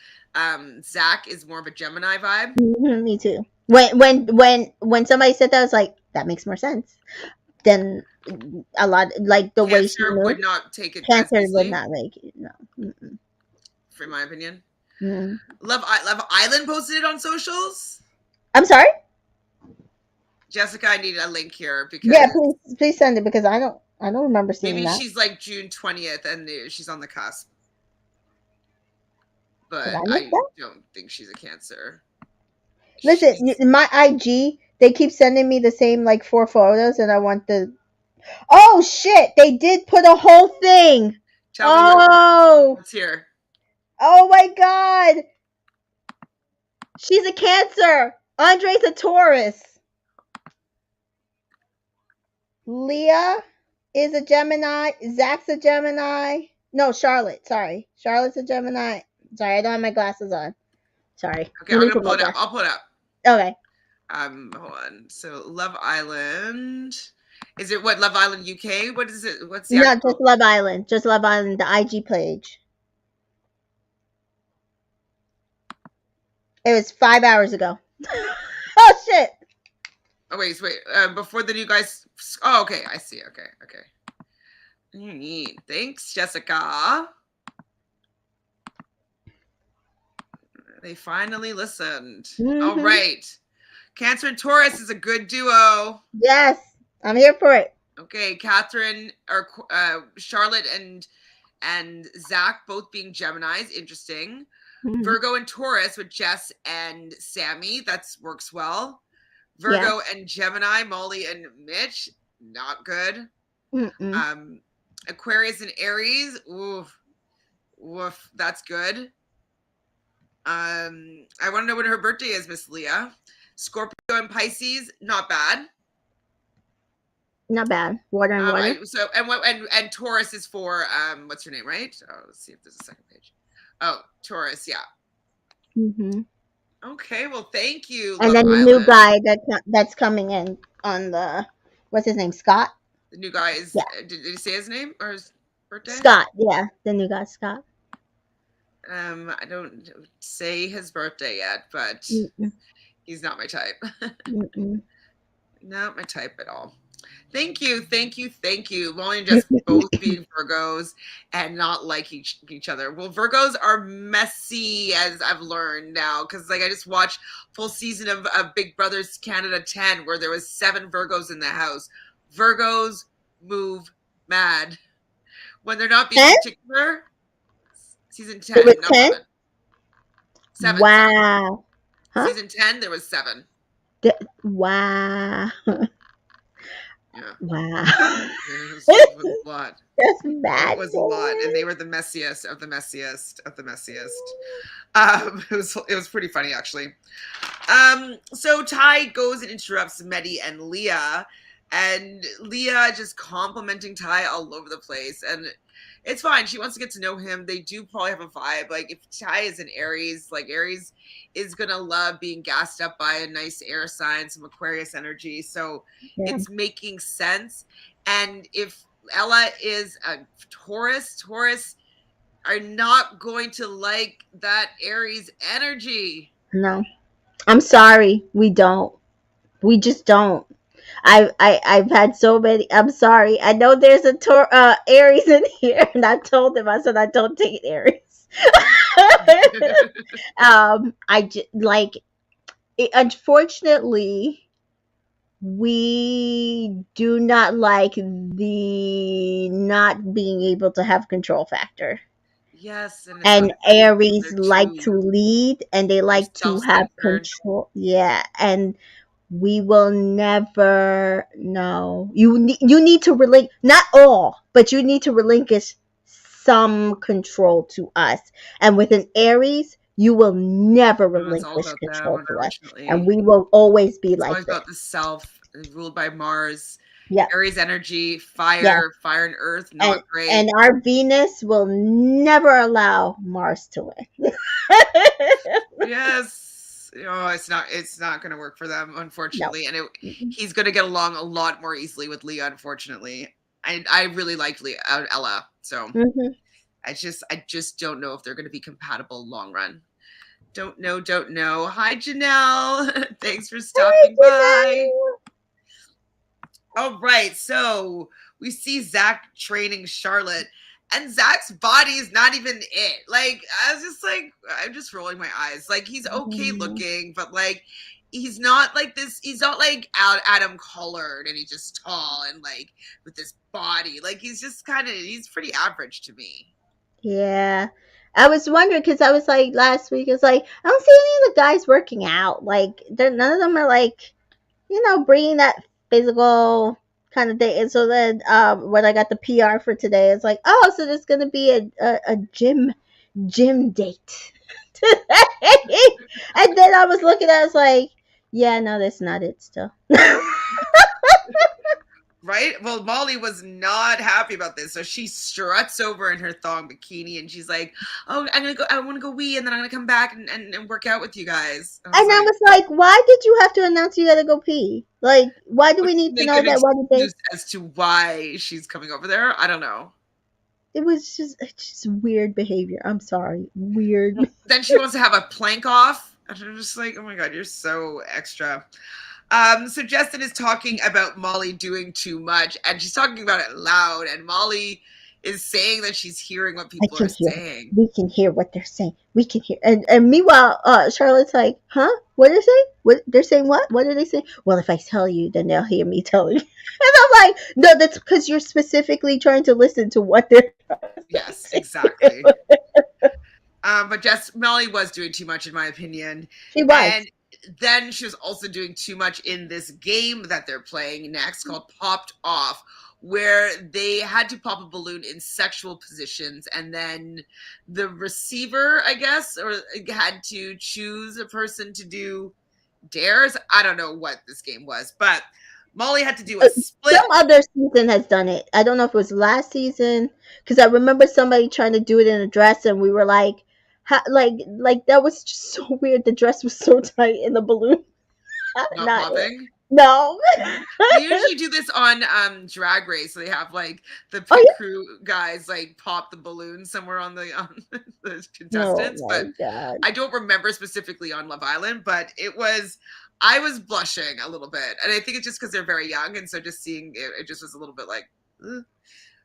Zach is more of a Gemini vibe. Me too. When somebody said that, I was like, that makes more sense than a lot like the way she Cancer would moved. not take it as Cancer would easily, not make it. No. Mm-mm. for my opinion. Mm. Love Island posted it on socials. I'm sorry. Jessica, I need a link here Yeah, because please send it because I don't remember seeing maybe that. she's like June 20th and she's on the cusp. Did But I miss I that? don't think she's a Cancer. Listen, She's my IG, they keep sending me the same like 4 photos, and I want the. Oh shit! They did put a whole thing. Tell me Oh, what's here. oh my god! She's a Cancer. Andre's a Taurus. Leah is a Gemini. Zach's a Gemini. No, Charlotte. Sorry, Charlotte's a Gemini. Sorry, I don't have my glasses on. Sorry. Okay, Let I'm me gonna put pull my it up. glasses. I'll pull it up. Okay. Hold on. So Love Island. Is it what Love Island UK? What is it? What's the No, just actual? Love Island. Just Love Island, the IG page. It was 5 hours ago. Oh shit. Oh wait. Before the new guys. Oh, okay. I see. Okay. Neat. Thanks, Jessica. They finally listened. All Mm-hmm. right. Cancer and Taurus is a good duo. Yes, I'm here for it. Okay, Catherine or Charlotte and Zach both being Geminis, interesting. Mhm. Virgo and Taurus with Jess and Sammy, that works well. Yeah. Virgo and Gemini, Molly and Mitch, not good. Mm-mm. Aquarius and Aries, woof, that's good. I want to know when her birthday is, Miss Leah. Scorpio and Pisces, not bad. Not bad. Water and water. So and Taurus is for what's her name, right? Oh, let's see if there's a second page. Oh, Taurus, yeah. Mm-hmm. Okay, well, thank you, And Love then the new Island. guy that's coming in on the what's his name? Scott. The new guy is. Yeah. Did he say his name or his birthday? Scott. Yeah, the new guy, Scott. I don't say his birthday yet, but Mm-mm. he's not my type. Mm-mm. Not my type at all. Thank you. Molly and Jess both being Virgos and not like each other. Well, Virgos are messy, as I've learned now, because like I just watched full season of Big Brother's Canada 10, where there was 7 Virgos in the house. Virgos move mad when they're not being 10? particular. Season It 10, was not 10? 7. 7. Wow. Huh? Season 10, there was 7. Wow. Yeah. Wow. It was a lot. That's bad. It was a lot, and they were the messiest of the messiest of the messiest. It was pretty funny actually. So Ty goes and interrupts Medi and Leah, and Leah just complimenting Ty all over the place, and it's fine. She wants to get to know him. They do probably have a vibe. Like if Ty is an Aries, like Aries is gonna love being gassed up by a nice air sign, some Aquarius energy. So Yeah. it's making sense. And if Ella is a Taurus are not going to like that Aries energy. No. I'm sorry. We don't. We just don't. I've had so many. I'm sorry. I know there's a Aries in here, and I told him. I said I don't date Aries. I just like. Unfortunately, we do not like the not being able to have control factor. Yes, and it's And unfair. Aries They're like to lead and they they're like to have self-centered. control. Yeah, and we will never know. You need to relinquish, not all, but you need to relinquish some control to us. And with an Aries, you will never No, it's all relinquish about them, control to us, and unfortunately. we will always be It's like always this. about the self, ruled by Mars. Yeah, Aries energy, yeah. fire and earth, And not great. and our Venus will never allow Mars to win. Yes. it's not going to work for them, No. unfortunately. And Mm-mm. he's going to get along a lot more easily with Leah, unfortunately. I really liked Ella, so Mhm. I just don't know if they're going to be compatible long run. Don't know. Hi, Janelle. Thanks for Hey, stopping by. Janelle. All right, so we see Zach training Charlotte, and Zach's body is not even it. Like, I was just like, I'm just rolling my eyes. Like, he's okay Mhm. looking, but like, he's not like this. He's not like Adam colored, and he's just tall and like with this body. Like, he's pretty average to me. Yeah. I was wondering because I was like last week. It's like I don't see any of the guys working out. Like, none of them are like bringing that physical kind of thing. And so then, when I got the PR for today, it's like, oh, so there's gonna be a gym date today. And then I was looking at it, I was like, yeah, no, that's not it still. Right? Well, Molly was not happy about this. So she struts over in her thong bikini and she's like, oh, I want to go wee and then I'm going to come back and work out with you guys. I was And I like, was like, why did you have to announce you gotta go pee? Like, why do we let's need to make know an that? Why did they? excuse as to why she's coming over there. I don't know. It was just weird behavior. I'm sorry, weird. Then she wants to have a plank off. And I'm just like, oh my God, you're so extra. So Justin is talking about Molly doing too much, and she's talking about it loud, and Molly is saying that she's hearing what I people can are hear. saying. We can hear what they're saying. We can hear. And meanwhile, Charlotte's like, huh? What are they saying? What they're saying? What are they saying? Well, if I tell you, then they'll hear me telling you. And I'm like, no, that's because you're specifically trying to listen to what they're Yes, saying. exactly. But Molly was doing too much, in my opinion. She And was. then she was also doing too much in this game that they're playing next called Popped Off, where they had to pop a balloon in sexual positions. And then the receiver, I guess, or had to choose a person to do dares. I don't know what this game was, but Molly had to do a split. Some other season has done it. I don't know if it was last season because I remember somebody trying to do it in a dress, and we were like, like that was just so weird. The dress was so tight, and the balloon Not not it. popping. No. They usually do this on Drag Race. So they have like the Oh pit yeah. crew guys like pop the balloon somewhere on the Oh contestants, my but god. I don't remember specifically on Love Island. But I was blushing a little bit, and I think it's just because they're very young, and so just seeing it, it just was a little bit like. Ugh.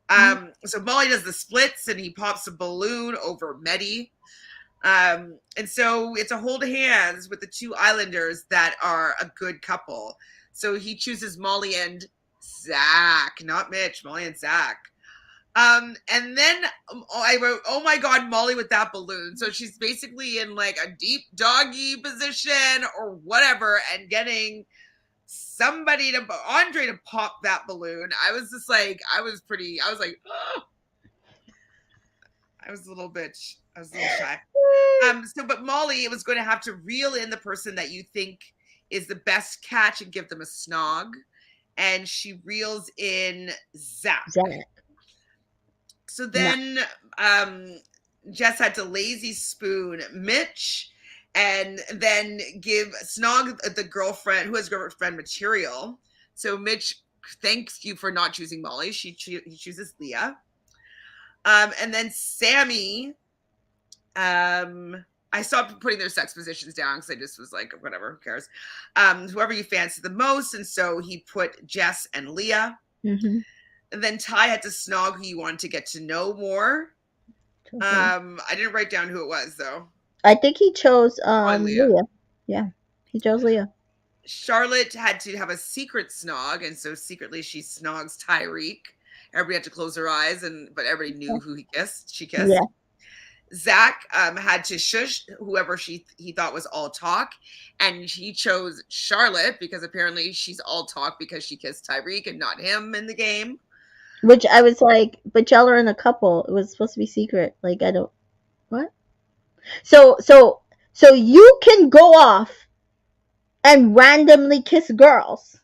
Mm. So Molly does the splits, and he pops a balloon over Medi. And so it's a hold hands with the two Islanders that are a good couple. So he chooses Molly and Zach, not Mitch, Molly and Zach. And then I wrote, oh my God, Molly with that balloon. So she's basically in like a deep doggy position or whatever and getting Andre to pop that balloon. I was just like, I was like, oh, I was a little bit, I was a little shy. But Molly was going to have to reel in the person that you think is the best catch and give them a snog. And she reels in Zach. Zach. So No. then Jess had to lazy spoon Mitch and then give snog the girlfriend who has girlfriend material. So Mitch thanks you for not choosing Molly. He chooses Leah. And then Sammy, I stopped putting their sex positions down because I just was like, whatever, who cares? Whoever you fancy the most. And so he put Jess and Leah. Mm-hmm. And then Ty had to snog who you wanted to get to know more. Okay. I didn't write down who it was, though. I think he chose Probably Leah. Leah. Yeah. He chose Leah. Charlotte had to have a secret snog, and so secretly she snogs Tyrique. Everybody had to close their eyes, but everybody knew who she Yeah. kissed. Zach had to shush whoever he thought was all talk, and he chose Charlotte because apparently she's all talk because she kissed Tyrique and not him in the game. Which I was like, but y'all are in a couple. It was supposed to be secret. Like I don't what? So you can go off and randomly kiss girls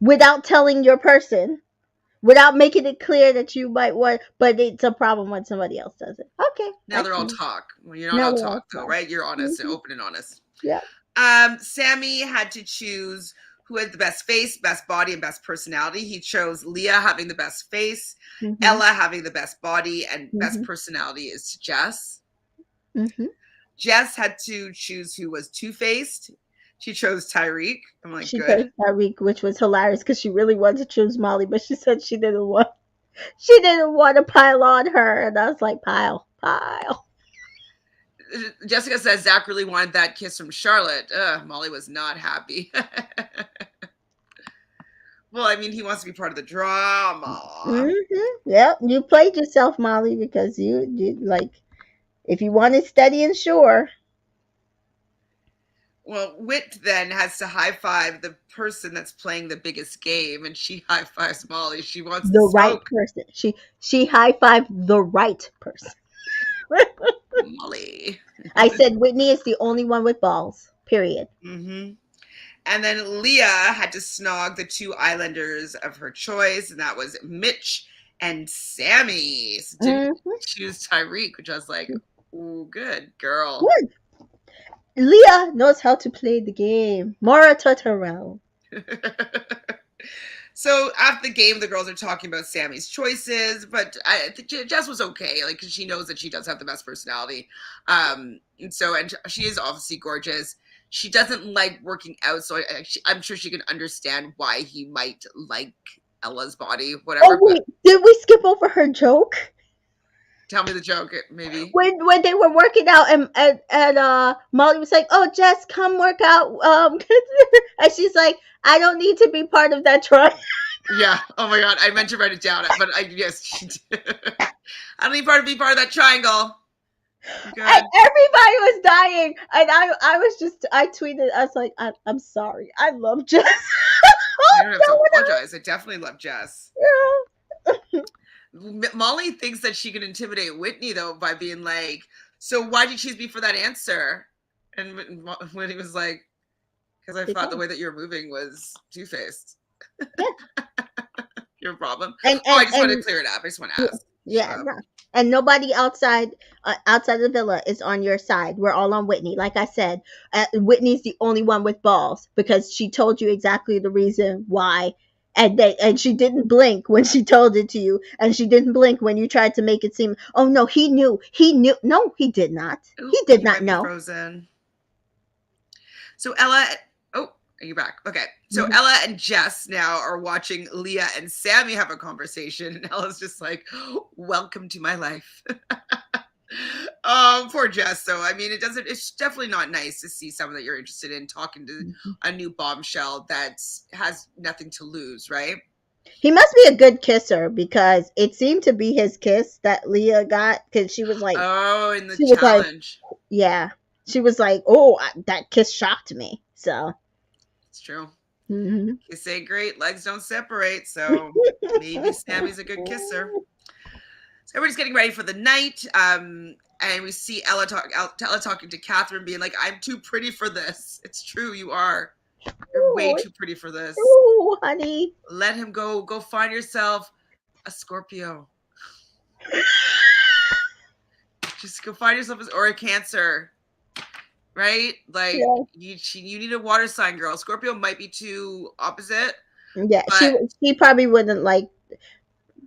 without telling your person, without making it clear that you might want, but it's a problem when somebody else does it. Okay, Now that's they're all fine. talk. Well, you're not Now all they're all talk though, fine. right? You're honest and Mm-hmm. open and honest. Yeah. Sammy had to choose who had the best face, best body, and best personality. He chose Leah having the best face, Mhm. Ella having the best body, and best Mhm. personality is to Jess. Mhm. Jess had to choose who was two-faced. She chose Tyrique. I'm like, She good. chose Tyreek, which was hilarious because she really wanted to choose Molly, but she said she didn't want. She didn't want to pile on her, and I was like, pile, pile. Jessica says Zach really wanted that kiss from Charlotte. Molly was not happy. Well, I mean, he wants to be part of the drama. Yep, you played yourself, Molly, because you like if you wanted steady and sure, Well, Wit then has to high five the person that's playing the biggest game, and she high fives Molly. She wants the the right smoke. person. She high fived the right person. Molly. I said Whitney is the only one with balls. Period. Mm-hmm. And then Leah had to snog the two islanders of her choice, and that was Mitch and Sammy. So didn't Mm-hmm. choose Tyreek, which I was like, ooh, good girl. Good. Leah knows how to play the game. Mara taught her well. So after the game, the girls are talking about Sammy's choices, but I think Jess was okay, like because she knows that she does have the best personality, and she is obviously gorgeous. She doesn't like working out, so I'm sure she can understand why he might like Ella's body, Oh whatever. But wait, did we skip over her joke? tell me the joke, maybe. When they were working out and Molly was like, "Oh, Jess, come work out," and she's like, "I don't need to be part of that tribe." Yeah. Oh my god, I meant to write it down, but yes, she did. I don't need be part of that triangle. And Good. everybody was dying, and I tweeted, I was like, I'm sorry, I love Jess. You Oh, don't have to no one apologize. I definitely love Jess. else. Molly thinks that she can intimidate Whitney though by being like, "So why did you choose me for that answer?" And Whitney was like, "Because I thought the Because way that you're moving was two-faced." yeah, Your problem? and Oh, I and just wanted to and clear it up. I just want to yeah, ask. Shut yeah, up. no. And nobody outside the villa is on your side. We're all on Whitney. Like I said, Whitney's the only one with balls because she told you exactly the reason why. And she didn't blink when she told it to you, and she didn't blink when you tried to make it seem, oh no, he knew. No, he did not. He Ooh, did you not might be know. frozen. So Ella, oh, are you back? Okay. So Mhm. Ella and Jess now are watching Leah and Sammy have a conversation, and Ella's just like, "Welcome to my life." Poor Jess. So I mean, it doesn't. It's definitely not nice to see someone that you're interested in talking to a new bombshell that has nothing to lose, right? He must be a good kisser because it seemed to be his kiss that Leah got because Oh, in the she was like, challenge, yeah, she was like, oh, that kiss shocked me. So, it's true. mhm. Kiss ain't great. Legs don't separate. So maybe Sammy's a good kisser. So everybody's getting ready for the night. And we see Ella talking to Catherine, being like, "I'm too pretty for this." It's true, you are. You're way Oh, too pretty for this. oh, honey. Let him go. Go find yourself a Scorpio. Just go find yourself or a Cancer, right? Like Yeah, you need a water sign girl. Scorpio might be too opposite, yeah. but She probably wouldn't like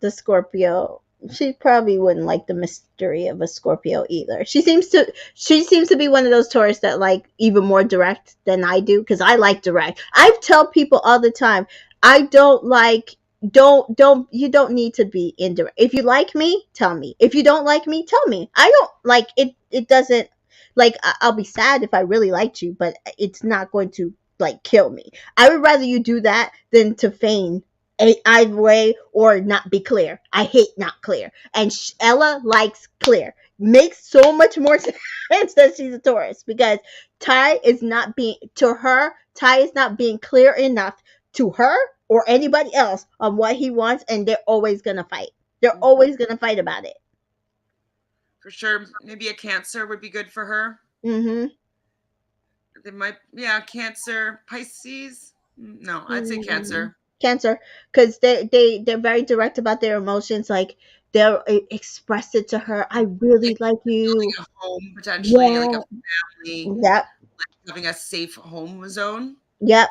the Scorpio. She probably wouldn't like the mystery of a Scorpio either. She seems to be one of those Taurus that like even more direct than I do because I like direct. I tell people all the time, I don't like don't you don't need to be indirect. If you like me, tell me. If you don't like me, tell me. I don't like it doesn't like I'll be sad if I really liked you, but it's not going to like kill me. I would rather you do that than to feign either way or not be clear. I hate not clear. And Ella likes clear. Makes so much more sense that she's a Taurus because Ty is not being clear enough to her or anybody else on what he wants, and they're always gonna fight. They're always gonna fight about it. for sure, maybe a Cancer would be good for her. Mm-hmm. They might, yeah, Cancer, Pisces. No, I'd say Mm-hmm. Cancer. Cancer, because they're very direct about their emotions. Like they'll express it to her. I Like really like building you. a home potentially, like Yeah, a family. yeah. having a safe home zone. Yep.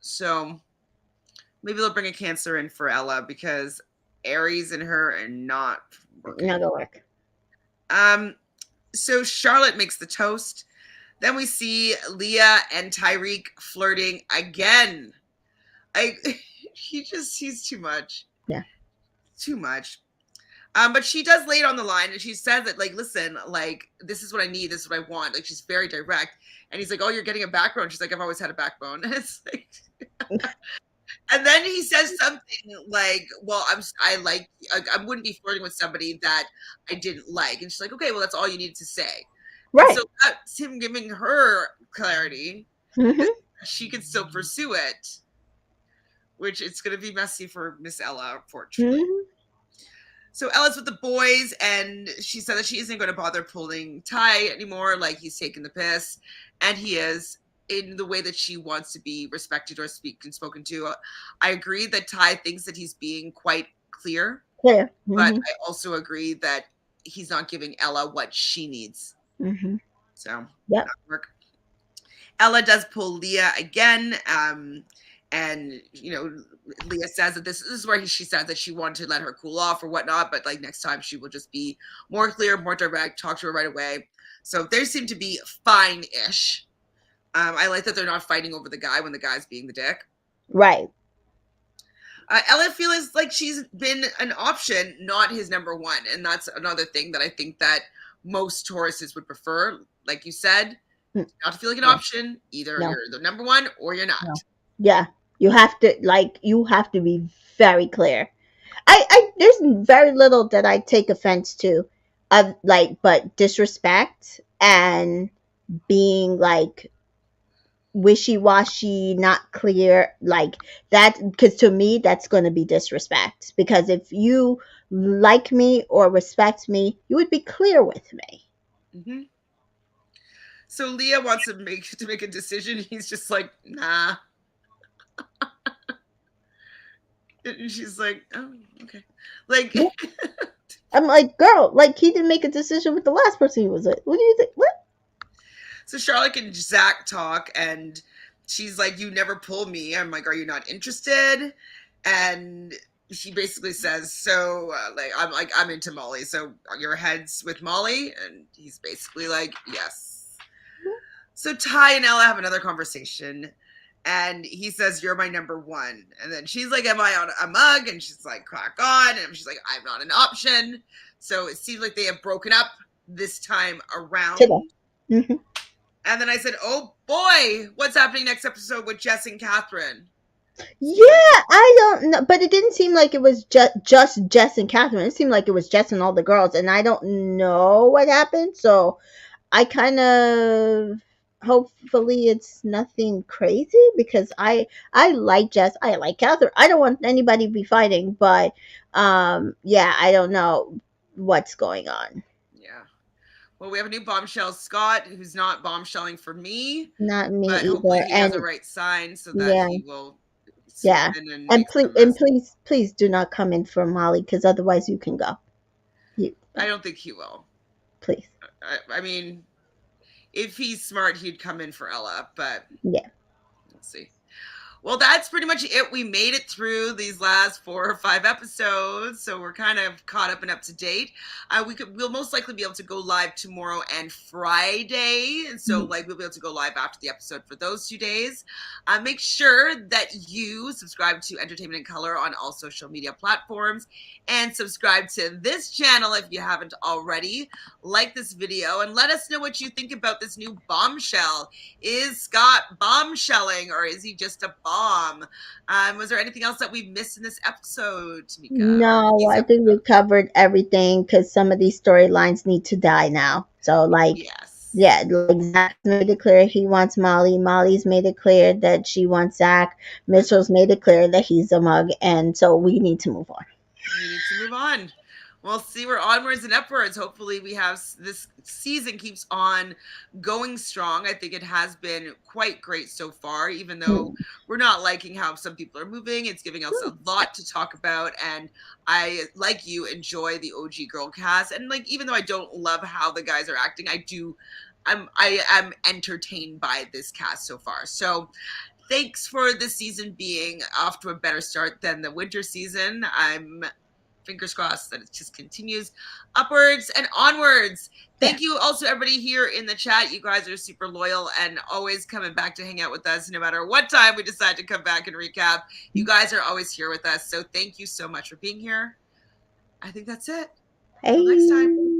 So maybe they'll bring a Cancer in for Ella because Aries and her are not working. Not gonna work. So Charlotte makes the toast. Then we see Leah and Tyrique flirting again. He's too much. Yeah. Too much. But she does lay it on the line and she says that, like, listen, like, this is what I need, this is what I want. Like, she's very direct. And he's like, oh, you're getting a backbone. She's like, I've always had a backbone. It's like, and then he says something like, well, I wouldn't be flirting with somebody that I didn't like. And she's like, okay, well, that's all you needed to say. Right. And so that's him giving her clarity. Mm-hmm. She can still pursue it, which it's going to be messy for Miss Ella, unfortunately. Mm-hmm. So Ella's with the boys, and she said that she isn't going to bother pulling Ty anymore. Like, he's taking the piss, and he is, in the way that she wants to be respected or spoken to. I agree that Ty thinks that he's being quite clear, Yeah. Mm-hmm. but I also agree that he's not giving Ella what she needs. Mm-hmm. So, yep. not work. Ella does pull Leah again, and Leah says that this is where she said that she wanted to let her cool off or whatnot, but like next time she will just be more clear, more direct, talk to her right away. So they seem to be fine-ish. I like that they're not fighting over the guy when the guy's being the dick. Right. Ella feels like she's been an option, not his number one, and that's another thing that I think that most Tauruses would prefer. Like you said, not to feel like an option. Either you're the number one or you're not. No. Yeah. You have to be very clear. There's very little that I take offense to, but disrespect and being like wishy-washy, not clear, like that, because to me that's going to be disrespect. Because if you like me or respect me, you would be clear with me. Mm-hmm. So Leah wants to make a decision. He's just like, nah. And she's like, oh, okay. Like, yeah. I'm like, girl, like, he didn't make a decision with the last person he was with. What do you think? What? So Charlotte and Zach talk, and she's like, you never pull me. I'm like, are you not interested? And she basically says, so, I'm into Molly. So your head's with Molly? And he's basically like, yes. So Ty and Ella have another conversation. And he says, you're my number one. And then she's like, am I on a mug? And she's like, crack on. And she's like, I'm not an option. So it seems like they have broken up this time around. Mm-hmm. And then I said, oh boy, what's happening next episode with Jess and Catherine? Yeah, I don't know. But it didn't seem like it was just Jess and Catherine. It seemed like it was Jess and all the girls. And I don't know what happened. So I kind of... hopefully it's nothing crazy, because I like Jess, I like Catherine. I don't want anybody to be fighting, but yeah, I don't know what's going on. Yeah. Well, we have a new bombshell, Scott, who's not bombshelling for me. Not me but either. Hopefully he has a right sign so that he will. Yeah. Please do not come in for Molly, because otherwise you can go. I don't think he will. Please. I mean, if he's smart, he'd come in for Ella, but yeah, we'll see. Well, that's pretty much it. We made it through these last 4 or 5 episodes, so we're kind of caught up and up to date. We'll most likely be able to go live tomorrow and Friday, and so we'll be able to go live after the episode for those 2 days. Make sure that you subscribe to Entertainment in Color on all social media platforms, and subscribe to this channel if you haven't already. Like this video and let us know what you think about this new bombshell. Is Scott bombshelling, or is he just a bomb? Was there anything else that we missed in this episode, Tamika? No, I think we covered everything, because some of these storylines need to die now. So, like, yes. Yeah, like Zach's made it clear he wants Molly. Molly's made it clear that she wants Zach. Mitchell's made it clear that he's a mug, and so we need to move on. We need to move on. We'll see. We're onwards and upwards. Hopefully we have this season keeps on going strong. I think it has been quite great so far, even though we're not liking how some people are moving. It's giving us a lot to talk about. And I, like you, enjoy the OG girl cast. And like, even though I don't love how the guys are acting, I am entertained by this cast so far. So thanks for this season being off to a better start than the winter season. I'm fingers crossed that it just continues upwards and onwards. Thank you also everybody here in the chat. You guys are super loyal and always coming back to hang out with us no matter what time we decide to come back and recap. You guys are always here with us. So thank you so much for being here. I think that's it. Until next time.